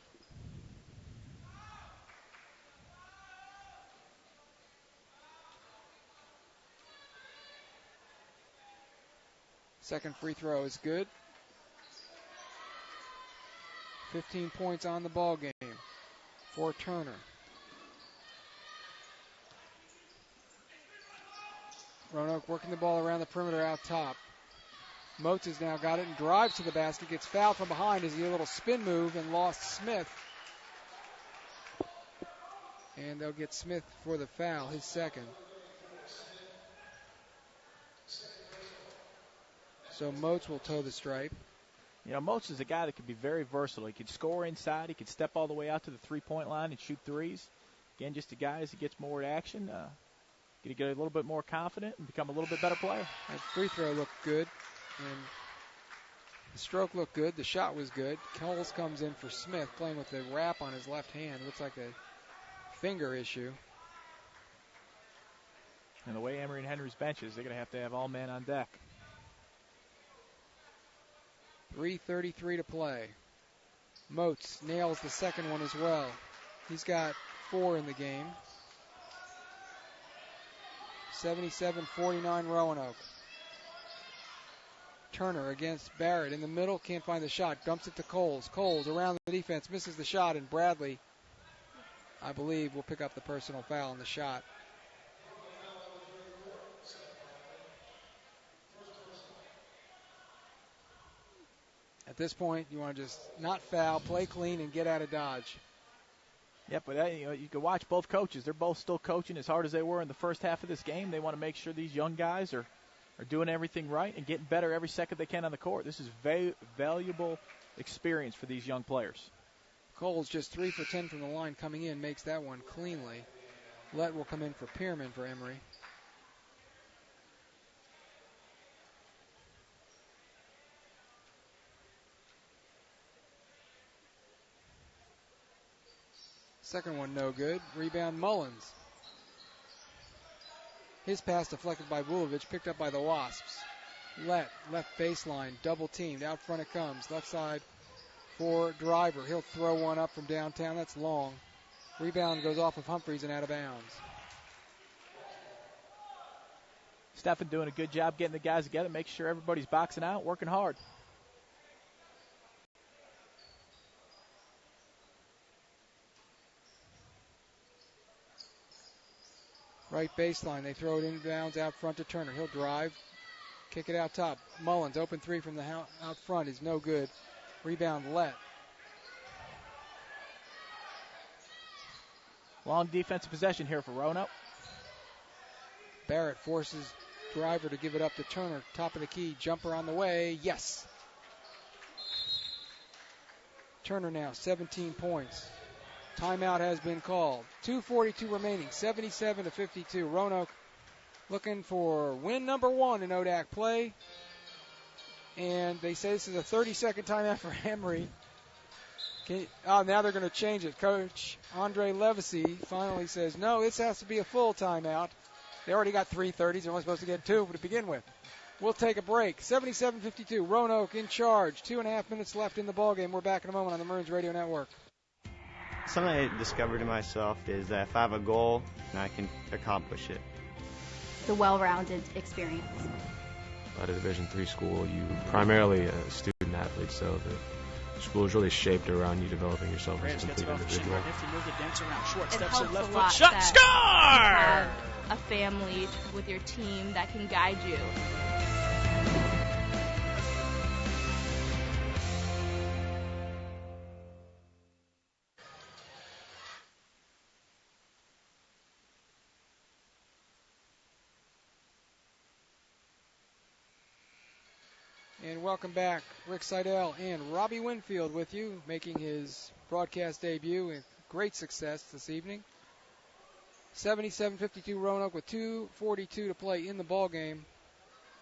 Second free throw is good. 15 points on the ball game for Turner. Roanoke working the ball around the perimeter out top. Moats has now got it and drives to the basket, gets fouled from behind as he did a little spin move and lost Smith. And they'll get Smith for the foul, his second. So Moats will toe the stripe. Moats is a guy that can be very versatile. He can score inside. He can step all the way out to the three-point line and shoot threes. Again, just a guy as he gets more action, going to get a little bit more confident and become a little bit better player. That free throw looked good, and the stroke looked good. The shot was good. Coles comes in for Smith, playing with the wrap on his left hand. Looks like a finger issue. And the way Emory and Henry's benches, they're going to have all men on deck. 3:33 to play. Moats nails the second one as well. He's got 4 in the game. 77-49 Roanoke. Turner against Barrett in the middle, can't find the shot, dumps it to Coles. Coles around the defense, misses the shot, and Bradley, I believe, will pick up the personal foul on the shot. At this point, you want to just not foul, play clean, and get out of Dodge. Yeah, but you can watch both coaches. They're both still coaching as hard as they were in the first half of this game. They want to make sure these young guys are doing everything right and getting better every second they can on the court. This is valuable experience for these young players. Cole's just 3 for 10 from the line coming in, makes that one cleanly. Lett will come in for Pierman for Emory. Second one no good. Rebound Mullins. His pass deflected by Vulovic, picked up by the Wasps. Lett, left baseline, double teamed. Out front it comes. Left side for Driver. He'll throw one up from downtown. That's long. Rebound goes off of Humphreys and out of bounds. Stephen doing a good job getting the guys together, making sure everybody's boxing out, working hard. Right baseline. They throw it inbounds out front to Turner. He'll drive. Kick it out top. Mullins, open 3 from the out front is no good. Rebound Lett. Long defensive possession here for Roanoke. Barrett forces Driver to give it up to Turner. Top of the key. Jumper on the way. Yes. Turner now 17 points. Timeout has been called. 2:42 remaining. 77-52. Roanoke looking for win number 1 in ODAC play. And they say this is a 30-second timeout for Emory. Now they're going to change it. Coach Andre Levesey finally says, no, this has to be a full timeout. They already got 3:30s. They're only supposed to get 2 to begin with. We'll take a break. 77-52. Roanoke in charge. 2.5 minutes left in the ballgame. We're back in a moment on the Maroons Radio Network. Something I discovered in myself is that if I have a goal, I can accomplish it. The well-rounded experience. At a Division III school, you primarily a student athlete, so the school is really shaped around you developing yourself as a complete individual. It helps a lot that score! You have a family with your team that can guide you. And welcome back. Rick Seidel and Robbie Winfield with you, making his broadcast debut with great success this evening. 77-52 Roanoke with 2:42 to play in the ball game.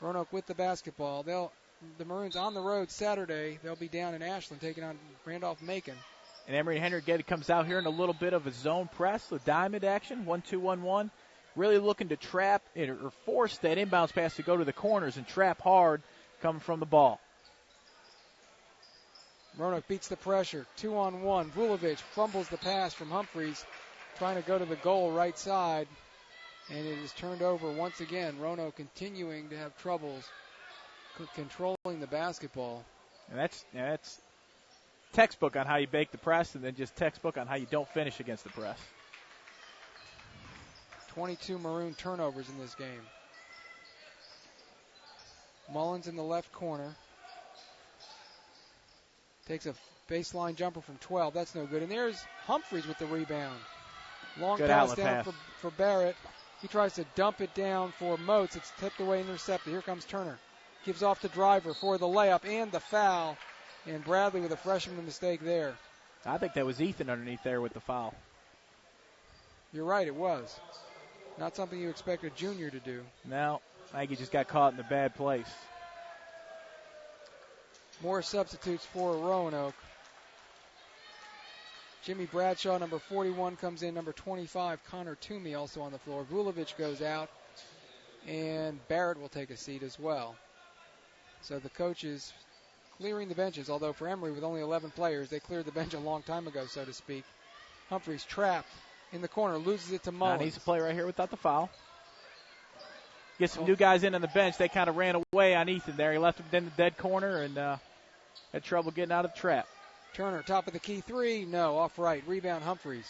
Roanoke with the basketball. The Maroons on the road Saturday. They'll be down in Ashland taking on Randolph-Macon. And Emory Henry again comes out here in a little bit of a zone press, the diamond action, 1-2-1-1. Really looking to trap it or force that inbounds pass to go to the corners and trap hard coming from the ball. Roanoke beats the pressure. 2-on-1. Vulovic fumbles the pass from Humphreys, trying to go to the goal right side, and it is turned over once again. Roanoke continuing to have troubles controlling the basketball. And that's textbook on how you bake the press, and then just textbook on how you don't finish against the press. 22 Maroon turnovers in this game. Mullins in the left corner. Takes a baseline jumper from 12. That's no good. And there's Humphreys with the rebound. Long good pass down for Barrett. He tries to dump it down for Moats. It's tipped away, intercepted. Here comes Turner. Gives off to Driver for the layup and the foul. And Bradley with a freshman mistake there. I think that was Ethan underneath there with the foul. You're right, it was. Not something you expect a junior to do. No, I think he just got caught in the bad place. More substitutes for Roanoke. Jimmy Bradshaw, number 41, comes in. Number 25, Connor Toomey, also on the floor. Vulovic goes out, and Barrett will take a seat as well. So the coaches clearing the benches, although for Emory with only 11 players, they cleared the bench a long time ago, so to speak. Humphreys trapped in the corner, loses it to Mullins. Needs to play right here without the foul. Get some new guys in on the bench. They kind of ran away on Ethan there. He left him in the dead corner and had trouble getting out of the trap. Turner, top of the key three. No, off right. Rebound, Humphreys.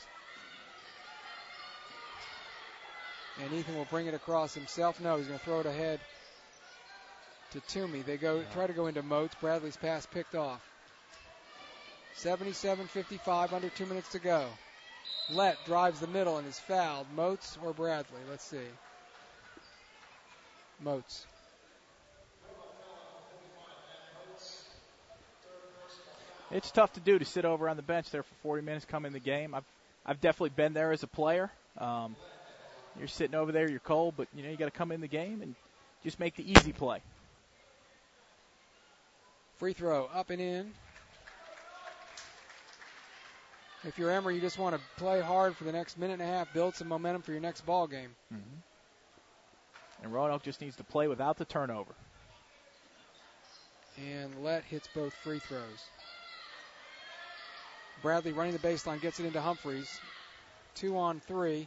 And Ethan will bring it across himself. No, he's going to throw it ahead to Toomey. They try to go into Moats. Bradley's pass picked off. 77-55, under 2 minutes to go. Lett drives the middle and is fouled. Moats or Bradley? Let's see. Moats. It's tough to do to sit over on the bench there for 40 minutes, come in the game. I've definitely been there as a player. You're sitting over there, you're cold, but you got to come in the game and just make the easy play. Free throw up and in. If you're Emory, you just want to play hard for the next minute and a half, build some momentum for your next ball game. Mm-hmm. And Roanoke just needs to play without the turnover. And Lett hits both free throws. Bradley running the baseline, gets it into Humphreys. 2-on-3,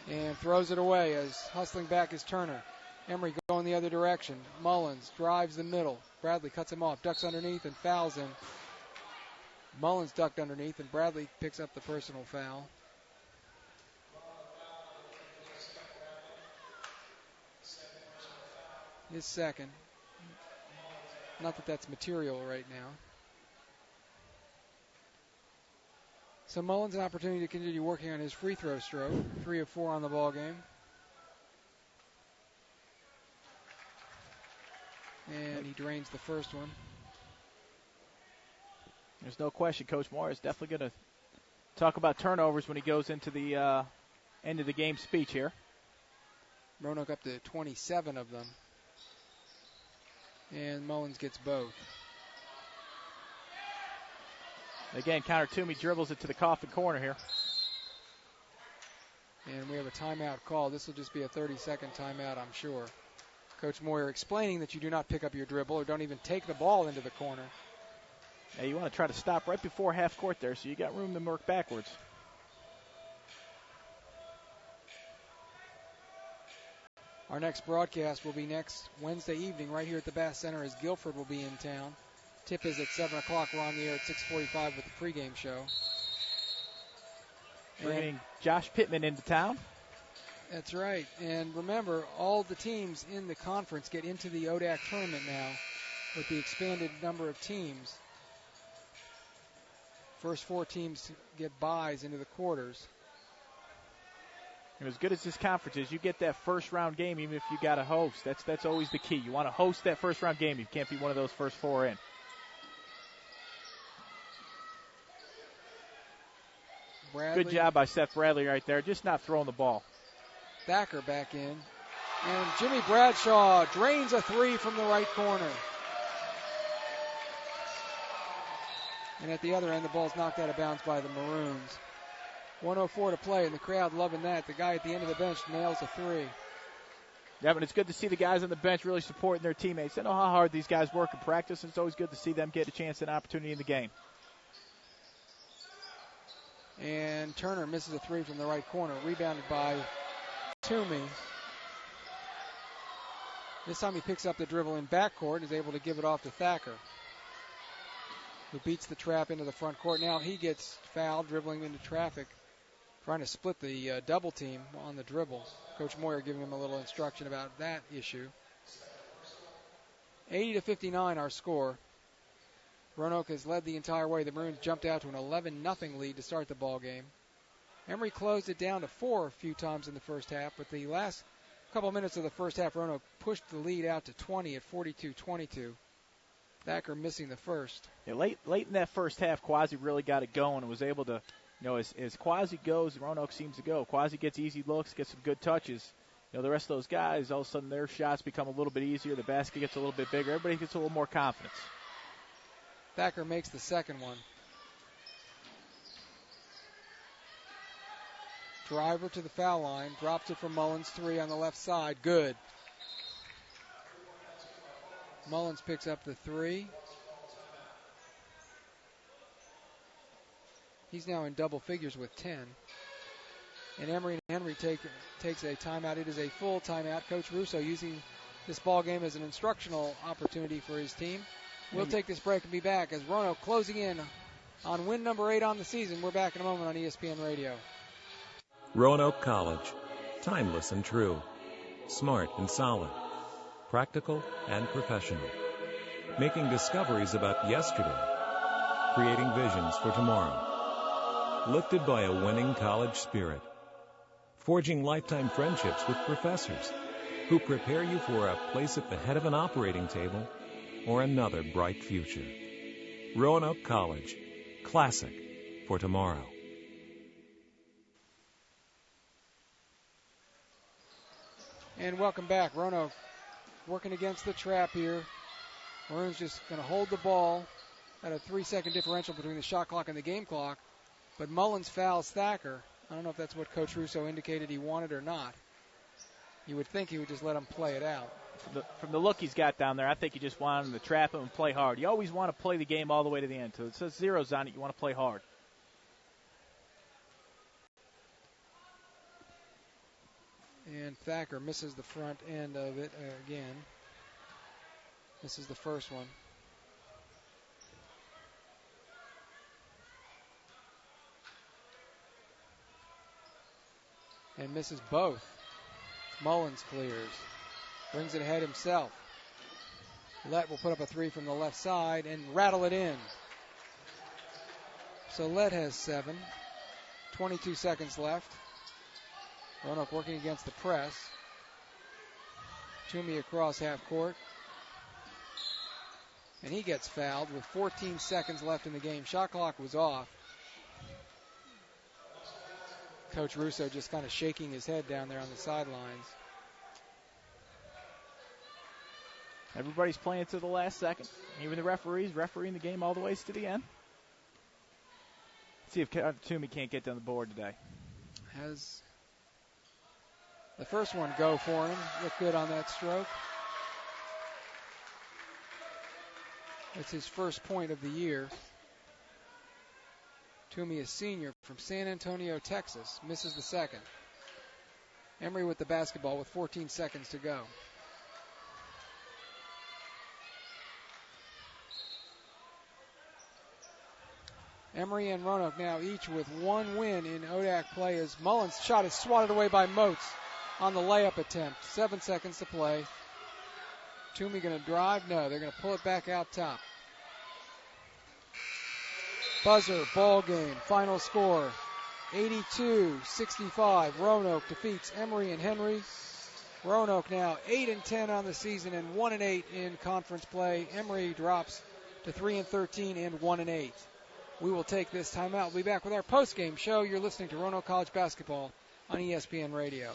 and throws it away as hustling back is Turner. Emory going the other direction. Mullins drives the middle. Bradley cuts him off, ducks underneath, and fouls him. Mullins ducked underneath, and Bradley picks up the personal foul. His second. Not that that's material right now. So Mullins an opportunity to continue working on his free throw stroke. 3 of 4 on the ball game. And he drains the first one. There's no question Coach Moore is definitely going to talk about turnovers when he goes into the end of the game speech here. Roanoke up to 27 of them. And Mullins gets both. Again, Connor Toomey dribbles it to the coffin corner here. And we have a timeout call. This will just be a 30-second timeout, I'm sure. Coach Moyer explaining that you do not pick up your dribble or don't even take the ball into the corner. Yeah, you want to try to stop right before half court there, so you got room to work backwards. Our next broadcast will be next Wednesday evening right here at the Bass Center as Guilford will be in town. Tip is at 7 o'clock. We're on the air at 6:45 with the pregame show. Bringing Josh Pittman into town. That's right. And remember, all the teams in the conference get into the ODAC tournament now with the expanded number of teams. First 4 teams get byes into the quarters. And as good as this conference is, you get that first round game even if you got a host. That's always the key. You want to host that first round game. You can't be one of those first 4 in. Bradley. Good job by Seth Bradley right there, just not throwing the ball. Thacker back in. And Jimmy Bradshaw drains a 3 from the right corner. And at the other end, the ball's knocked out of bounds by the Maroons. 1:04 to play, and the crowd loving that. The guy at the end of the bench nails a 3. Yeah, but it's good to see the guys on the bench really supporting their teammates. They know how hard these guys work in practice, and it's always good to see them get a chance and opportunity in the game. And Turner misses a 3 from the right corner, rebounded by Toomey. This time he picks up the dribble in backcourt and is able to give it off to Thacker, who beats the trap into the front court. Now he gets fouled, dribbling into traffic, trying to split the double team on the dribble. Coach Moyer giving him a little instruction about that issue. 80-59 our score. Roanoke has led the entire way. The Maroons jumped out to an 11-0 lead to start the ball game. Emory closed it down to 4 a few times in the first half, but the last couple minutes of the first half, Roanoke pushed the lead out to 20 at 42-22. Thacker missing the first. Yeah, late in that first half, Quasi really got it going and was able to, as Quasi goes, Roanoke seems to go. Quasi gets easy looks, gets some good touches. The rest of those guys, all of a sudden their shots become a little bit easier. The basket gets a little bit bigger. Everybody gets a little more confidence. Thacker makes the second one. Driver to the foul line, drops it from Mullins, 3 on the left side, good. Mullins picks up the 3. He's now in double figures with 10. And Emory and Henry takes a timeout. It is a full timeout. Coach Russo using this ball game as an instructional opportunity for his team. We'll take this break and be back as Roanoke closing in on win number 8 on the season. We're back in a moment on ESPN Radio. Roanoke College. Timeless and true. Smart and solid. Practical and professional. Making discoveries about yesterday. Creating visions for tomorrow. Lifted by a winning college spirit. Forging lifetime friendships with professors who prepare you for a place at the head of an operating table or another bright future. Roanoke College. Classic for tomorrow. And welcome back. Roanoke working against the trap here. Maroon's just going to hold the ball at a 3-second differential between the shot clock and the game clock. But Mullins fouls Thacker. I don't know if that's what Coach Russo indicated he wanted or not. You would think he would just let him play it out. From the look he's got down there, I think he just wanted him to trap him and play hard. You always want to play the game all the way to the end. So it says zeros on it. You want to play hard. And Thacker misses the front end of it again. This is the first one. And misses both. Mullins clears. Brings it ahead himself. Lett will put up a 3 from the left side and rattle it in. So Lett has 7. 22 seconds left. Roanoke working against the press. Toomey across half court. And he gets fouled with 14 seconds left in the game. Shot clock was off. Coach Russo just kind of shaking his head down there on the sidelines. Everybody's playing to the last second. Even the referees refereeing the game all the way to the end. Let's see if Toomey can't get down the board today. Has the first one go for him. Looked good on that stroke. That's his first point of the year. Toomey, a senior from San Antonio, Texas, misses the second. Emory with the basketball with 14 seconds to go. Emory and Roanoke now each with 1 win in ODAC play as Mullins' shot is swatted away by Moats on the layup attempt. 7 seconds to play. Toomey going to drive? No, they're going to pull it back out top. Buzzer, ball game, final score, 82-65. Roanoke defeats Emory and Henry. Roanoke now 8-10 on the season and 1-8 in conference play. Emory drops to 3-13 and 1-8. We will take this timeout. We'll be back with our post-game show. You're listening to Roanoke College Basketball on ESPN Radio.